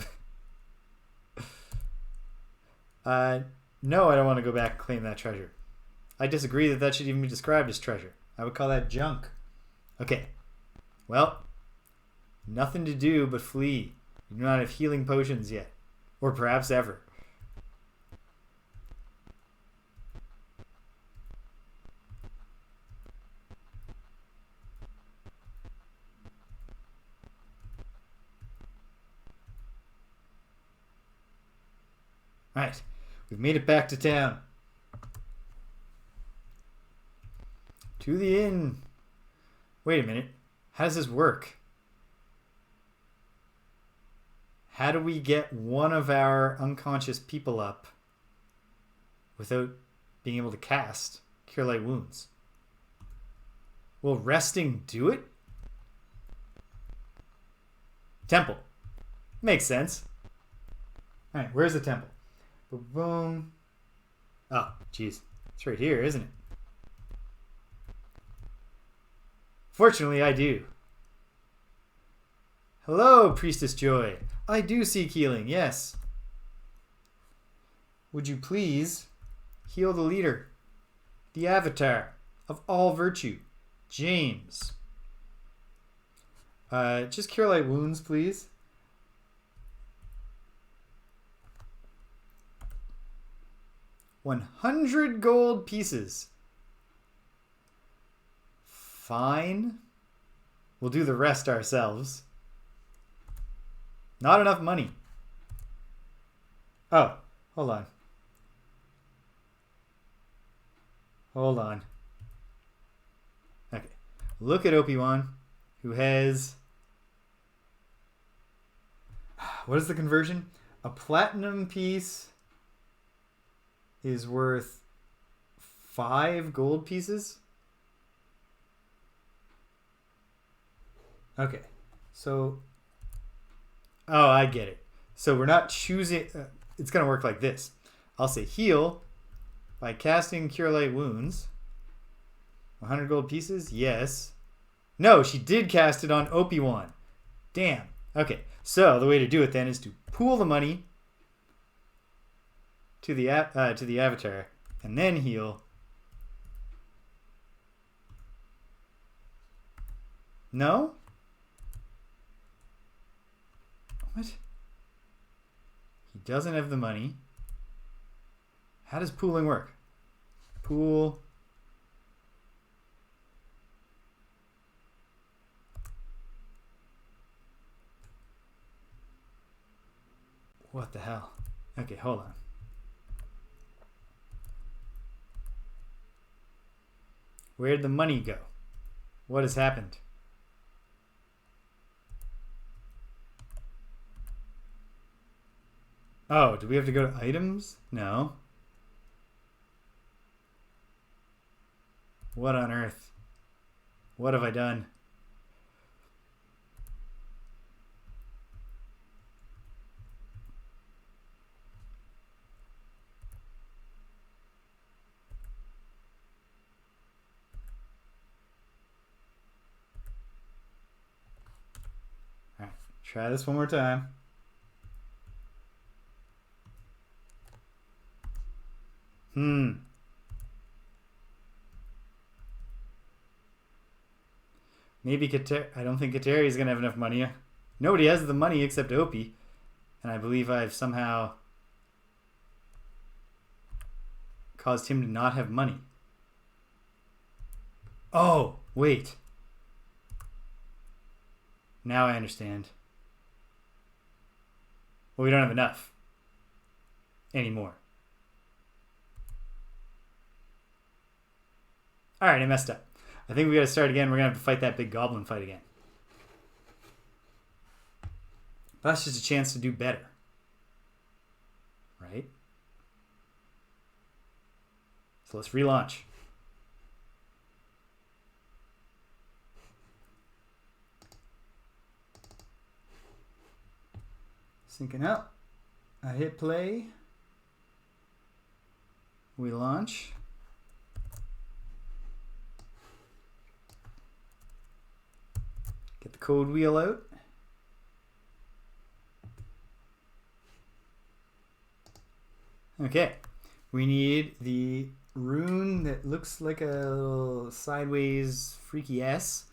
No, I don't want to go back and claim that treasure. I disagree that that should even be described as treasure. I would call that junk. Okay. Well, nothing to do but flee. You do not have healing potions yet. Or perhaps ever. Alright. We've made it back to town. To the inn. Wait a minute. How does this work? How do we get one of our unconscious people up without being able to cast Cure Light Wounds? Will resting do it? Temple. Makes sense. Alright, where's the temple? Boom. Oh, jeez. It's right here, isn't it? Fortunately, I do. Hello, Priestess Joy. I do seek healing, yes. Would you please heal the leader, the avatar of all virtue, James? Just Cure Light Wounds, please. $100 gold pieces. Fine. We'll do the rest ourselves. Not enough money. Oh, hold on. Hold on. Okay. Look at Obi-Wan, who has... What is the conversion? A platinum piece is worth 5 gold pieces? Okay. So... Oh, I get it. So we're not choosing... it's going to work like this. I'll say heal by casting Cure Light Wounds. 100 gold pieces? Yes. No, she did cast it on Obi-Wan. Damn. Okay. So the way to do it then is to pool the money to the avatar and then heal. No? What? He doesn't have the money. How does pooling work? Pool. What the hell? Okay, hold on. Where'd the money go? What has happened? Oh, do we have to go to items? No. What on earth? What have I done? All right, try this one more time. Maybe I don't think Kateri is going to have enough money. Nobody has the money except Opie. And I believe I've somehow caused him to not have money. Oh, wait. Now I understand. Well, we don't have enough anymore. All right, I messed up. I think we got to start again. We're going to have to fight that big goblin fight again. But that's just a chance to do better. Right? So let's relaunch. Syncing up. I hit play. We launch. Get the code wheel out. Okay. We need the rune that looks like a little sideways freaky S.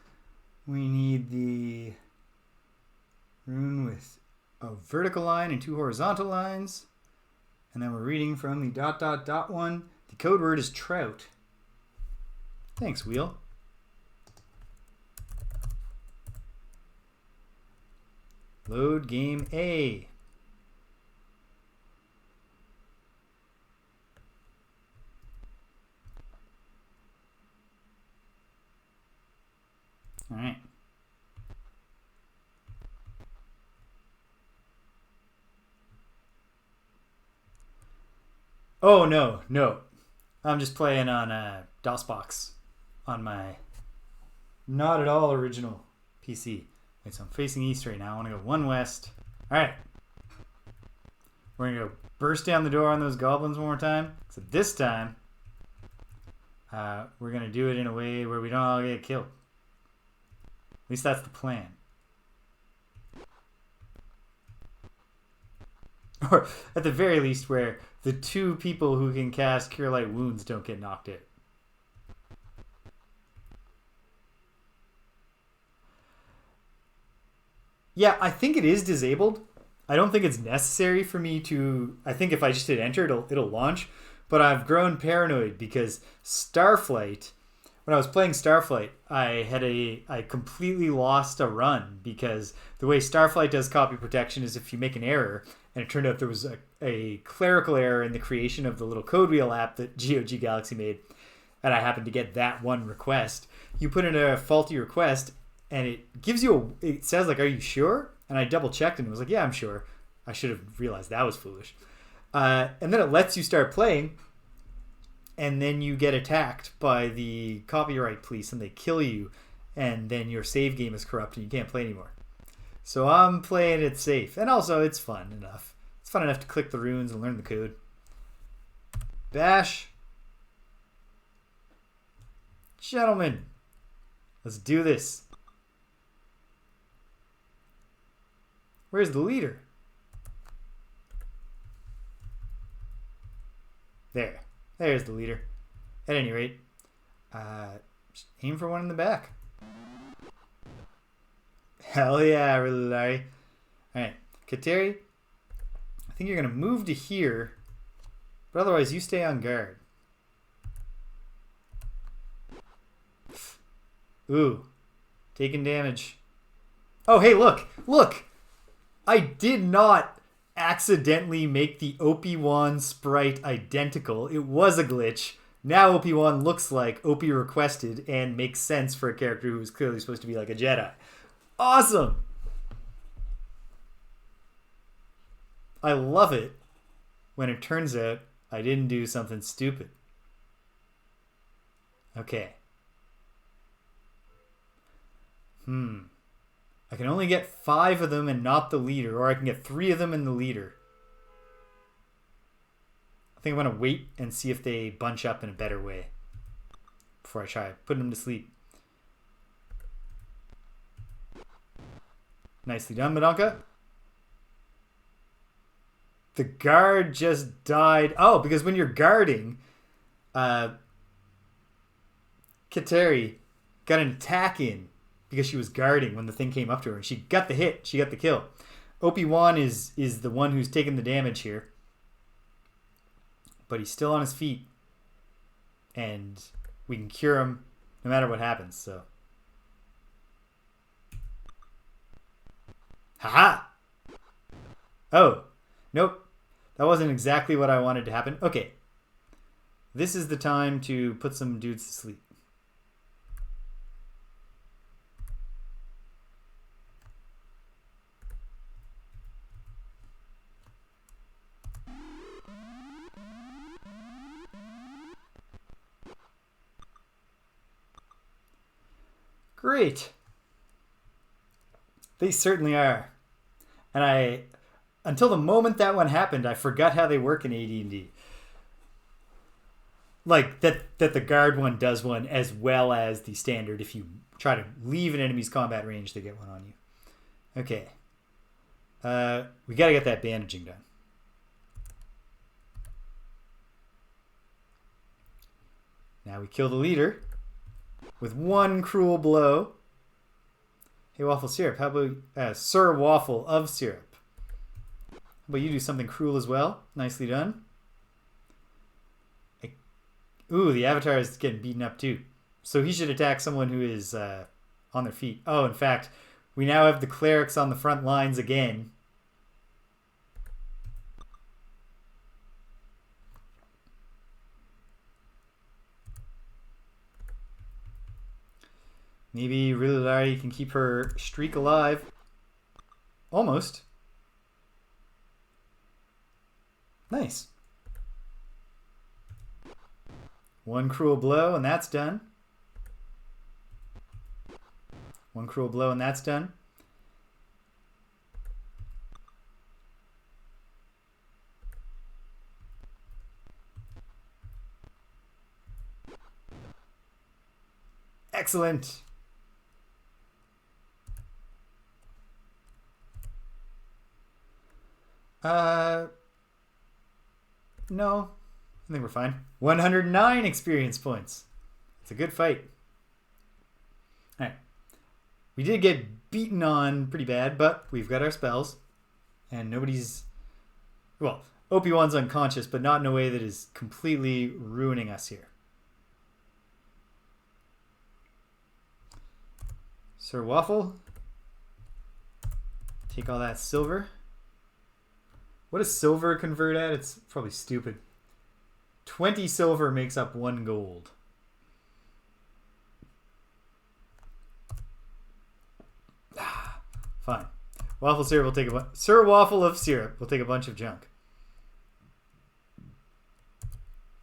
We need the rune with a vertical line and 2 horizontal lines. And then we're reading from the ... one. The code word is trout. Thanks, wheel. Load game A. All right. Oh, no. I'm just playing on DOSBox on my not at all original PC. Wait, so I'm facing east right now. I want to go 1 west. All right. We're going to go burst down the door on those goblins one more time. So this time, we're going to do it in a way where we don't all get killed. At least that's the plan. Or at the very least where the 2 people who can cast Cure Light Wounds don't get knocked out. Yeah, I think it is disabled. I don't think it's necessary for me to... I think if I just hit enter, it'll launch. But I've grown paranoid because Starflight... When I was playing Starflight, I completely lost a run because the way Starflight does copy protection is if you make an error, and it turned out there was a clerical error in the creation of the little code wheel app that GOG Galaxy made, and I happened to get that one request. You put in a faulty request, and it gives you it says like, "Are you sure?" And I double checked, and it was like, "Yeah, I'm sure." I should have realized that was foolish. And then it lets you start playing. And then you get attacked by the copyright police and they kill you. And then your save game is corrupt and you can't play anymore. So I'm playing it safe. And also it's fun enough. It's fun enough to click the runes and learn the code. Bash. Gentlemen. Let's do this. Where's the leader? There. There's the leader. At any rate, just aim for one in the back. Hell yeah, really, Larry. Alright, Kateri, I think you're going to move to here, but otherwise you stay on guard. Ooh, taking damage. Oh, hey, look! I did not accidentally make the OP1 sprite identical. It was a glitch. Now OP1 looks like OP requested and makes sense for a character who is clearly supposed to be like a Jedi. Awesome! I love it when it turns out I didn't do something stupid. Okay. I can only get 5 of them and not the leader, or I can get 3 of them and the leader. I think I'm going to wait and see if they bunch up in a better way before I try putting them to sleep. Nicely done, Madonka. The guard just died. Oh, because when you're guarding, Kateri got an attack in because she was guarding when the thing came up to her. And she got the hit. She got the kill. Obi-Wan is the one who's taking the damage here. But he's still on his feet. And we can cure him no matter what happens. So. Haha! Oh, Nope. That wasn't exactly what I wanted to happen. Okay. This is the time to put some dudes to sleep. Great. They certainly are. And until the moment that one happened, I forgot how they work in AD&D. Like, that the guard one does one as well as the standard. If you try to leave an enemy's combat range, they get one on you. Okay. We gotta get that bandaging done. Now we kill the leader with one cruel blow. Hey, Waffle Syrup, how about Sir Waffle of Syrup? How about you do something cruel as well? Nicely done. Ooh, the Avatar is getting beaten up too. So he should attack someone who is on their feet. Oh, in fact, we now have the clerics on the front lines again. Maybe Rililari can keep her streak alive. Almost. Nice. One cruel blow and that's done. One cruel blow and that's done. Excellent. No, I think we're fine. 109 experience points. It's a good fight. All right. We did get beaten on pretty bad, but we've got our spells. And nobody's... Well, Opie-Wan's unconscious, but not in a way that is completely ruining us here. Sir Waffle. Take all that silver. What does silver convert at? It's probably stupid. 20 silver makes up 1 gold. Fine. Waffle Syrup will take a Sir Waffle of Syrup will take a bunch of junk.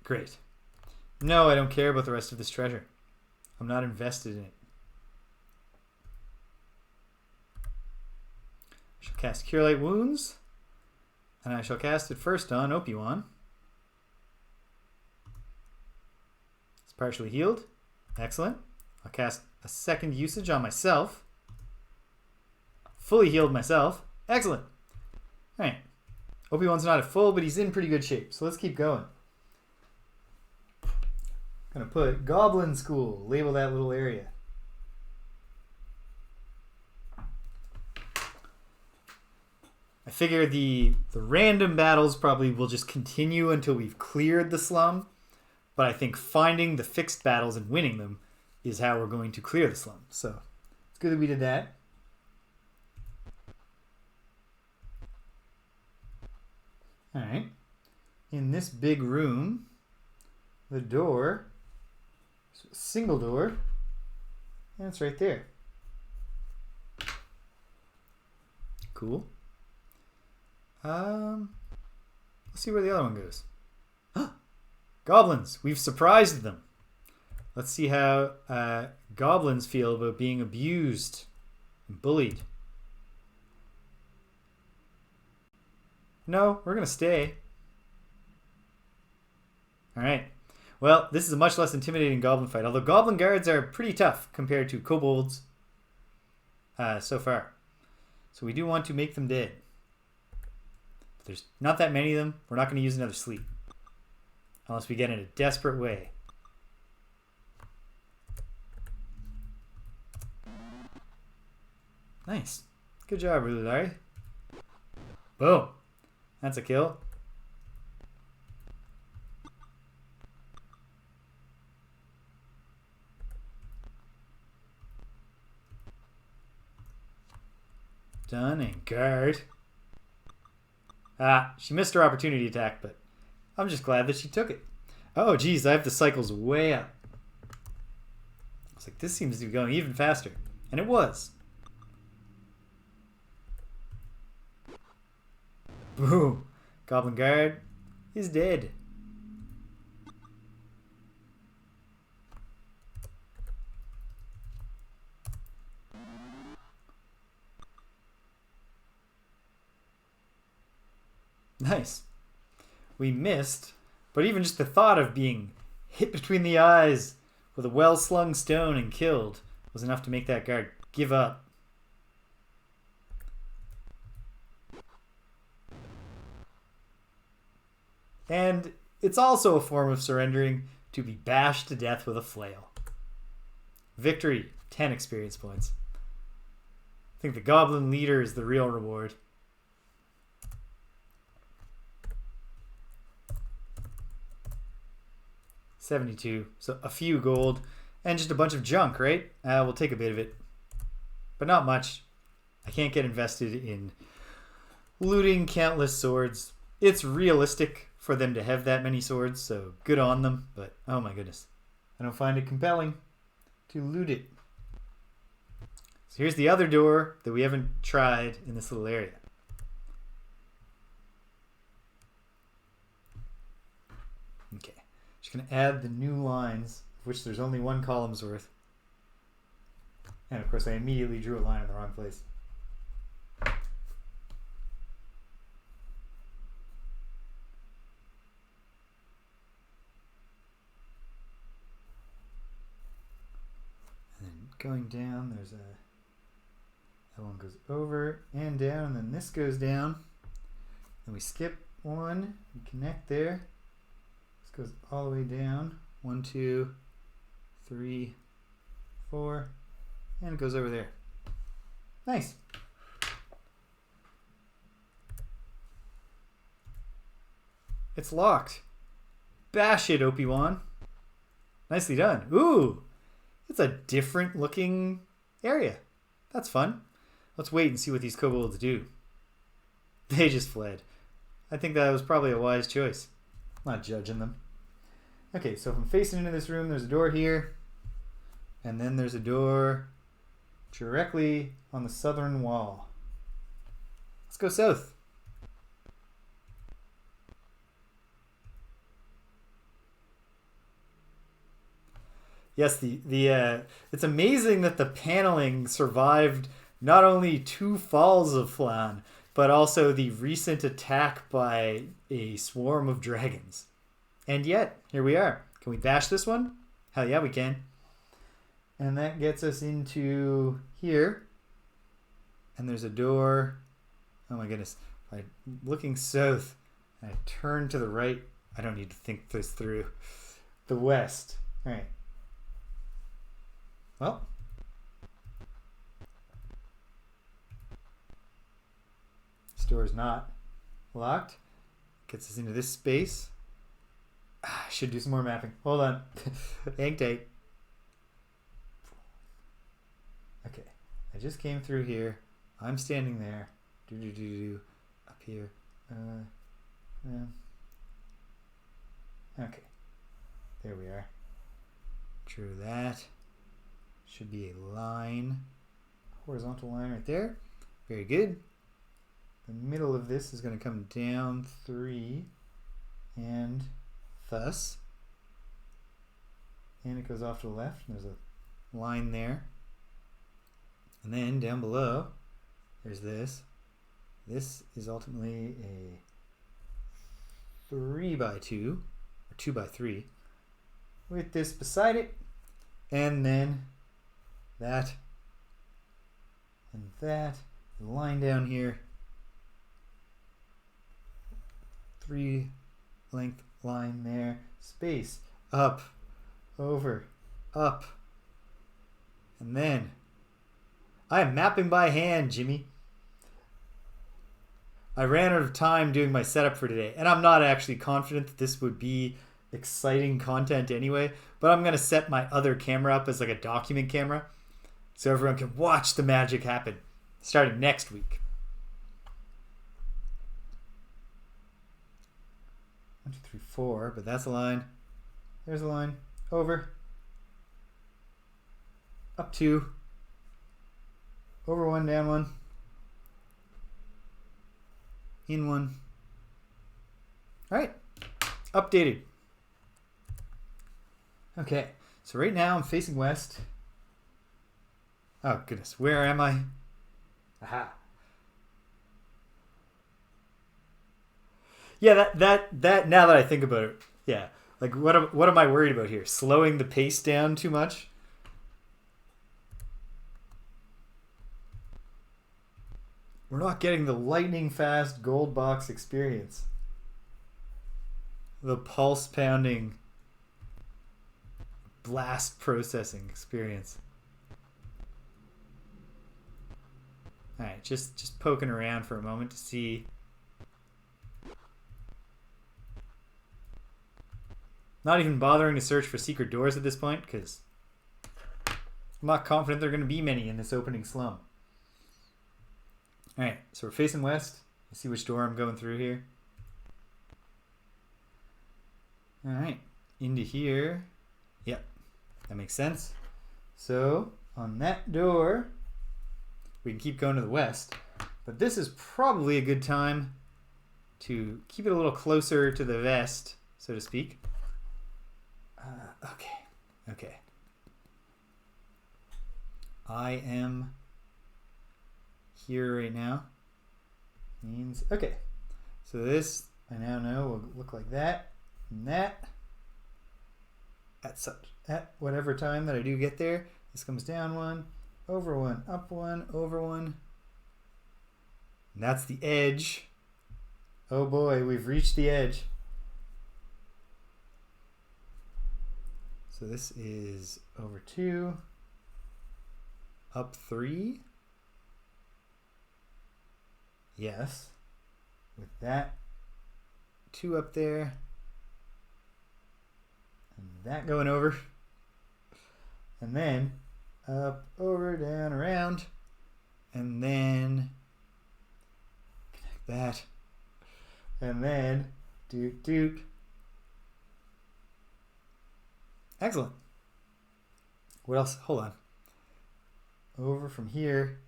Great. No, I don't care about the rest of this treasure. I'm not invested in it. I shall cast Cure Light Wounds. And I shall cast it first on Opie-Wan. It's partially healed. Excellent. I'll cast a second usage on myself. Fully healed myself. Excellent. Alright. Opie-Wan's not at full, but he's in pretty good shape. So let's keep going. Gonna put Goblin School. Label that little area. I figure the random battles probably will just continue until we've cleared the slum. But I think finding the fixed battles and winning them is how we're going to clear the slum. So it's good that we did that. Alright. In this big room, the door, single door, and it's right there. Cool. Let's see where the other one goes. Goblins. We've surprised them. Let's see how goblins feel about being abused and bullied. No, we're going to stay. Alright. Well, this is a much less intimidating goblin fight, although goblin guards are pretty tough compared to kobolds so far. So we do want to make them dead. There's not that many of them. We're not going to use another sleep. Unless we get in a desperate way. Nice. Good job, Rililari. Boom. That's a kill. Done and guard. Ah, she missed her opportunity attack, but I'm just glad that she took it. Oh, geez, I have the cycles way up. I was like, this seems to be going even faster. And it was. Boom. Goblin Guard is dead. Nice. We missed, but even just the thought of being hit between the eyes with a well-slung stone and killed was enough to make that guard give up. And it's also a form of surrendering to be bashed to death with a flail. Victory, 10 experience points. I think the goblin leader is the real reward. $72, so a few gold and just a bunch of junk, right? We'll take a bit of it, but not much. I can't get invested in looting countless swords. It's realistic for them to have that many swords, so good on them, but oh my goodness, I don't find it compelling to loot it. So here's the other door that we haven't tried in this little area. Okay. Just going to add the new lines, of which there's only one column's worth. And of course I immediately drew a line in the wrong place. And then going down, there's a... that one goes over and down, and then this goes down. Then we skip one, we connect there. Goes all the way down. 1, 2, 3, 4, and it goes over there. Nice. It's locked. Bash it, Obi-Wan. Nicely done. Ooh, it's a different looking area. That's fun. Let's wait and see what these kobolds do. They just fled. I think that was probably a wise choice. Not judging them. Okay, so if I'm facing into this room, there's a door here. And then there's a door directly on the southern wall. Let's go south. Yes, it's amazing that the paneling survived not only 2 falls of Phlan, but also the recent attack by a swarm of dragons. And yet, here we are. Can we bash this one? Hell yeah, we can. And that gets us into here. And there's a door. Oh my goodness. If I'm looking south and I turn to the right, I don't need to think this through. The west. All right. Well. This door is not locked. Gets us into this space. I should do some more mapping. Hold on. Hang tight. Okay. I just came through here. I'm standing there. Up here. Okay. There we are. Drew that. Should be a line. Horizontal line right there. Very good. The middle of this is going to come down 3 and thus. And it goes off to the left. And there's a line there. And then down below, there's this. This is ultimately a 3 by 2 or 2 by 3 with this beside it. And then that and that. The line down here. 3 length line there. Space. Up. Over. Up. And then I am mapping by hand, Jimmy. I ran out of time doing my setup for today, and I'm not actually confident that this would be exciting content anyway, but I'm going to set my other camera up as like a document camera so everyone can watch the magic happen starting next week. 4, but that's a line. There's a line. Over. Up 2. Over 1, down 1. In 1. All right. Updated. Okay. So right now I'm facing west. Oh, goodness. Where am I? Aha. Yeah, that now that I think about it, yeah. Like, what am I worried about here? Slowing the pace down too much? We're not getting the lightning fast gold box experience. The pulse pounding blast processing experience. All right, just poking around for a moment to see. Not even bothering to search for secret doors at this point, because I'm not confident there are going to be many in this opening slum. Alright, so we're facing west. Let's see which door I'm going through here. Alright, into here. Yep, that makes sense. So, on that door, we can keep going to the west. But this is probably a good time to keep it a little closer to the vest, so to speak. Okay. I am here right now. Means, okay. So this, I now know, will look like that and that. At whatever time that I do get there. This comes down 1, over 1, up 1, over 1. And that's the edge. Oh boy, we've reached the edge. So this is over 2, up 3. Yes. With that 2 up there. And that going over. And then up, over, down, around. And then connect that. And then doot doot. Excellent. What else? Hold on. Over from here,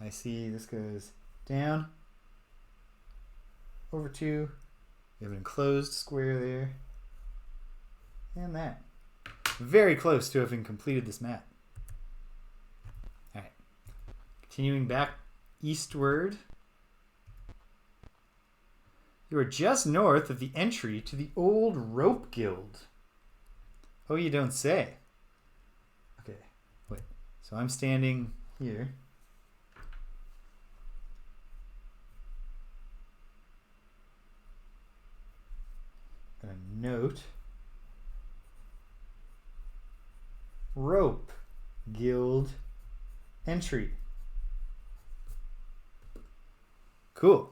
I see this goes down. Over 2. We have an enclosed square there. And that. Very close to having completed this map. Alright. Continuing back eastward. You are just north of the entry to the old rope guild. Oh, you don't say. Okay, wait. So I'm standing here. Got a note. Rope guild entry. Cool.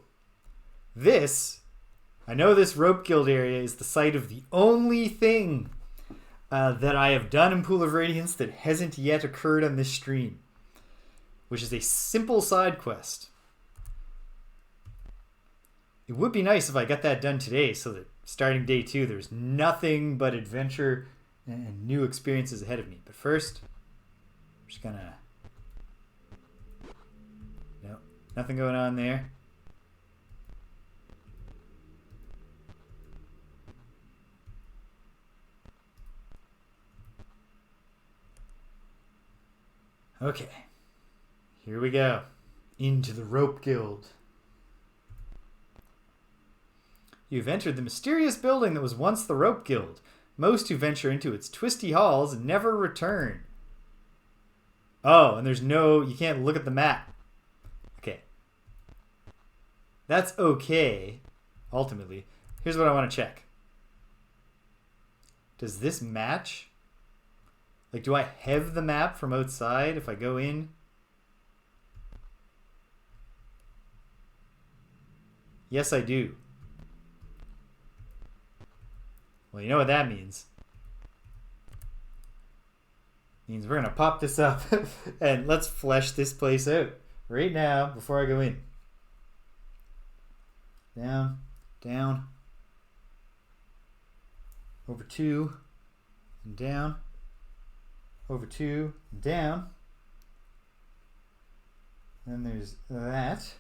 I know this rope guild area is the site of the only thing that I have done in Pool of Radiance that hasn't yet occurred on this stream, which is a simple side quest. It would be nice if I got that done today so that starting day 2 there's nothing but adventure and new experiences ahead of me. But first, I'm just gonna... Nope, nothing going on there. Okay, here we go. Into the Rope Guild. You've entered the mysterious building that was once the Rope Guild. Most who venture into its twisty halls never return. Oh, and you can't look at the map. Okay. That's okay, ultimately. Here's what I want to check. Does this match? Like, do I have the map from outside if I go in? Yes, I do. Well, you know what that means. It means we're going to pop this up and let's flesh this place out right now before I go in. Down, down. over 2 and down, over 2 and down. Then there's that.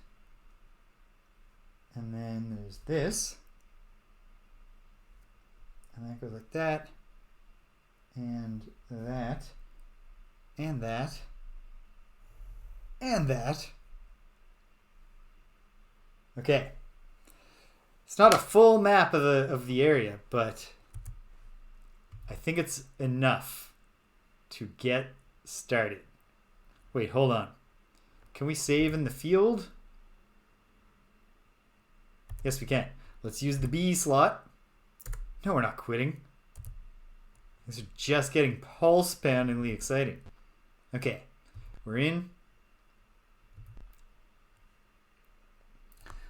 And then there's this. And that goes like that. And that. And that. And that. Okay. It's not a full map of the area, but I think it's enough to get started. Wait, hold on. Can we save in the field? Yes, we can. Let's use the B slot. No, we're not quitting. These are just getting pulse-poundingly exciting. Okay, we're in.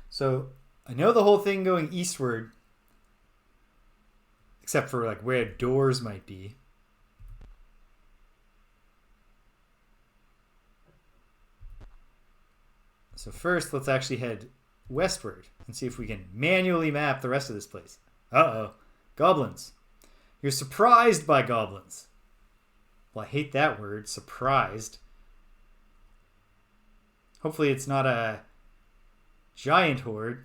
So I know the whole thing going eastward, except for like where doors might be. So first, let's actually head westward and see if we can manually map the rest of this place. Uh-oh. Goblins. You're surprised by goblins. Well, I hate that word, surprised. Hopefully it's not a giant horde.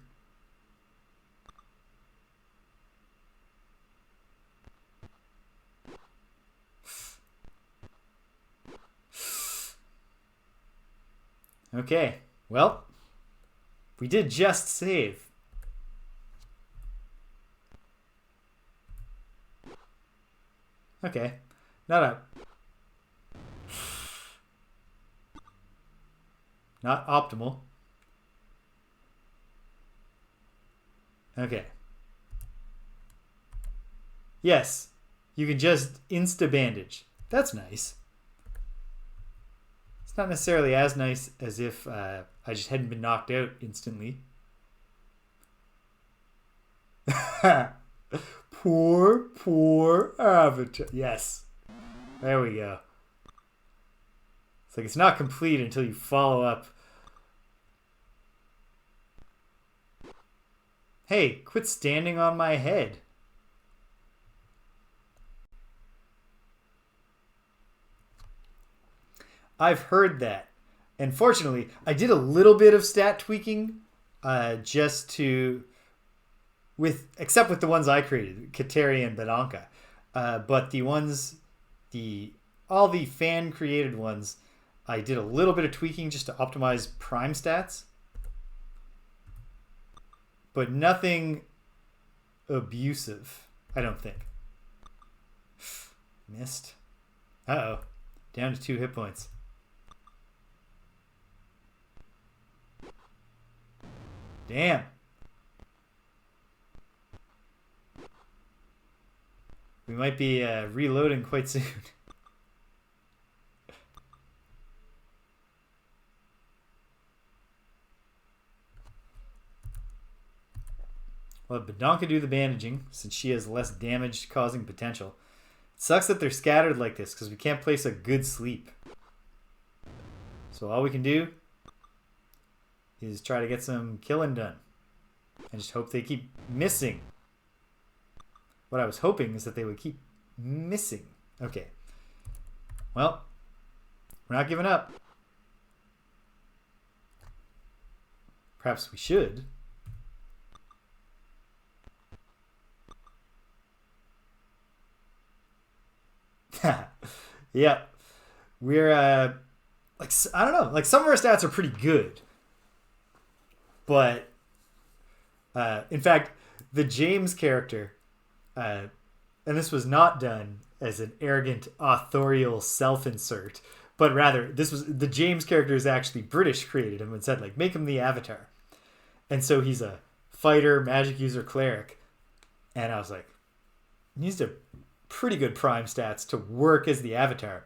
Okay, well, we did just save. Okay, not optimal. Okay. Yes, you can just insta-bandage. That's nice. It's not necessarily as nice as if I just hadn't been knocked out instantly. Poor Avatar. Yes. There we go. It's like it's not complete until you follow up. Hey, quit standing on my head. I've heard that. And fortunately, I did a little bit of stat tweaking just to, except with the ones I created, Kateri and Bedanka. But the ones, all the fan created ones, I did a little bit of tweaking just to optimize prime stats. But nothing abusive, I don't think. Missed. Uh-oh. Down to 2 hit points. Damn. We might be reloading quite soon. Well, Bedanka do the bandaging, since she has less damage-causing potential. It sucks that they're scattered like this, because we can't place a good sleep. So all we can do is try to get some killing done. And just hope they keep missing. What I was hoping is that they would keep missing. Okay. Well, we're not giving up. Perhaps we should. Yeah. We're, like, I don't know. Like, some of our stats are pretty good. But, in fact, the James character, and this was not done as an arrogant authorial self-insert, but rather, the James character is actually British created him and said, like, make him the Avatar. And so he's a fighter, magic user, cleric. And I was like, he needs to pretty good prime stats to work as the Avatar.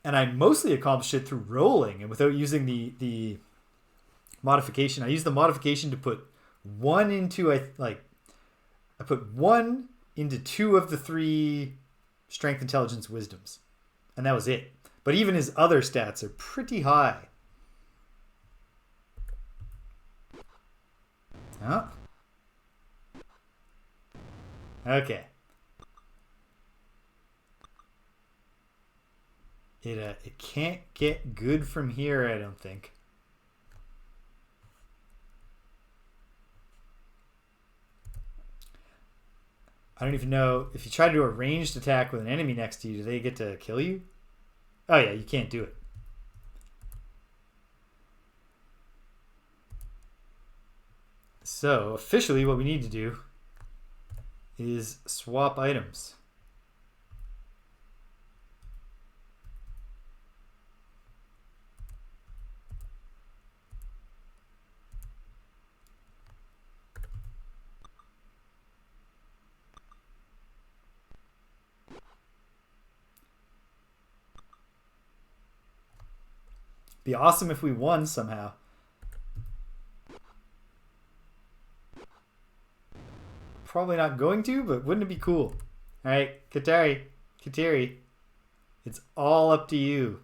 And I mostly accomplished it through rolling and without using the modification. I used the modification to put one into, I put one into 2 of the 3 strength, intelligence, wisdoms. And that was it. But even his other stats are pretty high. Oh. Okay. It can't get good from here, I don't think. I don't even know if you try to do a ranged attack with an enemy next to you, do they get to kill you? Oh yeah, you can't do it. So officially what we need to do is swap items. Be awesome if we won somehow. Probably not going to, but wouldn't it be cool? Alright, Kateri, it's all up to you.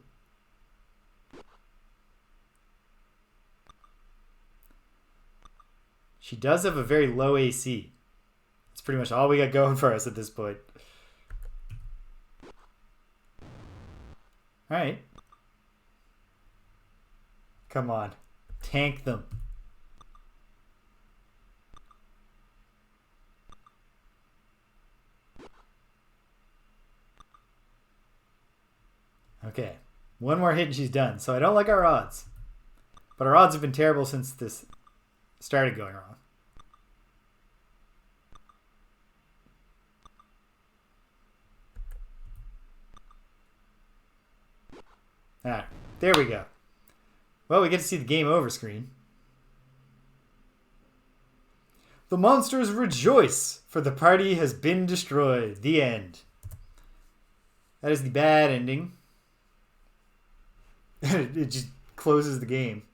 She does have a very low AC. It's pretty much all we got going for us at this point. Alright. Come on. Tank them. Okay. One more hit and she's done. So I don't like our odds. But our odds have been terrible since this started going wrong. Alright. There we go. Well, we get to see the game over screen. The monsters rejoice, for the party has been destroyed. The end. That is the bad ending. It just closes the game.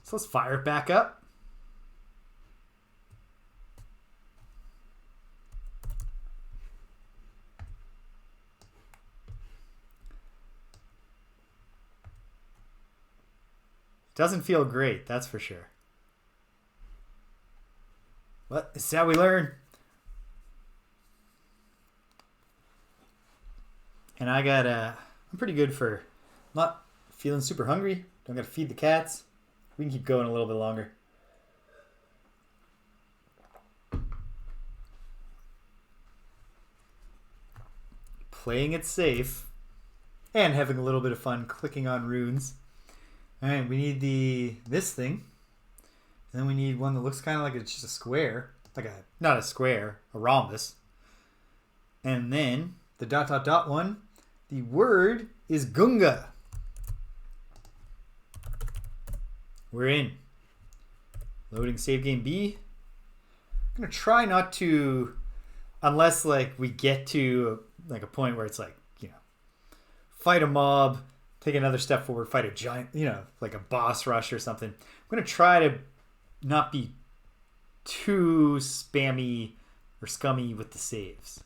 So let's fire it back up. Doesn't feel great, that's for sure. But this is how we learn. And I got, I'm pretty good for not feeling super hungry. Don't got to feed the cats. We can keep going a little bit longer. Playing it safe and having a little bit of fun clicking on runes. All right, we need this thing. And then we need one that looks kind of like it's just a square. Not a square, a rhombus. And then the ... one, the word is Gunga. We're in. Loading save game B. I'm going to try not to, unless like we get to like a point where it's like, you know, fight a mob, take another step forward, fight a giant, you know, like a boss rush or something. I'm going to try to not be too spammy or scummy with the saves.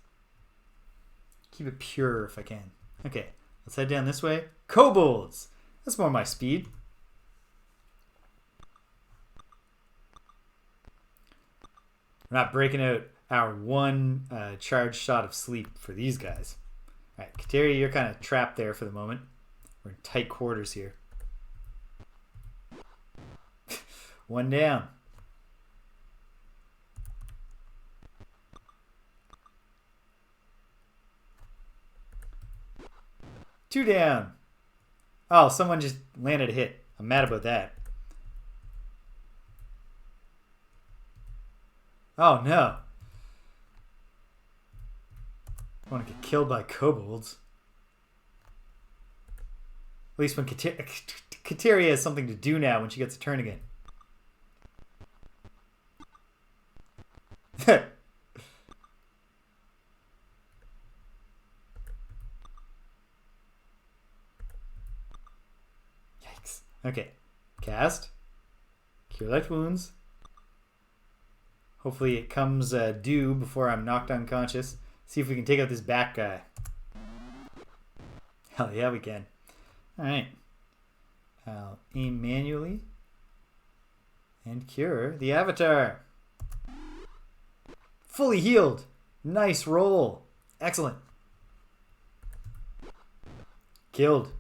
Keep it pure if I can. Okay, let's head down this way. Kobolds! That's more my speed. We're not breaking out our one charge shot of sleep for these guys. All right, Kateri, you're kind of trapped there for the moment. We're in tight quarters here. One down. Two down. Oh, someone just landed a hit. I'm mad about that. Oh no. I want to get killed by kobolds. At least when Kateri has something to do now when she gets a turn again. Yikes. Okay. Cast. Cure life wounds. Hopefully it comes due before I'm knocked unconscious. See if we can take out this back guy. Hell yeah, we can. Alright. I'll aim manually. And cure the avatar. Fully healed. Nice roll. Excellent. Killed.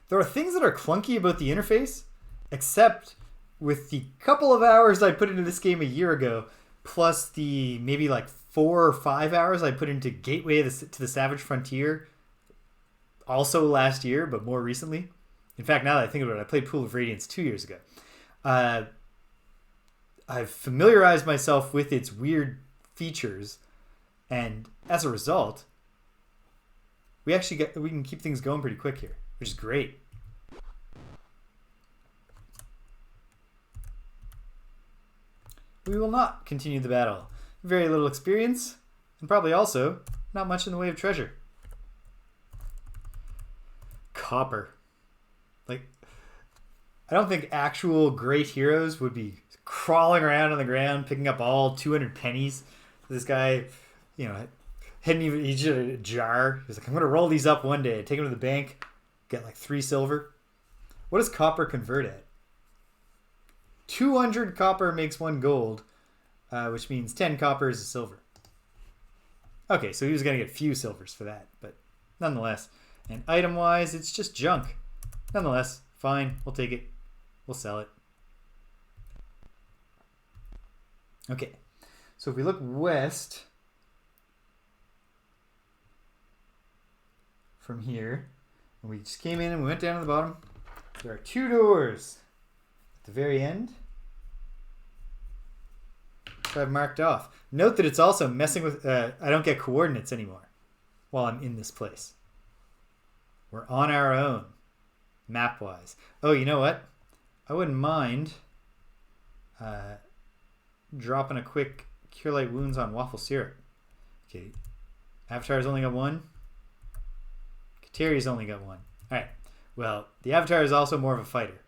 There are things that are clunky about the interface, except with the couple of hours I put into this game a year ago, plus the maybe like 4 or 5 hours I put into Gateway to the Savage Frontier, also last year, but more recently. In fact, now that I think about it, I played Pool of Radiance 2 years ago. I've familiarized myself with its weird features, and as a result, we can keep things going pretty quick here, which is great. We will not continue the battle. Very little experience, and probably also not much in the way of treasure. Copper. Like, I don't think actual great heroes would be crawling around on the ground picking up all 200 pennies. This guy, he just had a jar. He's like, I'm going to roll these up one day. Take them to the bank, get like 3 silver. What does copper convert at? 200 copper makes 1 gold, which means 10 copper is a silver. Okay, so he was going to get few silvers for that, but nonetheless. And item-wise, it's just junk. Nonetheless, fine, we'll take it. We'll sell it. Okay, so if we look west from here, and we just came in and we went down to the bottom, there are 2 doors at the very end. So I've marked off. Note that it's also messing with... I don't get coordinates anymore while I'm in this place. We're on our own, map-wise. Oh, you know what? I wouldn't mind dropping a quick Cure Light Wounds on Waffle Syrup. Okay, Avatar's only got 1. Kateri's only got 1. Alright, well, the Avatar is also more of a fighter.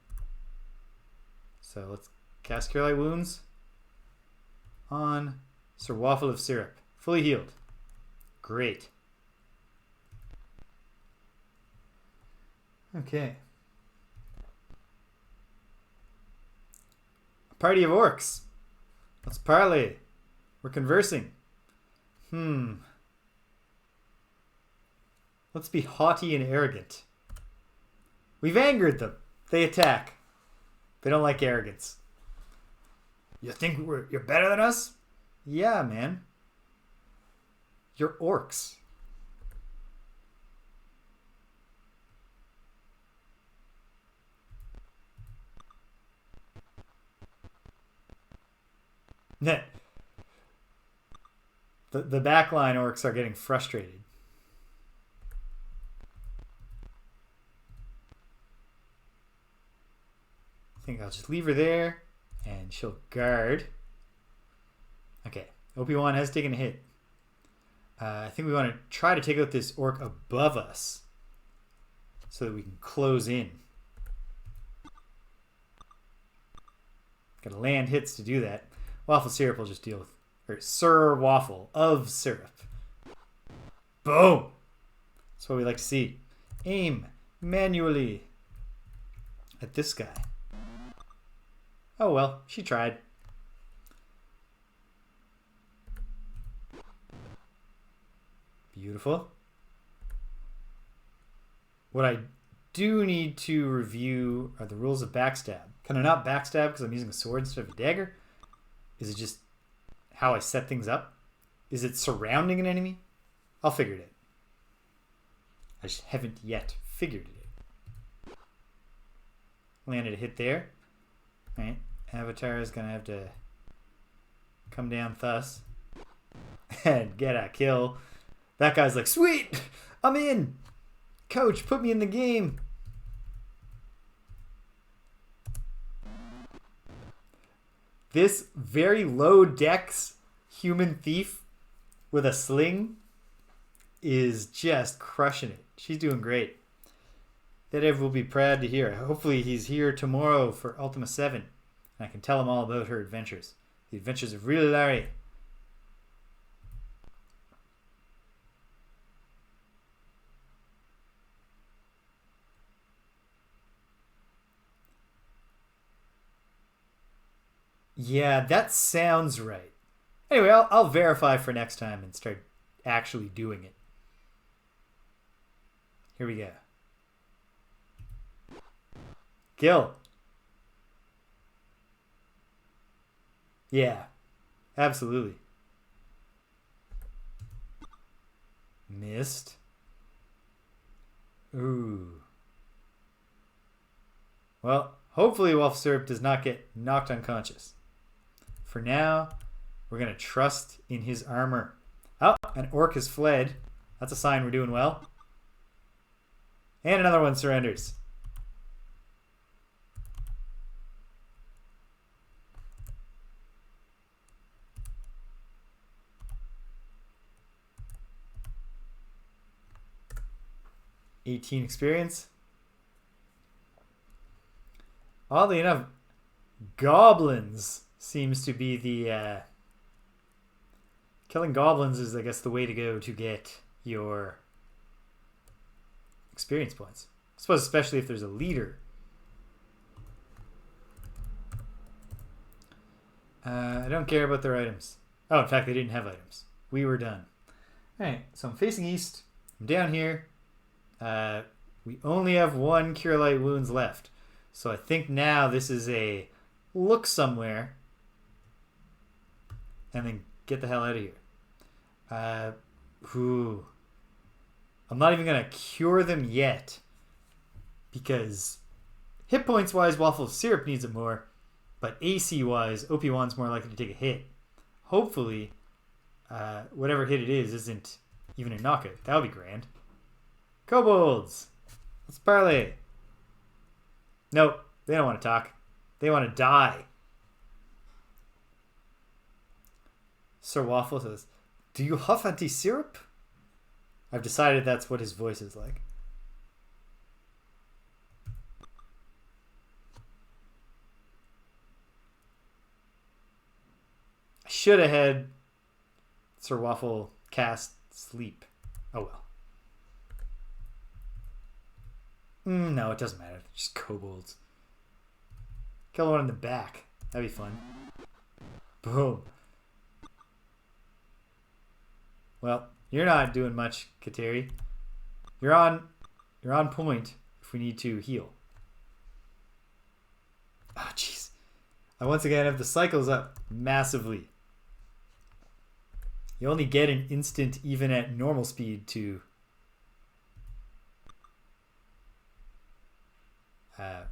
So let's cast Cure Light Wounds on Sir Waffle of Syrup. Fully healed. Great. Okay. A party of orcs. Let's parley. We're conversing. Let's be haughty and arrogant. We've angered them. They attack. They don't like arrogance. You think you're better than us? Yeah, man. You're orcs. The backline orcs are getting frustrated. I think I'll just leave her there, and she'll guard. Okay, OP1 has taken a hit. I think we want to try to take out this orc above us so that we can close in. Got to land hits to do that. Waffle Syrup will just deal with... Or Sir Waffle of Syrup. Boom! That's what we like to see. Aim manually at this guy. Oh well, she tried. Beautiful. What I do need to review are the rules of backstab. Can I not backstab because I'm using a sword instead of a dagger? Is it just how I set things up? Is it surrounding an enemy? I'll figure it out. I just haven't yet figured it out. Landed a hit there. Right. Avatar is going to have to come down thus and get a kill. That guy's like, sweet, I'm in. Coach, put me in the game. This very low dex human thief with a sling is just crushing it. She's doing great. Dedev will be proud to hear. Hopefully he's here tomorrow for Ultima 7. And I can tell him all about her adventures. The Adventures of Real Larry. Yeah, that sounds right. Anyway, I'll verify for next time and start actually doing it. Here we go. Kill. Yeah, absolutely. Missed. Ooh. Well, hopefully WaffleSyrup does not get knocked unconscious. For now, we're going to trust in his armor. Oh, an orc has fled. That's a sign we're doing well. And another one surrenders. $18 experience. Oddly enough, goblins seems to be the killing goblins is, I guess, the way to go to get your experience points. I suppose especially if there's a leader. I don't care about their items. Oh, in fact, they didn't have items. We were done. Alright, so I'm facing east. I'm down here. We only have 1 Cure Light Wounds left. So I think now this is a look somewhere and then get the hell out of here. I'm not even going to cure them yet because hit points wise, Waffle of Syrup needs it more, but AC wise, OP1's more likely to take a hit. Hopefully, whatever hit it is isn't even a knockout. That would be grand. Kobolds! Let's parley. Nope, they don't want to talk. They want to die. Sir Waffle says, "Do you huff anti-syrup?" I've decided that's what his voice is like. I should have had Sir Waffle cast Sleep. Oh well. No, it doesn't matter. Just kobolds. Kill one in the back. That'd be fun. Boom. Well, you're not doing much, Kateri. You're on point if we need to heal. Oh, jeez. I once again have the cycles up massively. You only get an instant even at normal speed to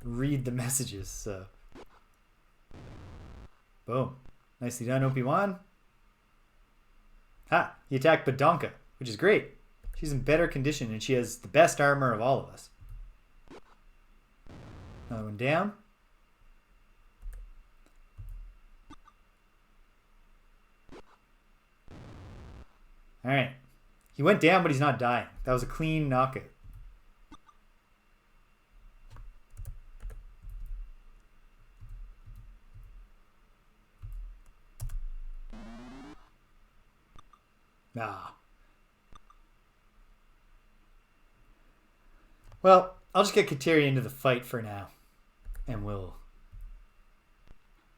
read the messages, so boom. Nicely done, OP1. Ha! He attacked Badonka, which is great. She's in better condition and she has the best armor of all of us. Another one down. Alright. He went down, but he's not dying. That was a clean knockout. Ah. Well, I'll just get Kateri into the fight for now. And we'll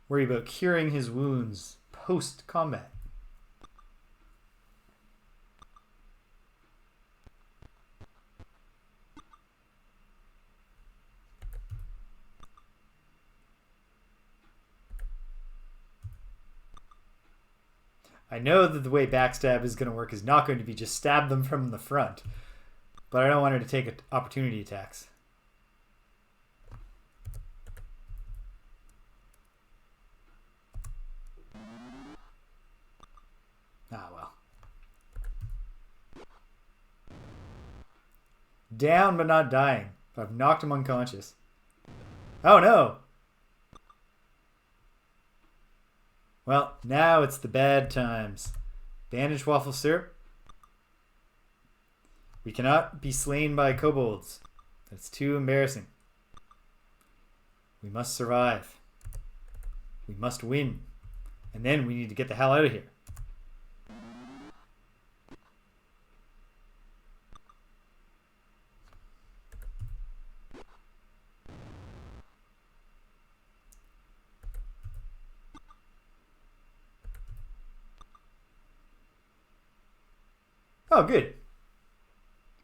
worry about curing his wounds post-combat. I know that the way backstab is going to work is not going to be just stab them from the front. But I don't want her to take opportunity attacks. Ah, well. Down but not dying. I've knocked him unconscious. Oh no! Well, now it's the bad times. Bandage Waffle Syrup. We cannot be slain by kobolds. That's too embarrassing. We must survive. We must win. And then we need to get the hell out of here. Oh, good.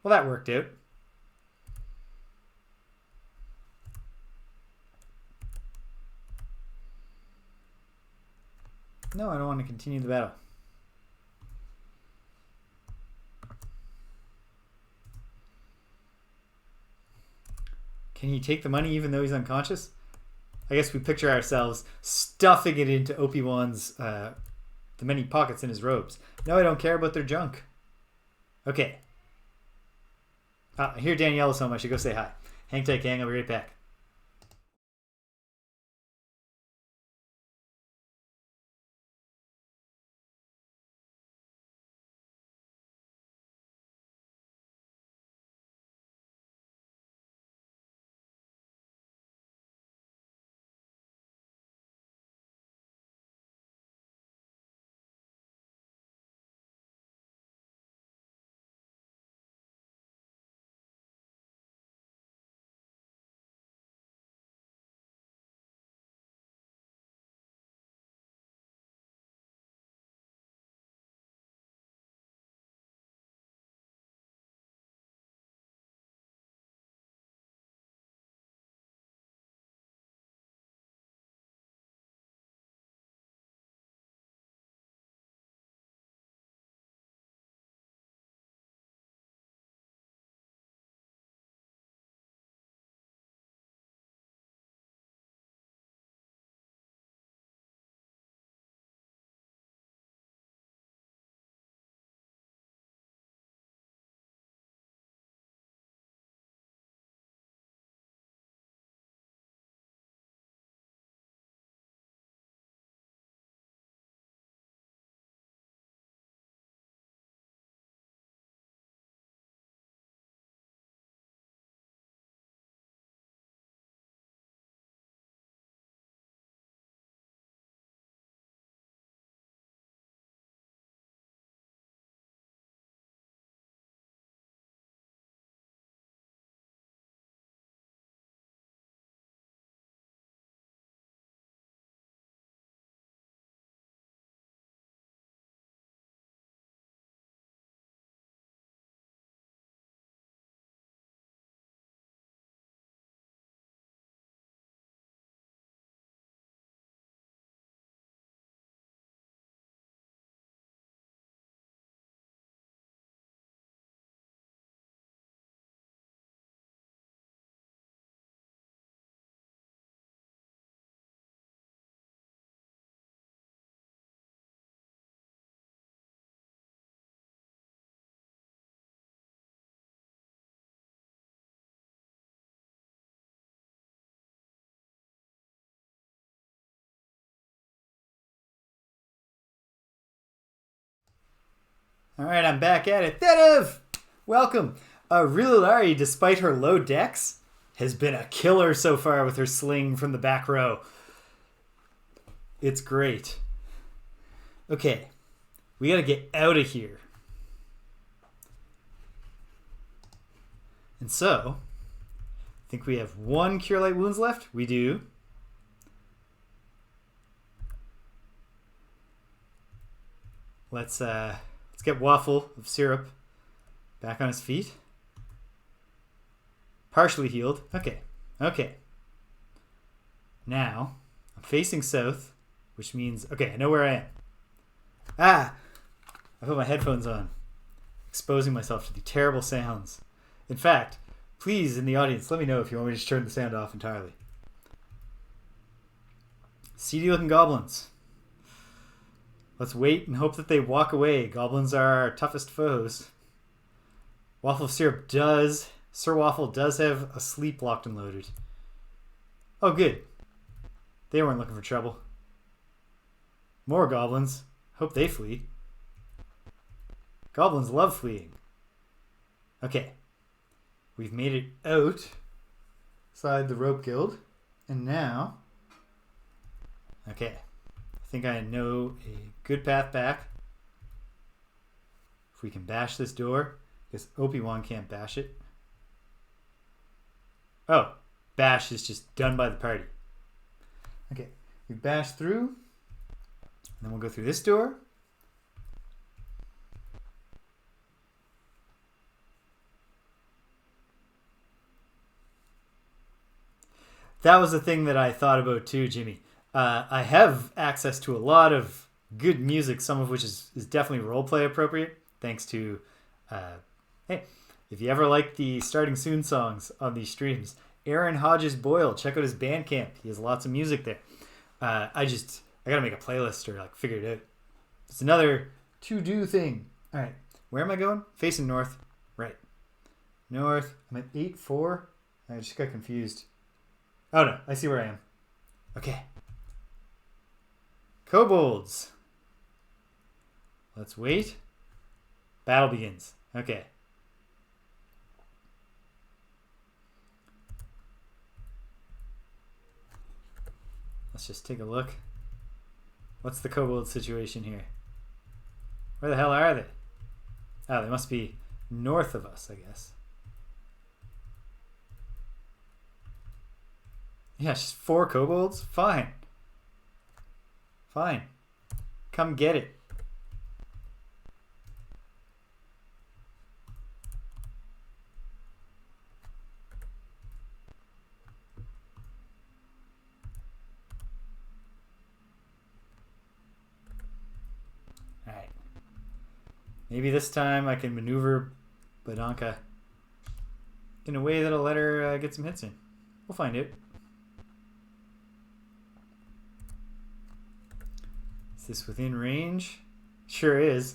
Well, that worked out. No, I don't want to continue the battle. Can he take the money even though he's unconscious? I guess we picture ourselves stuffing it into Obi-Wan's, the many pockets in his robes. No, I don't care about their junk. Okay. I hear Danielle is home. I should go say hi. Hang tight, gang. I'll be right back. All right, I'm back at it. Denev! Welcome. Rililari, despite her low dex, has been a killer so far with her sling from the back row. It's great. Okay, we got to get out of here. And so, I think we have one Cure Light Wounds left. We do. Let's get Waffle of Syrup back on his feet. Partially healed. Okay. Okay. Now, I'm facing south, which means... Okay, I know where I am. Ah! I put my headphones on, exposing myself to the terrible sounds. In fact, please, in the audience, let me know if you want me to just turn the sound off entirely. Seedy-looking goblins. Let's wait and hope that they walk away. Goblins are our toughest foes. Waffle of Syrup does... Sir Waffle does have a sleep locked and loaded. Oh, good. They weren't looking for trouble. More goblins. Hope they flee. Goblins love fleeing. Okay. We've made it outside the rope guild. And now... Okay. I think I know a good path back. If we can bash this door, because Obi-Wan can't bash it. Oh, bash is just done by the party. Okay, we bash through, and then we'll go through this door. That was the thing that I thought about too, Jimmy. I have access to a lot of good music, some of which is definitely roleplay appropriate, thanks to, hey, if you ever like the Starting Soon songs on these streams, Aaron Hodges-Boyle, check out his Bandcamp. He has lots of music there. I gotta make a playlist or like figure it out. It's another to-do thing. All right, where am I going? Facing north. Right. North. I'm at 8-4. I just got confused. Oh no, I see where I am. Okay. Kobolds. Let's wait. Battle begins. Okay. Let's just take a look. What's the kobold situation here? Where the hell are they? Oh, they must be north of us, I guess. Yeah, just 4 kobolds? Fine. Fine. Come get it. Alright. Maybe this time I can maneuver Badanka in a way that'll let her get some hits in. We'll find it. Is this within range? Sure is.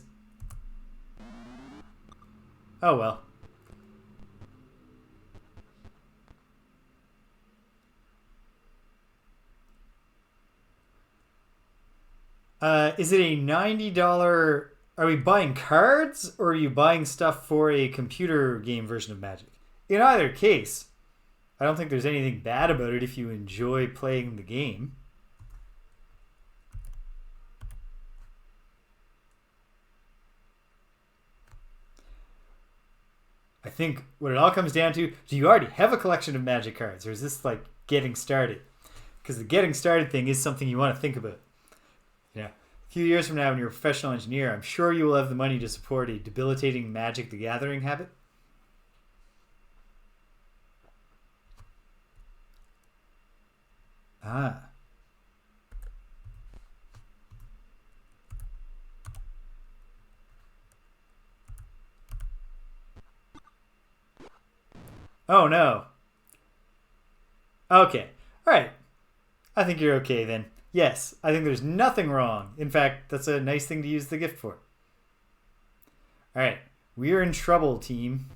Oh well. Is it a $90... Are we buying cards or are you buying stuff for a computer game version of Magic? In either case, I don't think there's anything bad about it if you enjoy playing the game. I think what it all comes down to, do you already have a collection of Magic cards, or is this like getting started? Because the getting started thing is something you want to think about. You know, a few years from now when you're a professional engineer, I'm sure you will have the money to support a debilitating Magic the Gathering habit. Ah. Oh no. Okay. Alright. I think you're okay then. Yes, I think there's nothing wrong. In fact, that's a nice thing to use the gift for. Alright. We're in trouble, team.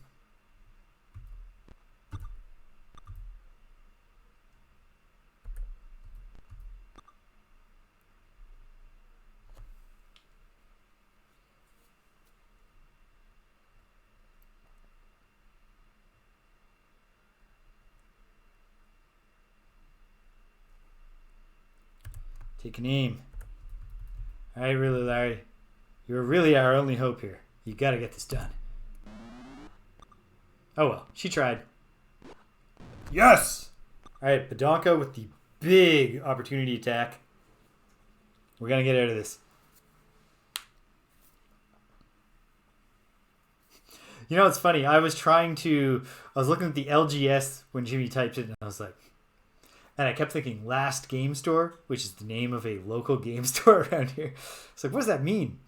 Take an aim. Alright, really, Larry. You're really our only hope here. You gotta get this done. Oh well, she tried. Yes! Alright, Badanka with the big opportunity attack. We're gonna get out of this. You know, it's funny. I was looking at the LGS when Jimmy typed it, and I was like, and I kept thinking Last Game Store, which is the name of a local game store around here. It's like, what does that mean?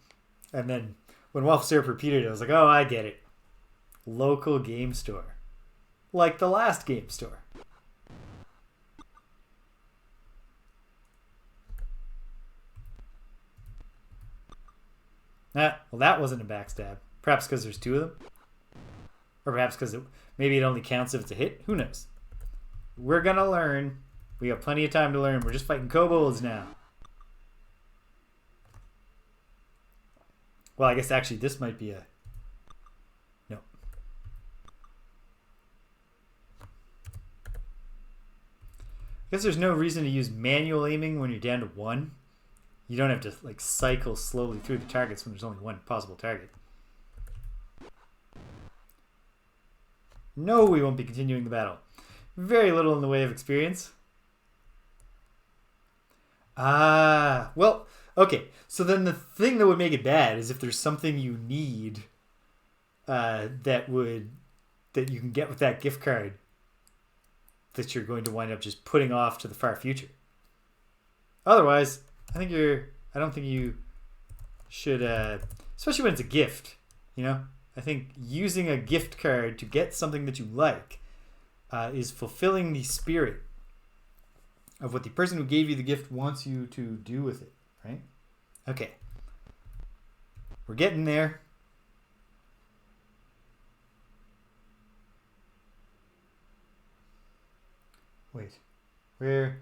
And then when WaffleSyrup repeated it, I was like, oh, I get it. Local game store. Like the Last Game Store. Well, that wasn't a backstab. Perhaps because there's 2 of them. Or perhaps because maybe it only counts if it's a hit. Who knows? We're going to learn. We got plenty of time to learn. We're just fighting kobolds now. Well, I guess actually this might be a... No. I guess there's no reason to use manual aiming when you're down to 1. You don't have to like cycle slowly through the targets when there's only one possible target. No, we won't be continuing the battle. Very little in the way of experience. Ah, well, okay. So then the thing that would make it bad is if there's something you need that you can get with that gift card that you're going to wind up just putting off to the far future. Otherwise, I don't think you should, especially when it's a gift, you know? I think using a gift card to get something that you like is fulfilling the spirit of what the person who gave you the gift wants you to do with it, right? Okay. We're getting there. Wait. Where?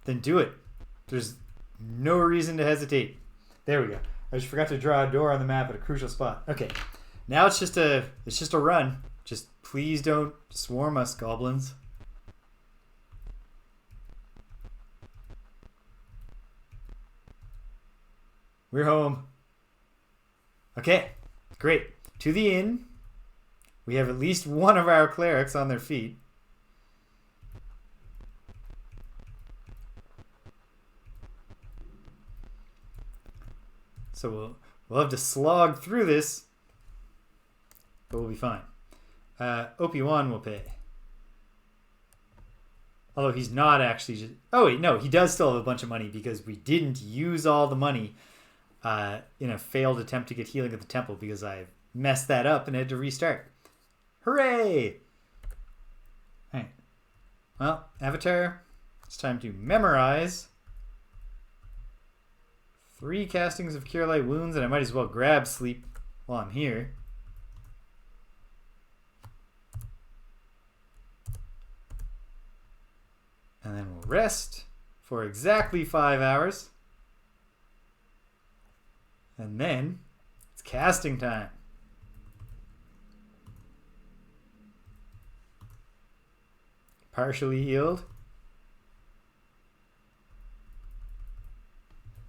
Then do it. There's no reason to hesitate. There we go. I just forgot to draw a door on the map at a crucial spot. Okay. Now it's just a run. Just please don't swarm us, goblins. We're home. Okay. Great. To the inn. We have at least one of our clerics on their feet. So we'll have to slog through this, but we'll be fine. OP1 will pay. Although he's not actually just... Oh, wait, no, he does still have a bunch of money because we didn't use all the money in a failed attempt to get healing at the temple because I messed that up and had to restart. Hooray! All right. Well, Avatar, it's time to memorize 3 castings of Cure Light Wounds, and I might as well grab sleep while I'm here. And then we'll rest for exactly 5 hours. And then it's casting time. Partially healed.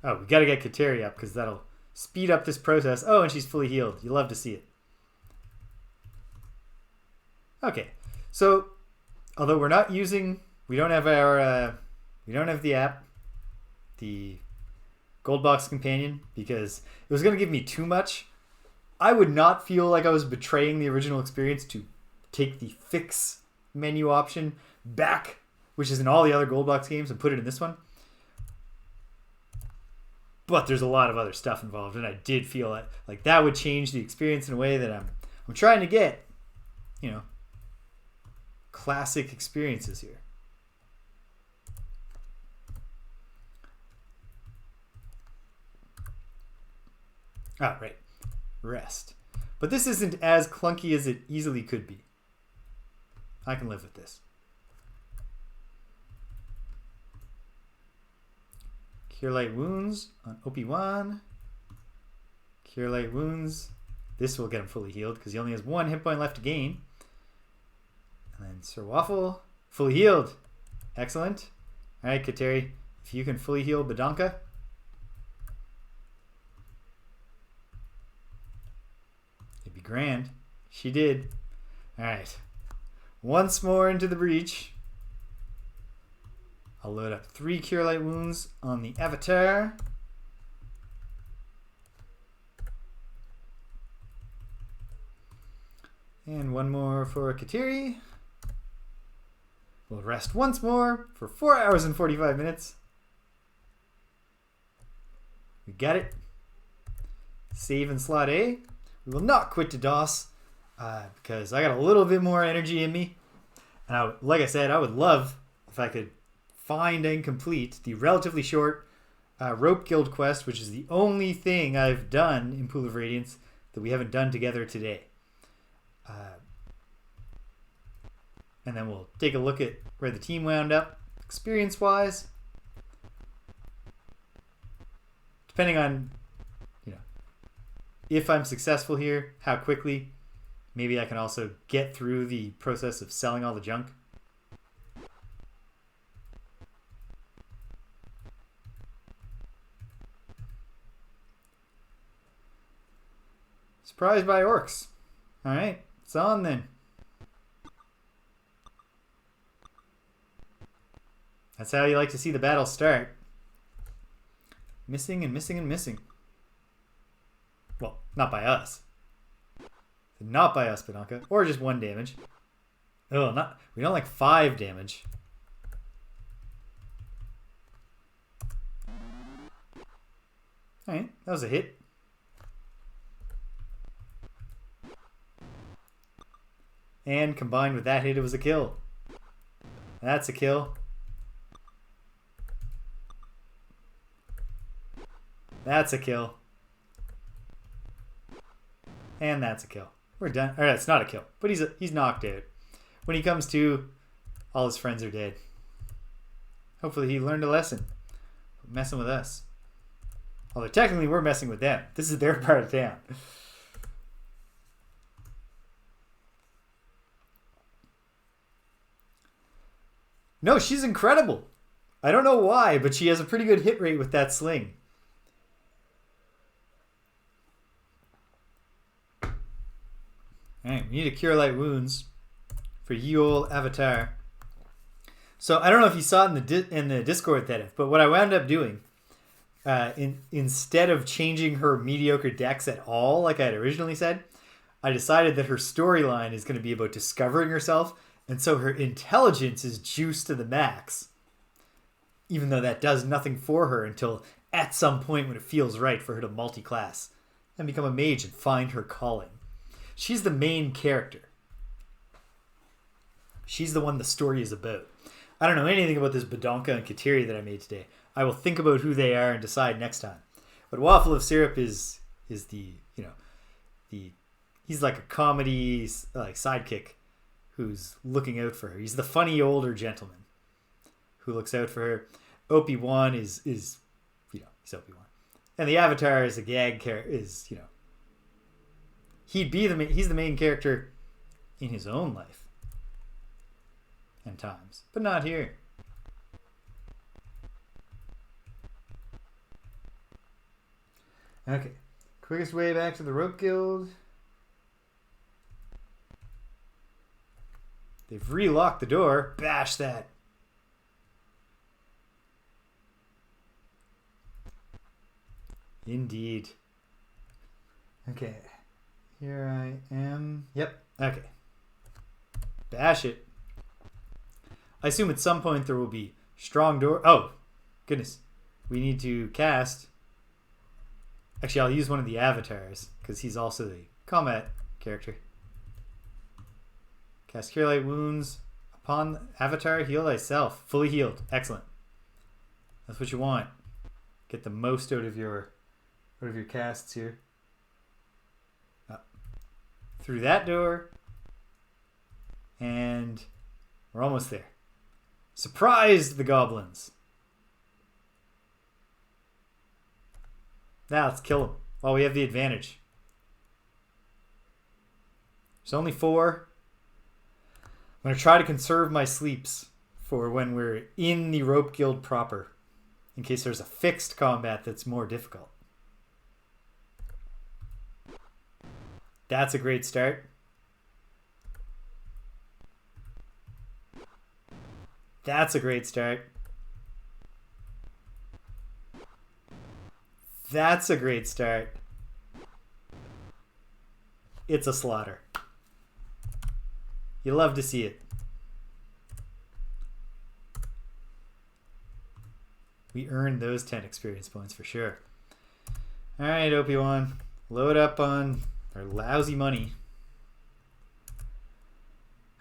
Oh, we gotta get Kateri up because that'll speed up this process. Oh, and she's fully healed. You love to see it. Okay, so although we're not using, we don't have the app, the Gold Box Companion, because it was gonna give me too much. I would not feel like I was betraying the original experience to take the fix menu option back, which is in all the other Gold Box games, and put it in this one. But there's a lot of other stuff involved, and I did feel like that would change the experience in a way that I'm trying to get, you know, classic experiences here. Ah, right. Rest. But this isn't as clunky as it easily could be. I can live with this. Cure Light Wounds on OP1. Cure Light Wounds. This will get him fully healed because he only has 1 hit point left to gain. And then Sir Waffle, fully healed. Excellent. All right, Kateri, if you can fully heal Badonka. It'd be grand. She did. All right. Once more into the breach. I'll load up 3 Cure Light Wounds on the Avatar. And 1 more for Kateri. We'll rest once more for 4 hours and 45 minutes. We got it. Save in slot A. We will not quit to DOS because I got a little bit more energy in me. And like I said, I would love if I could find and complete the relatively short Rope Guild quest, which is the only thing I've done in Pool of Radiance that we haven't done together today. And then we'll take a look at where the team wound up experience-wise. Depending on, you know, if I'm successful here, how quickly. Maybe I can also get through the process of selling all the junk. Surprised by orcs. Alright, it's on then. That's how you like to see the battle start. Missing and missing and missing. Well, not by us. Not by us, Bianca. Or just 1 damage. Oh, we don't like 5 damage. Alright, that was a hit. And combined with that hit, it was a kill. That's a kill. That's a kill. And that's a kill. We're done. Or it's not a kill, but he's knocked out. When he comes to, all his friends are dead. Hopefully he learned a lesson. Messing with us. Although technically we're messing with them. This is their part of town. No, she's incredible. I don't know why, but she has a pretty good hit rate with that sling. Alright, we need to cure light wounds for ye old Avatar. So I don't know if you saw it in the Discord, that but what I wound up doing, instead of changing her mediocre dex at all, like I had originally said, I decided that her storyline is going to be about discovering herself, and so her intelligence is juiced to the max. Even though that does nothing for her until at some point when it feels right for her to multi-class and become a mage and find her calling. She's the main character. She's the one the story is about. I don't know anything about this Badonka and Kateri that I made today. I will think about who they are and decide next time. But Waffle of Syrup is the, he's like a comedy like sidekick who's looking out for her. He's the funny older gentleman who looks out for her. Opie-Wan is he's Opie-Wan. And the Avatar is a gag character, he's the main character in his own life and times, but not here. Okay, quickest way back to the Rope Guild. They've relocked the door. Bash that. Indeed. Okay. Here I am. Yep. Okay. Bash it. I assume at some point there will be strong door. Oh, goodness. We need to cast. Actually, I'll use one of the avatars because he's also the combat character. Cast Cure Light Wounds upon avatar. Heal thyself. Fully healed. Excellent. That's what you want. Get the most out of your casts here. Up. Through that door. And we're almost there. Surprised the goblins. Now let's kill them while we have the advantage. There's only 4. I'm going to try to conserve my sleeps for when we're in the Rope Guild proper, in case there's a fixed combat that's more difficult. That's a great start. That's a great start. That's a great start. It's a slaughter. You love to see it. We earned those 10 experience points for sure. Alright, Opie-Wan. Load up on our lousy money.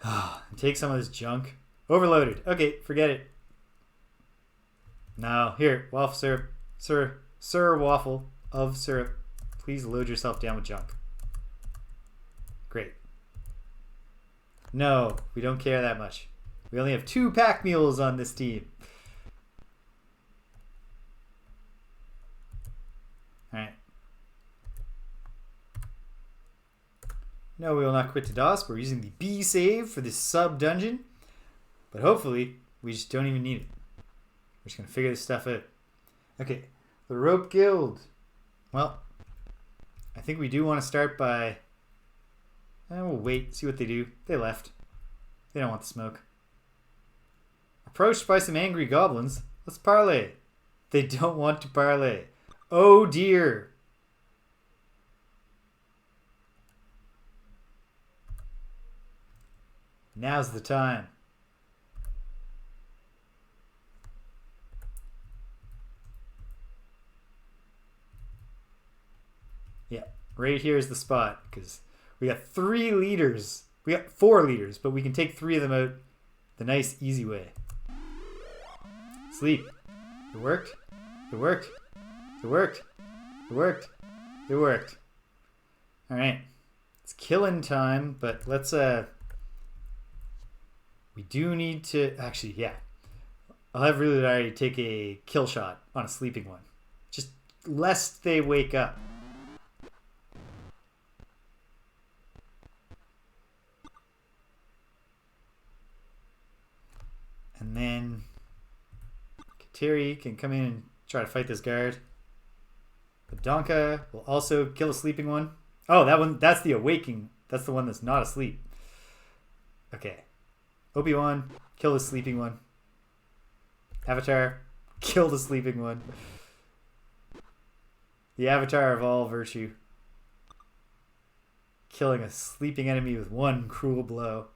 And take some of this junk. Overloaded. Okay, forget it. Now, here, Waffle Syrup. Sir Waffle of Syrup. Please load yourself down with junk. Great. No, we don't care that much. We only have 2 pack mules on this team. Alright. No, we will not quit to DOS. We're using the B save for this sub-dungeon. But hopefully, we just don't even need it. We're just going to figure this stuff out. Okay, the Rope Guild. Well, I think we do want to start by... we'll wait, see what they do. They left. They don't want the smoke. Approached by some angry goblins. Let's parley. They don't want to parley. Oh dear. Now's the time. Yeah, right here is the spot because we got 3 leaders. We got 4 leaders, but we can take 3 of them out the nice, easy way. Sleep. It worked. It worked. It worked. It worked. It worked. All right. It's killing time, but let's we do need to actually, yeah. I'll have really already take a kill shot on a sleeping one. Just lest they wake up. And then Kateri can come in and try to fight this guard. But Donka will also kill a sleeping one. Oh, that one, that's the awaking. That's the one that's not asleep. Okay. Obi-Wan, kill the sleeping one. Avatar, kill the sleeping one. The Avatar of all virtue. Killing a sleeping enemy with one cruel blow.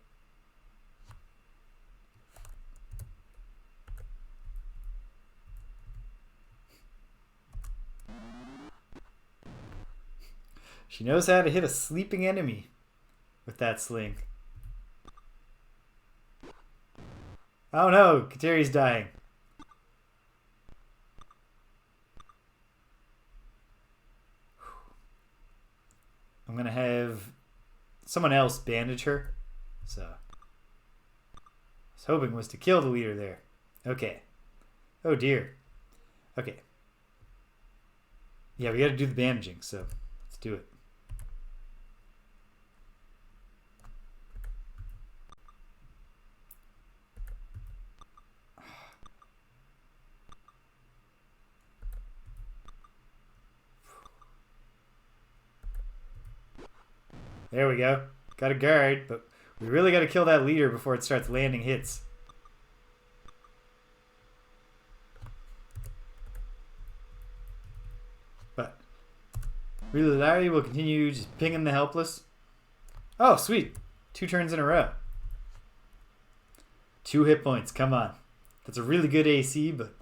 She knows how to hit a sleeping enemy with that sling. Oh no, Kateri's dying. I'm gonna have someone else bandage her. So I was hoping was to kill the leader there. Okay. Oh dear. Okay. Yeah, we gotta do the bandaging, so let's do it. There we go. Got a guard, but we really got to kill that leader before it starts landing hits. But really, Larry will continue just pinging the helpless. Oh, sweet. 2 turns in a row. 2 hit points. Come on. That's a really good AC, but...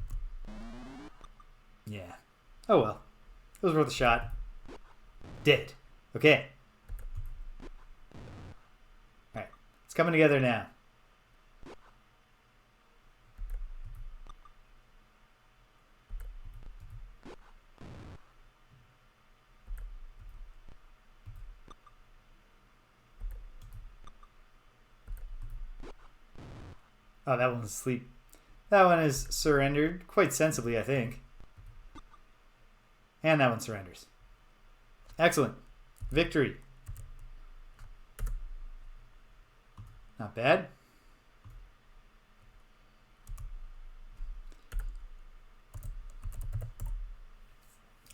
yeah. Oh well. It was worth a shot. Dead. Okay. It's coming together now. Oh, that one's asleep. That one is surrendered quite sensibly, I think. And that one surrenders. Excellent. Victory. Not bad.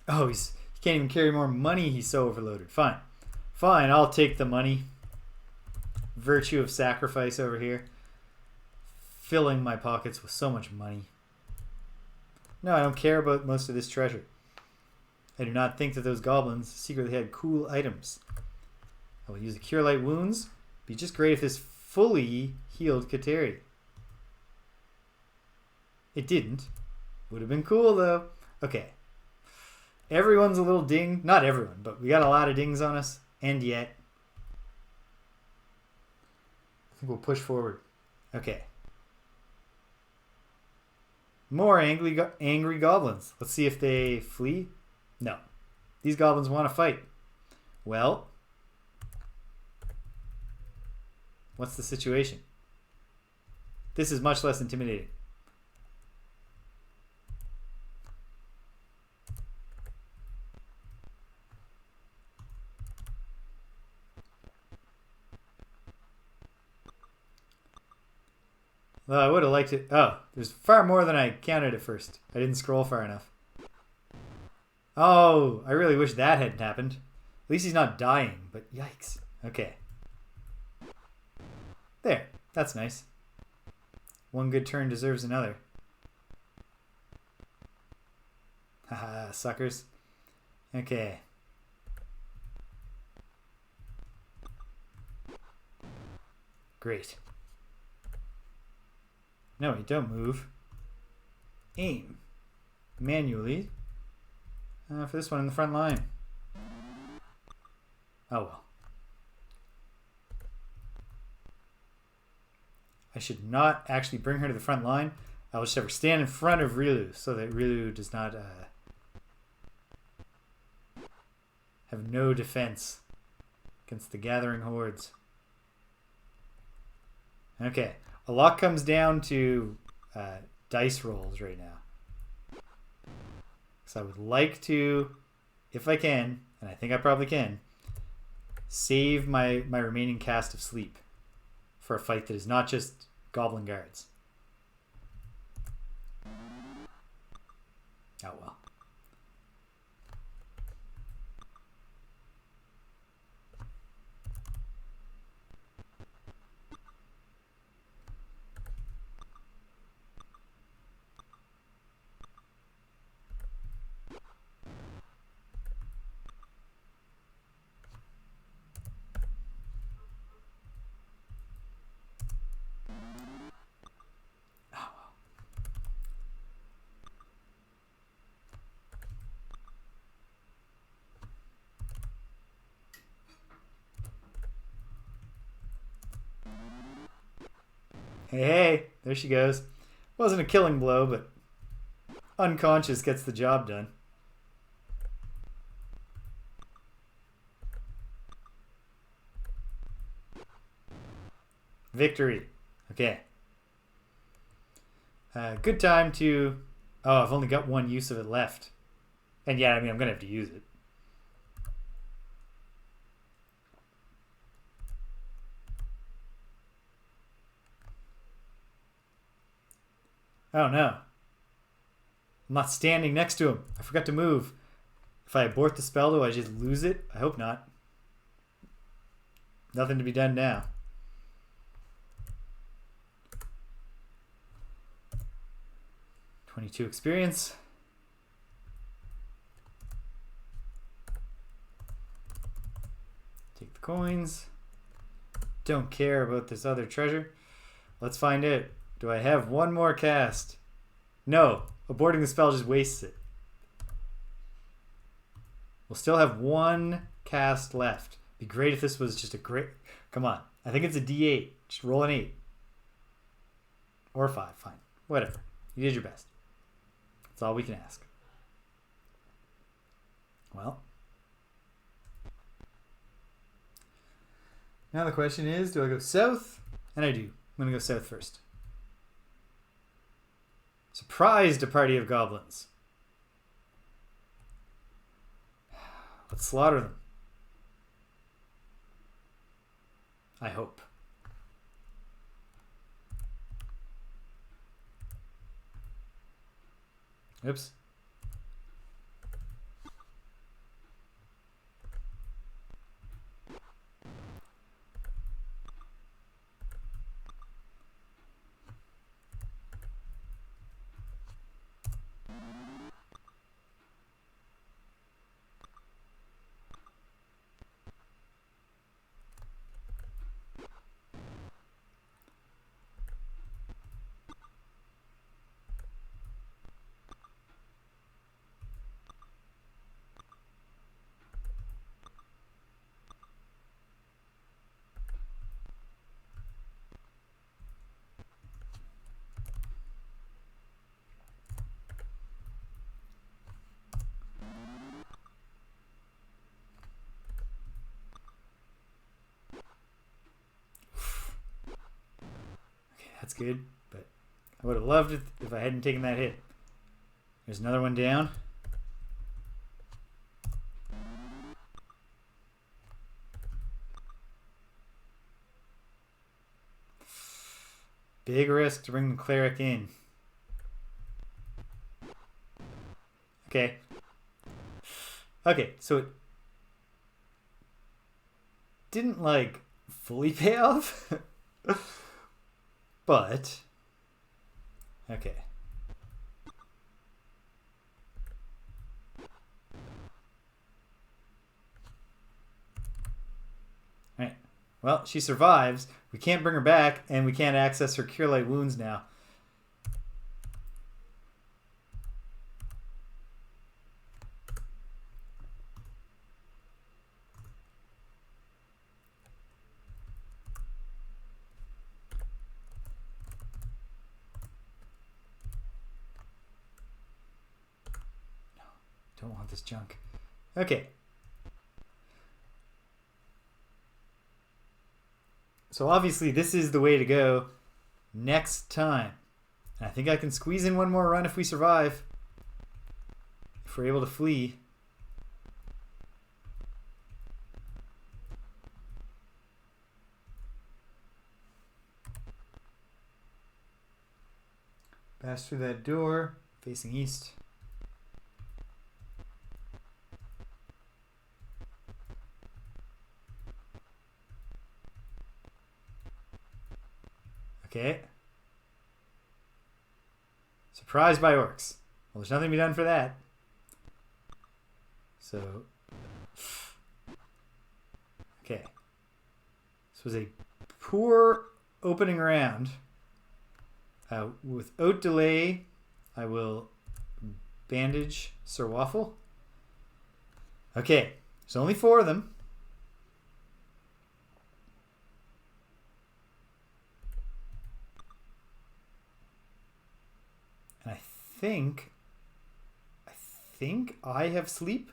Oh, he can't even carry more money. He's so overloaded. Fine. Fine, I'll take the money. Virtue of sacrifice over here. Filling my pockets with so much money. No, I don't care about most of this treasure. I do not think that those goblins secretly had cool items. I will use the Cure Light Wounds. Be just great if this fully healed Kateri. It didn't. Would have been cool though. Okay. Everyone's a little ding. Not everyone, but we got a lot of dings on us. And yet. I think we'll push forward. Okay. More angry goblins. Let's see if they flee. No. These goblins want to fight. Well. What's the situation? This is much less intimidating. Well, I would have liked it. Oh, there's far more than I counted at first. I didn't scroll far enough. Oh, I really wish that hadn't happened. At least he's not dying, but yikes. Okay. There. That's nice. One good turn deserves another. Haha, suckers. Okay. Great. No, you don't move. Aim. Manually. For this one in the front line. Oh well. I should not actually bring her to the front line. I will just have her stand in front of Rilu so that Rilu does not have no defense against the gathering hordes. Okay. A lot comes down to dice rolls right now. So I would like to, if I can, and I think I probably can, save my remaining cast of sleep for a fight that is not just goblin guards. Oh well. Hey, there she goes. Wasn't a killing blow, but unconscious gets the job done. Victory. Okay. Good time to... Oh, I've only got one use of it left. And yeah, I mean, I'm going to have to use it. Oh no. I'm not standing next to him. I forgot to move. If I abort the spell, do I just lose it? I hope not. Nothing to be done now. .22 experience. Take the coins. Don't care about this other treasure. Let's find out. Do I have one more cast? No. Aborting the spell just wastes it. We'll still have one cast left. Be great if this was just a great... Come on. I think it's a D8. Just roll an 8. Or a 5. Fine. Whatever. You did your best. That's all we can ask. Well. Now the question is, do I go south? And I do. I'm going to go south first. Surprised a party of goblins. Let's slaughter them. I hope. Oops. That's good, but I would have loved it if I hadn't taken that hit. There's another one down. Big risk to bring the cleric in. Okay. Okay, so it didn't like fully pay off. But okay. Alright. Well, she survives. We can't bring her back, and we can't access her Cure Light Wounds now. Don't want this junk. Okay. So obviously this is the way to go next time. And I think I can squeeze in one more run if we survive. If we're able to flee. Pass through that door, facing east. Okay. Surprised by orcs. Well, there's nothing to be done for that. So. Okay. This was a poor opening round. Without delay, I will bandage Sir Waffle. Okay. There's only 4 of them. And I think I have sleep.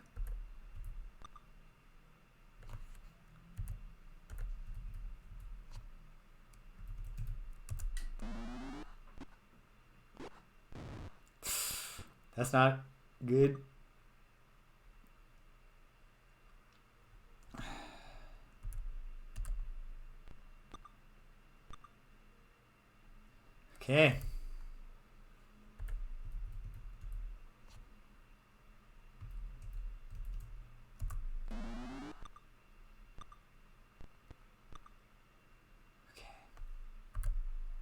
That's not good. Okay.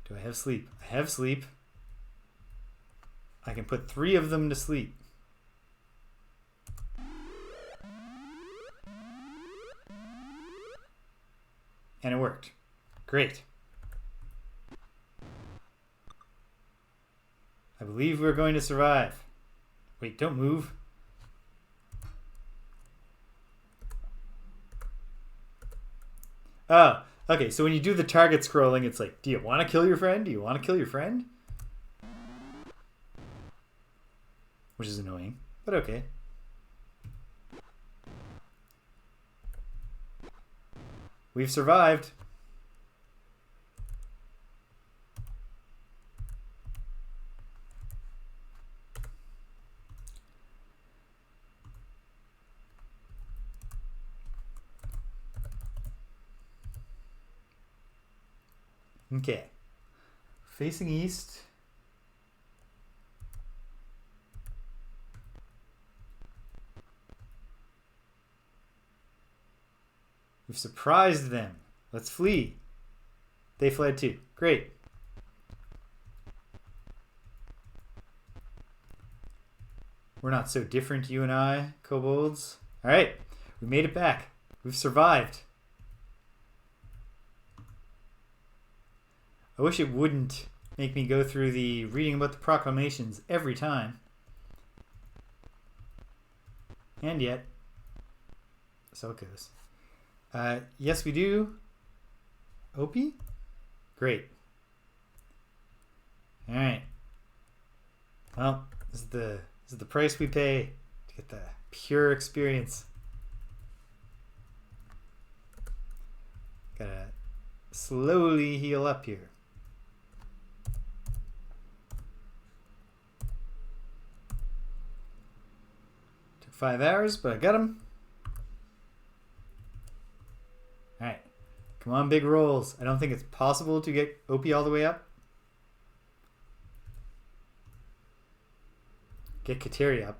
Do I have sleep? I have sleep. I can put 3 of them to sleep. And it worked. Great. I believe we're going to survive. Wait, don't move. Oh, okay, so when you do the target scrolling, it's like, do you want to kill your friend? Do you want to kill your friend? Which is annoying, but okay. We've survived. Okay. Facing east. We've surprised them. Let's flee. They fled too. Great. We're not so different, you and I, kobolds. All right. We made it back. We've survived. I wish it wouldn't make me go through the reading about the proclamations every time. And yet, so it goes. Yes, we do. Opie? Great. All right. Well, this is the price we pay to get the pure experience. Gotta slowly heal up here. Took 5 hours, but I got him. Alright. Come on, big rolls. I don't think it's possible to get OP all the way up. get Kateri up.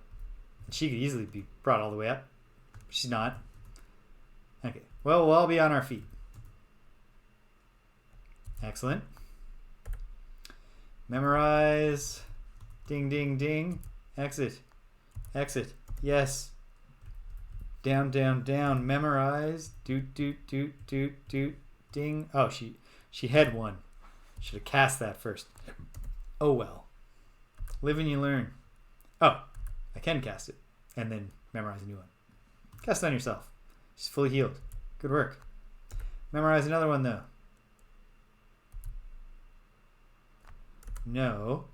She could easily be brought all the way up. She's not. Okay. Well, we'll all be on our feet. Excellent. Memorize. Ding, ding, ding. Exit. Exit. Yes. Down, down, down. Memorize. Doot, doot, doot, doot, doot. Ding. Oh, she had one. Should have cast that first. Oh well. Live and you learn. Oh, I can cast it. And then memorize a new one. Cast it on yourself. She's fully healed. Good work. Memorize another one though. No,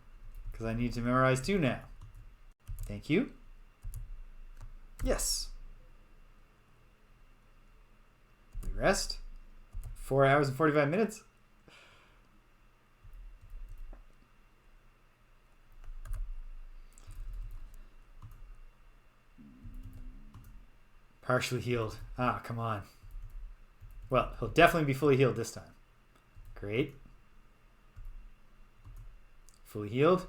because I need to memorize 2 now. Thank you. Yes. We rest. 4 hours and 45 minutes. Partially healed. Ah, come on. Well, he'll definitely be fully healed this time. Great. Fully healed.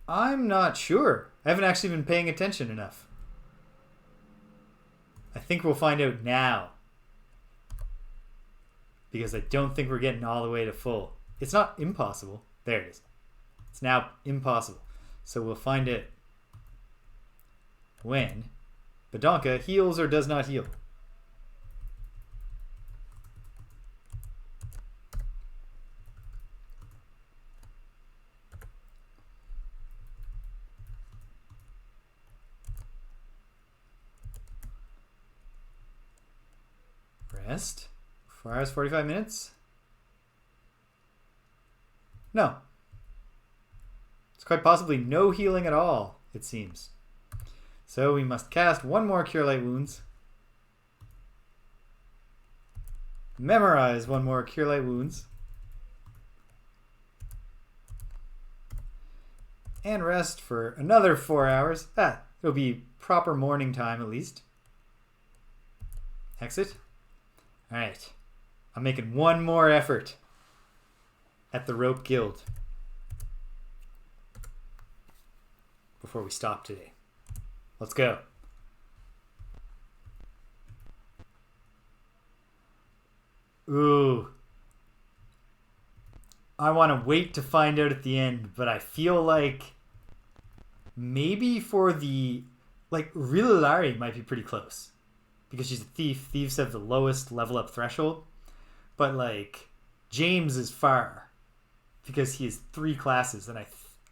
I'm not sure. I haven't actually been paying attention enough. I think we'll find out now. Because I don't think we're getting all the way to full. It's not impossible. There it is. It's now impossible. So we'll find it when Badonka heals or does not heal. Rest. 4 hours, 45 minutes. No. It's quite possibly no healing at all, it seems. So we must cast 1 more Cure Light Wounds. Memorize 1 more Cure Light Wounds. And rest for another 4 hours. It'll be proper morning time at least. Exit. Alright. I'm making 1 more effort at the Rope Guild before we stop today. Let's go. Ooh. I want to wait to find out at the end, but I feel like maybe for the... Like, Rililari might be pretty close. Because she's a thief. Thieves have the lowest level up threshold. But, like, James is far. Because he has 3 classes, and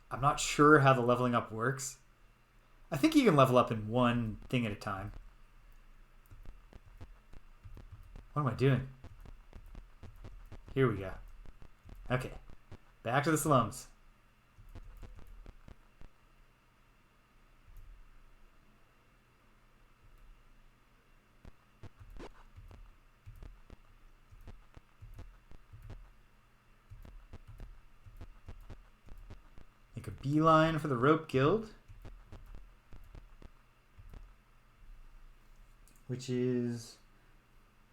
I'm not sure how the leveling up works. I think you can level up in 1 thing at a time. What am I doing? Here we go. Okay. Back to the slums. Make a beeline for the Rope Guild. Which is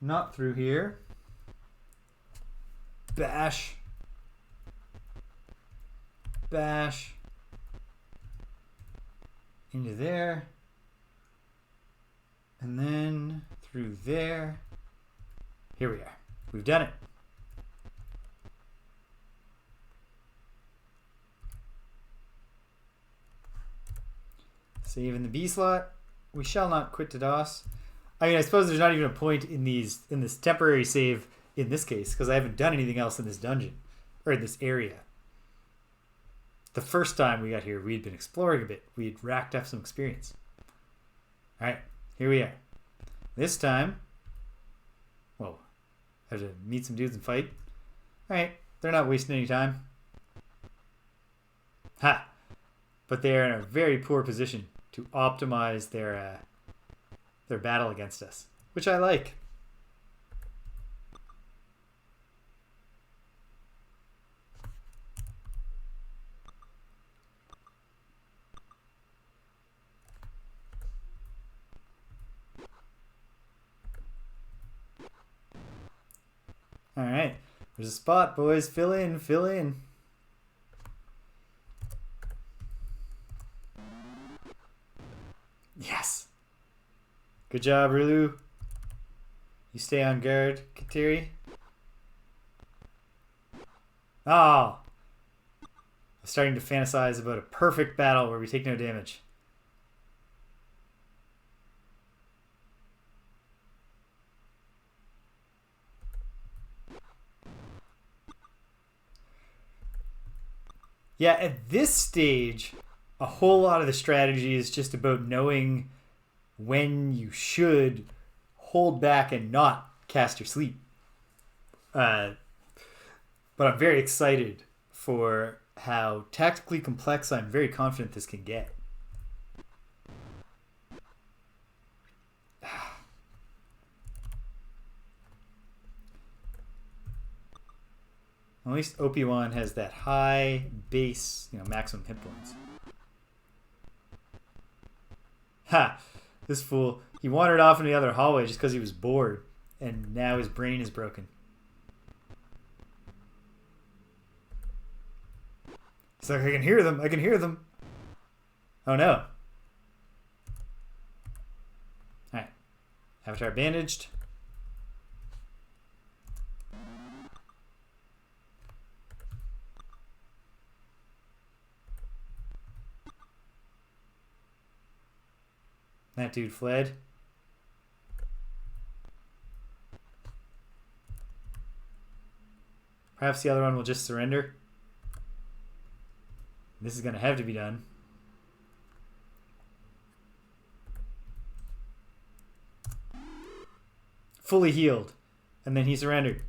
not through here. Bash. Bash. Into there. And then through there. Here we are. We've done it. Save in the B slot. We shall not quit to DOS. I mean, I suppose there's not even a point in this temporary save in this case, because I haven't done anything else in this dungeon, or in this area. The first time we got here, we'd been exploring a bit. We'd racked up some experience. Alright, here we are. This time, whoa, I have to meet some dudes and fight. Alright, they're not wasting any time. Ha! But they are in a very poor position to optimize their battle against us, which I like. All right, There's a spot, boys. Fill in, fill in. Yes. Good job, Rulu. You stay on guard, Kateri. Oh. I'm starting to fantasize about a perfect battle where we take no damage. Yeah, at this stage, a whole lot of the strategy is just about knowing when you should hold back and not cast your sleep. But I'm very excited for how tactically complex I'm very confident this can get. At least OP1 has that high base, maximum hit points. Ha! This fool. He wandered off in the other hallway just because he was bored. And now his brain is broken. It's like, I can hear them. I can hear them. Oh no. Alright. Avatar bandaged. That dude fled. Perhaps the other one will just surrender. This is going to have to be done. Fully healed. And then he surrendered.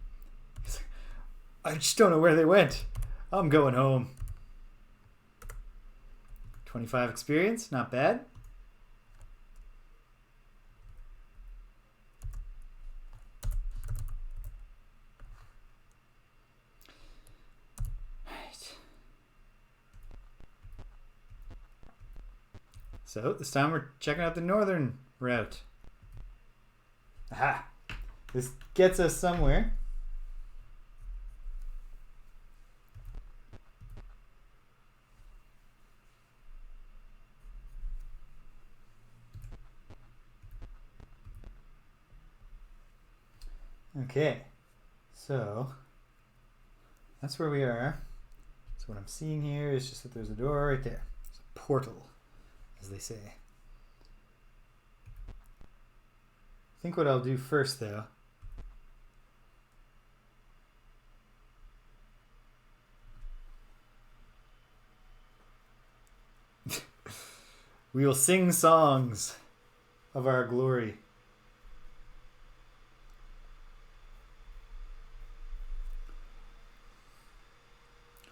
I just don't know where they went. I'm going home. 25 experience. Not bad. So this time we're checking out the northern route. Aha! This gets us somewhere. Okay, so that's where we are. So what I'm seeing here is just that there's a door right there. There's a portal, as they say. I think what I'll do first, though, we will sing songs of our glory.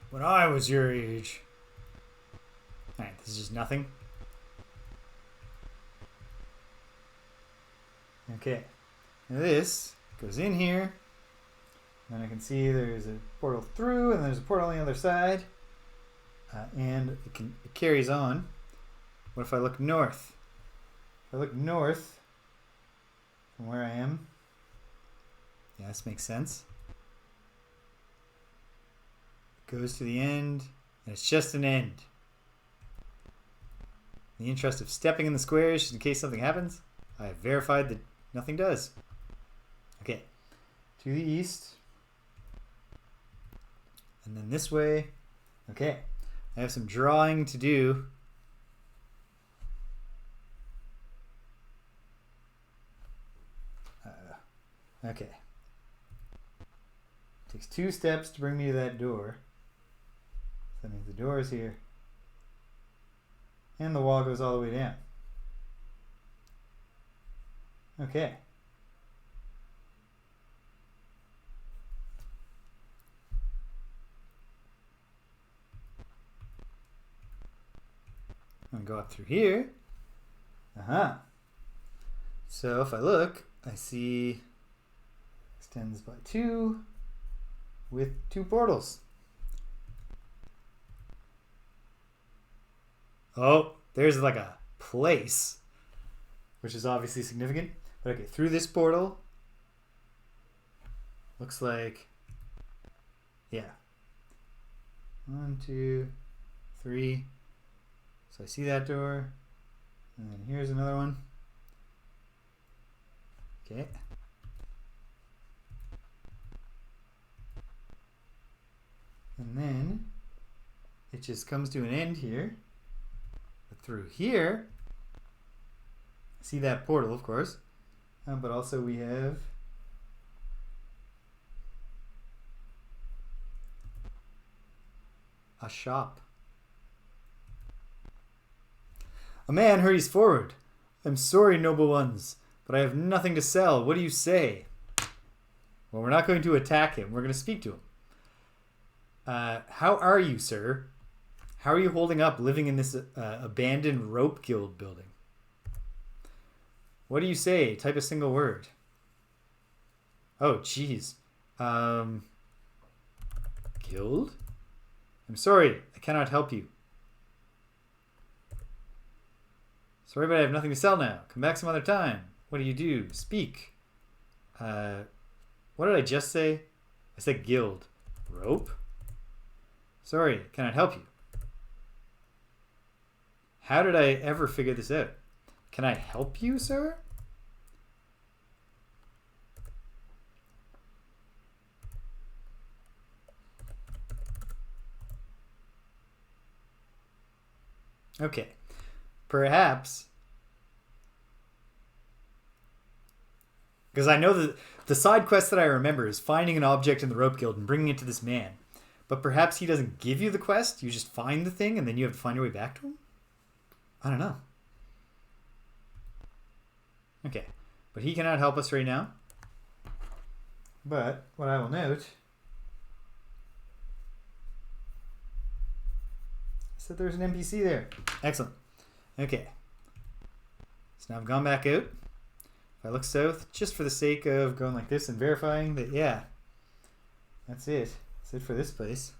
When I was your age. Alright, this is just nothing. Okay, now this goes in here, and I can see there's a portal through, and there's a portal on the other side, and it carries on. What if I look north? If I look north from where I am, yeah, this makes sense. It goes to the end, and it's just an end. In the interest of stepping in the squares, just in case something happens, I have verified that nothing does. Okay, to the east. And then this way. Okay, I have some drawing to do. Okay. Takes 2 steps to bring me to that door. So that means the door is here. And the wall goes all the way down. Okay. I'm going to go up through here. So if I look, I see extends by 2 with 2 portals. Oh, there's like a place, which is obviously significant. But okay, through this portal, looks like Yeah. 1, 2, 3. So I see that door. And then here's another one. Okay. And then it just comes to an end here. But through here, see that portal, of course. But also we have a shop. A man hurries forward. I'm sorry, noble ones, but I have nothing to sell. What do you say? Well, we're not going to attack him. We're going to speak to him. How are you, sir? How are you holding up living in this abandoned rope guild building? What do you say? Type a single word. Oh, jeez. Guild? I'm sorry. I cannot help you. Sorry, but I have nothing to sell now. Come back some other time. What do you do? Speak. What did I just say? I said guild. Rope? Sorry, cannot help you. How did I ever figure this out? Can I help you, sir? Okay. Perhaps. Because I know that the side quest that I remember is finding an object in the rope guild and bringing it to this man. But perhaps he doesn't give you the quest. You just find the thing and then you have to find your way back to him? I don't know. Okay. But he cannot help us right now. But what I will note is that there's an NPC there. Excellent. Okay. So now I've gone back out. If I look south, just for the sake of going like this and verifying that, yeah, that's it. That's it for this place.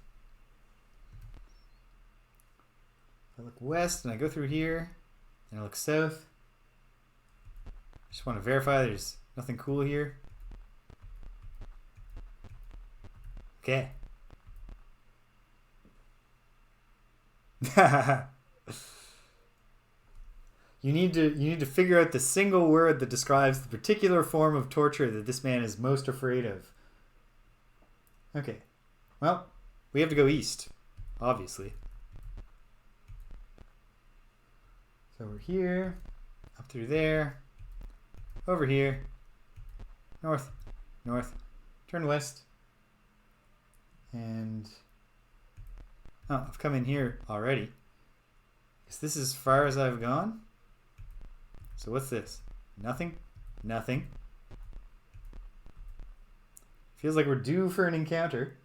If I look west and I go through here, and I look south, just want to verify there's nothing cool here. Okay. You need to figure out the single word that describes the particular form of torture that this man is most afraid of. Okay. Well, we have to go east, obviously. So we're here, up through there, over here, north, north, turn west, and oh, I've come in here already. Is this as far as I've gone? So what's this? Nothing? Nothing. Feels like we're due for an encounter,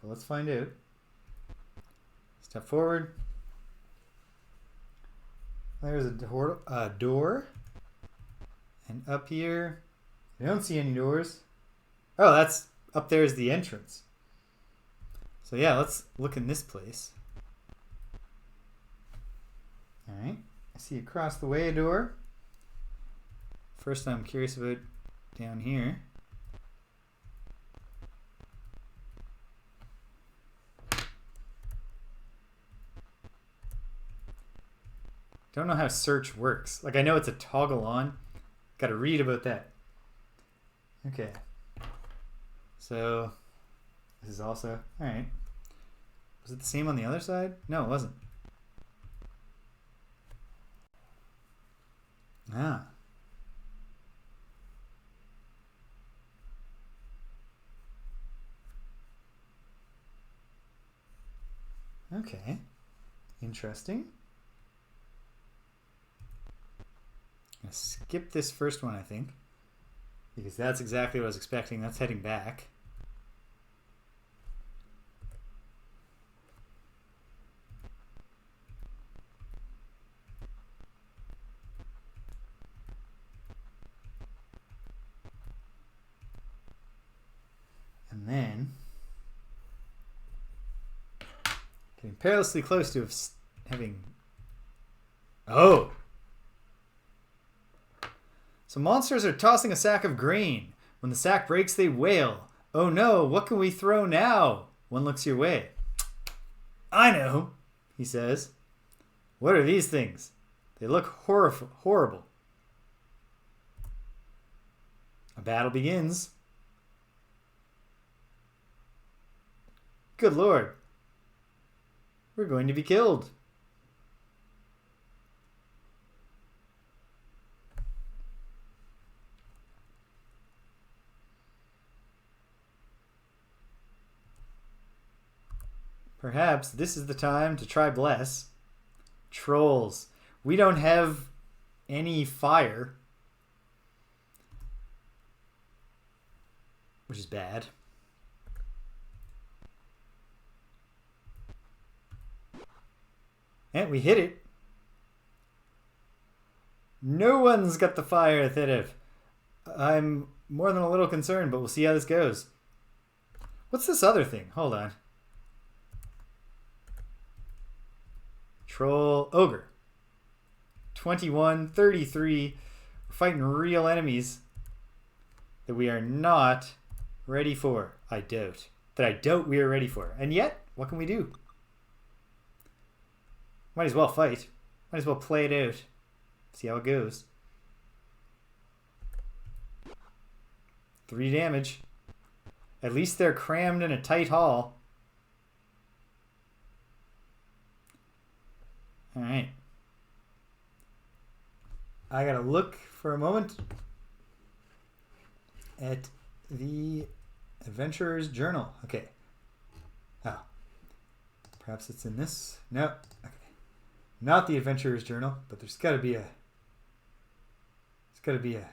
but let's find out. Step forward. There's a door. And up here, I don't see any doors. Oh, that's up there is the entrance. So yeah, let's look in this place. All right, I see across the way a door. First, I'm curious about down here. Don't know how search works. Like, I know it's a toggle on. Got to read about that. Okay. So, this is also... Alright. Was it the same on the other side? No, it wasn't. Ah. Okay. Interesting. I'm going to skip this first one, I think, because that's exactly what I was expecting. That's heading back. And then getting perilously close to having... Oh! So monsters are tossing a sack of grain. When the sack breaks, they wail. Oh no, what can we throw now? One looks your way. I know, he says. What are these things? They look horrible. A battle begins. Good Lord. We're going to be killed. Perhaps this is the time to try bless. Trolls. We don't have any fire, which is bad. And we hit it. No one's got the fire, Thidif. I'm more than a little concerned, but we'll see how this goes. What's this other thing? Hold on. Troll Ogre. 21, 33. We're fighting real enemies that we are not ready for. I doubt. That I doubt we are ready for. And yet, what can we do? Might as well fight. Might as well play it out. See how it goes. 3 damage. At least they're crammed in a tight hall. Alright. I gotta look for a moment at the Adventurer's Journal. Okay. Oh. Perhaps it's in this. No. Okay. Not the Adventurer's Journal, but there's gotta be a... There's gotta be a...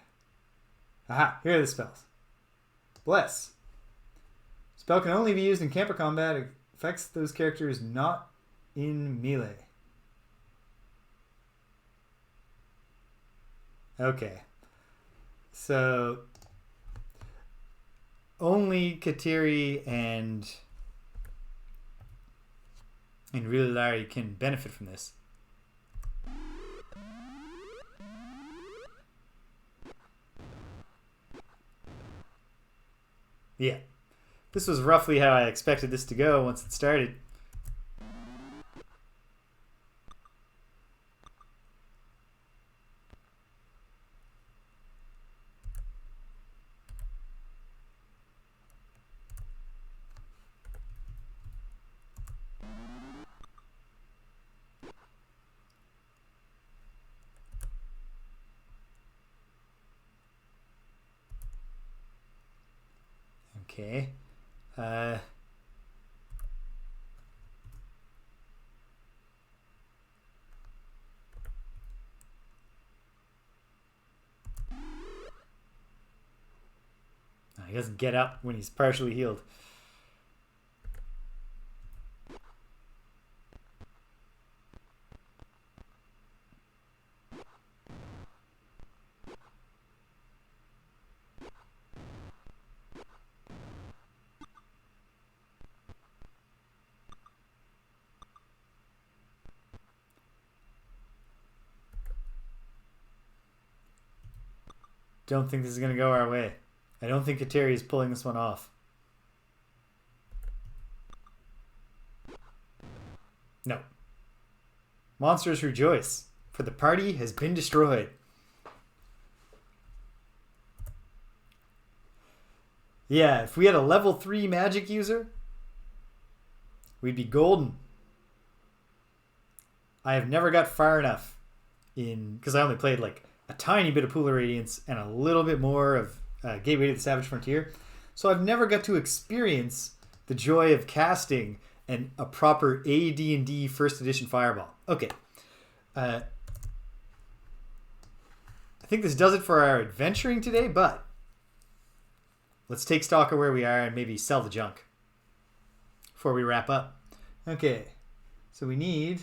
Aha! Here are the spells. Bless. Spell can only be used in camper combat. It affects those characters not in melee. Okay. So only Kateri and Rililari can benefit from this. Yeah. This was roughly how I expected this to go once it started. Okay. He doesn't get up when he's partially healed. Don't think this is going to go our way. I don't think Kateri is pulling this one off. No. Monsters rejoice, for the party has been destroyed. Yeah, if we had a level 3 magic user, we'd be golden. I have never got far enough in... Because I only played like a tiny bit of Pool of Radiance and a little bit more of Gateway to the Savage Frontier. So I've never got to experience the joy of casting a proper AD&D first edition fireball. Okay. I think this does it for our adventuring today, but let's take stock of where we are and maybe sell the junk before we wrap up. Okay. So we need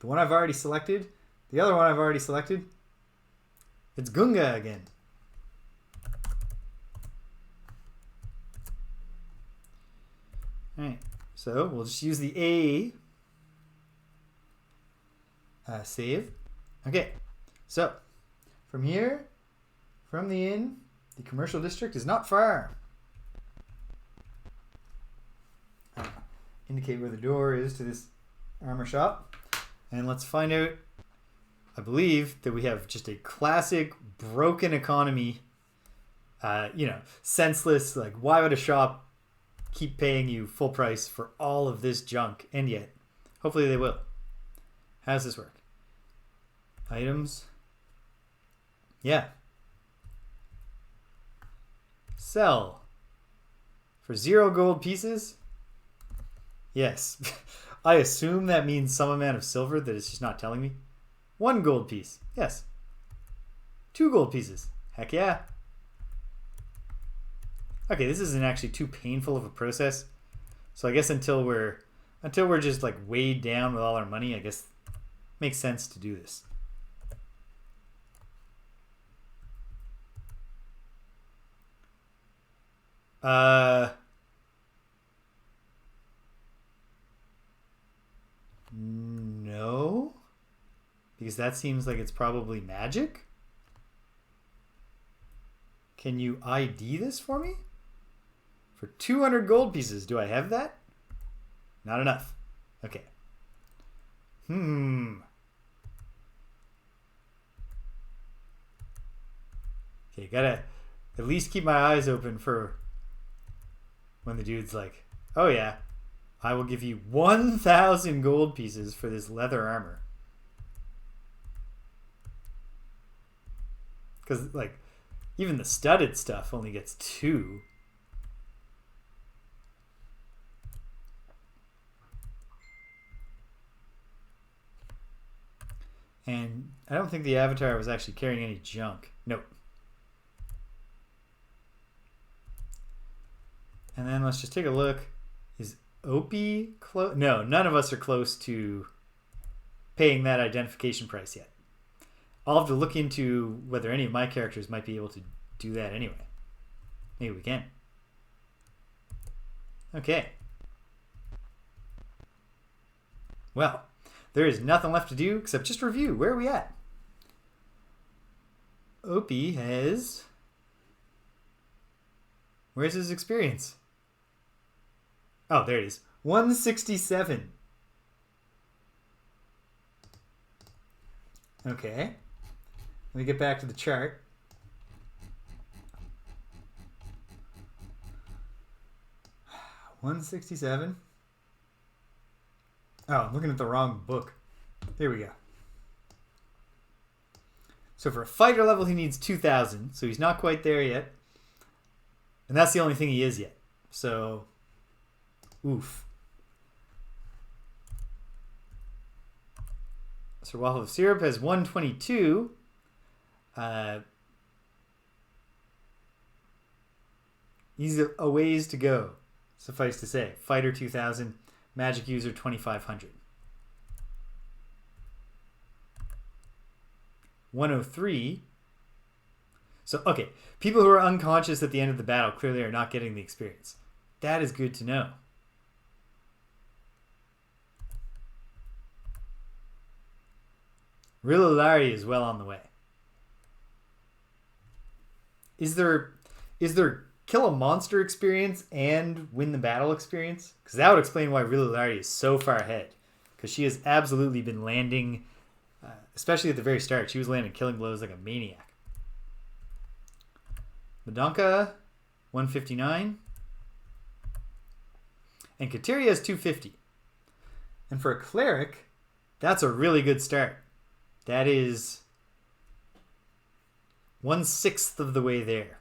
the one I've already selected. The other one I've already selected. It's Gunga again. Alright, so we'll just use the A save. Okay, so from here, from the inn, the commercial district is not far. indicate where the door is to this armor shop. And let's find out, I believe, that we have just a classic broken economy. Senseless. Like, why would a shop keep paying you full price for all of this junk? And yet, hopefully they will. How does this work? Items. Yeah. Sell. For 0 gold pieces? Yes. I assume that means some amount of silver that it's just not telling me. 1 gold piece. Yes. 2 gold pieces. Heck yeah. Okay, this isn't actually too painful of a process. So I guess until we're just like weighed down with all our money, I guess it makes sense to do this. No. Because that seems like it's probably magic. Can you ID this for me? For 200 gold pieces. Do I have that? Not enough. Okay. Okay, gotta at least keep my eyes open for when the dude's like, oh yeah, I will give you 1,000 gold pieces for this leather armor. Because, like, even the studded stuff only gets 2. And I don't think the avatar was actually carrying any junk. Nope. And then let's just take a look. Is Opie close? No, none of us are close to paying that identification price yet. I'll have to look into whether any of my characters might be able to do that anyway. Maybe we can. Okay. Well, there is nothing left to do except just review. Where are we at? Opie has... Where's his experience? Oh, there it is. 167. Okay. Let me get back to the chart. $167. Oh, I'm looking at the wrong book. There we go. So for a fighter level, he needs 2,000. So he's not quite there yet. And that's the only thing he is yet. So, oof. So Waffle of Syrup has 122. He's a ways to go, suffice to say. Fighter 2,000, magic user 2,500. 103. So, okay, people who are unconscious at the end of the battle clearly are not getting the experience. That is good to know. Rililari is well on the way. Is there kill a monster experience and win the battle experience? Because that would explain why Rililari is so far ahead. Because she has absolutely been landing, especially at the very start, she was landing killing blows like a maniac. Madonka, 159. And Kateria is 250. And for a cleric, that's a really good start. That is 1/6 of the way there.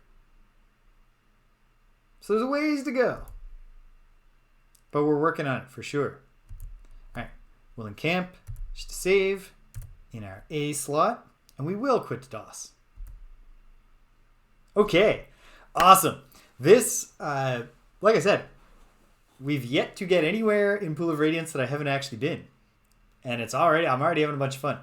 So there's a ways to go. But we're working on it for sure. Alright, we'll encamp, just to save, in our A slot, and we will quit DOS. Okay, awesome. This, like I said, we've yet to get anywhere in Pool of Radiance that I haven't actually been. And I'm already having a bunch of fun.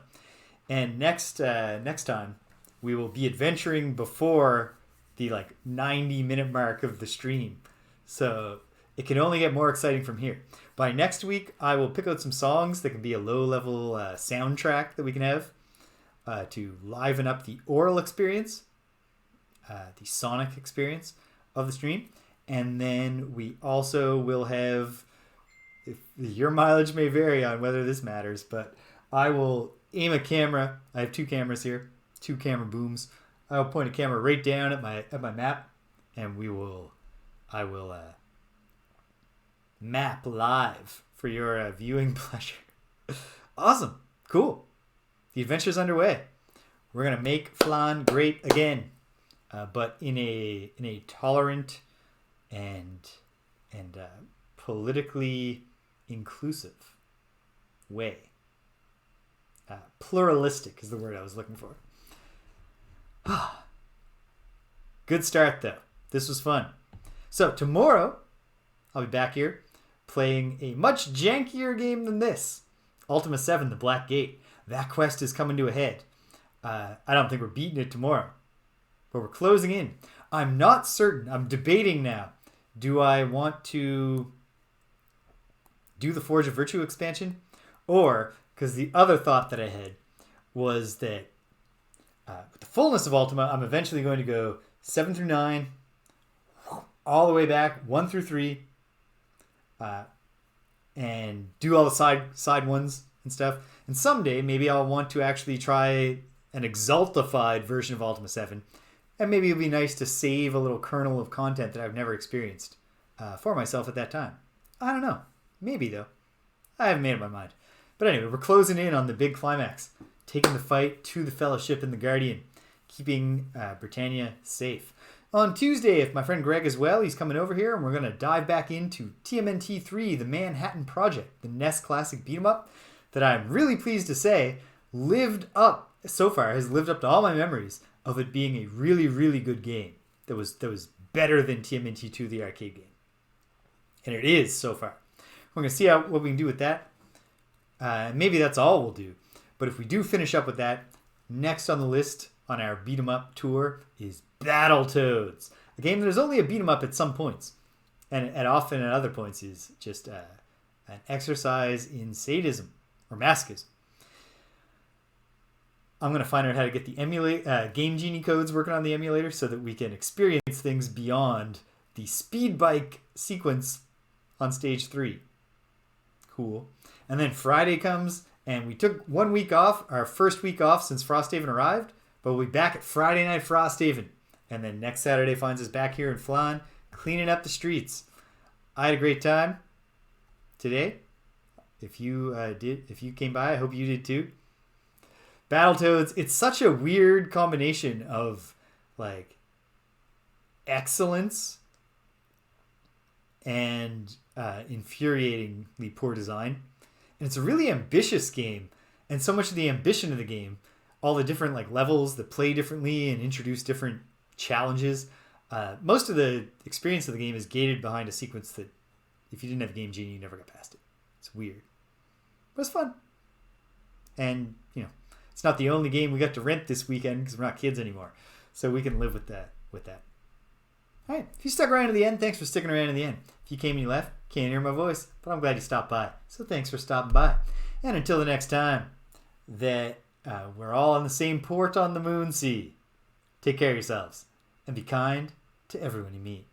And next time, we will be adventuring before the 90-minute mark of the stream. So it can only get more exciting from here. By next week, I will pick out some songs that can be a low-level soundtrack that we can have to liven up the oral experience, the sonic experience of the stream. And then we also will have Your mileage may vary on whether this matters, but I will aim a camera. I have 2 cameras here, 2 camera booms. I will point a camera right down at my map, and I will map live for your viewing pleasure. Awesome, cool. The adventure's underway. We're gonna make Phlan great again, but in a tolerant and politically inclusive way. Pluralistic is the word I was looking for. Good start though. This was fun. So tomorrow, I'll be back here playing a much jankier game than this. Ultima 7, The Black Gate. That quest is coming to a head. I don't think we're beating it tomorrow, but we're closing in. I'm not certain. I'm debating now. Do I want to do the Forge of Virtue expansion? Or, because the other thought that I had was that with the fullness of Ultima, I'm eventually going to go 7 through 9, all the way back, 1 through 3, and do all the side ones and stuff. And someday, maybe I'll want to actually try an exaltified version of Ultima 7. And maybe it'll be nice to save a little kernel of content that I've never experienced for myself at that time. I don't know. Maybe, though. I haven't made up my mind. But anyway, we're closing in on the big climax. Taking the fight to the Fellowship and the Guardian. Keeping Britannia safe. On Tuesday, if my friend Greg is well, he's coming over here, and we're going to dive back into TMNT 3, The Manhattan Project, the NES classic beat-em-up that I'm really pleased to say lived up, so far, has lived up to all my memories of it being a really, really good game that was better than TMNT 2, the arcade game. And it is so far. We're going to see what we can do with that. Maybe that's all we'll do. But if we do finish up with that, next on the list on our beat 'em up tour is Battletoads, a game that is only a beat 'em up at some points, and often at other points is just an exercise in sadism or masochism. I'm going to find out how to get the Game Genie codes working on the emulator so that we can experience things beyond the speed bike sequence on stage 3. Cool. And then Friday comes, and we took 1 week off, our first week off since Frosthaven arrived, but we'll be back at Friday night Frosthaven. And then next Saturday finds us back here in Phlan, cleaning up the streets. I had a great time today. If you came by, I hope you did too. Battletoads, it's such a weird combination of like excellence and infuriatingly poor design. And it's a really ambitious game. And so much of the ambition of the game, all the different like levels that play differently and introduce different challenges. Most of the experience of the game is gated behind a sequence that if you didn't have Game Genie, you never got past it. It's weird. But it's fun. And, it's not the only game we got to rent this weekend because we're not kids anymore. So we can live with that. All right. If you stuck around to the end, thanks for sticking around to the end. If you came and you left, can't hear my voice, but I'm glad you stopped by. So thanks for stopping by. And until the next time that we're all on the same port on the Moonsea, take care of yourselves and be kind to everyone you meet.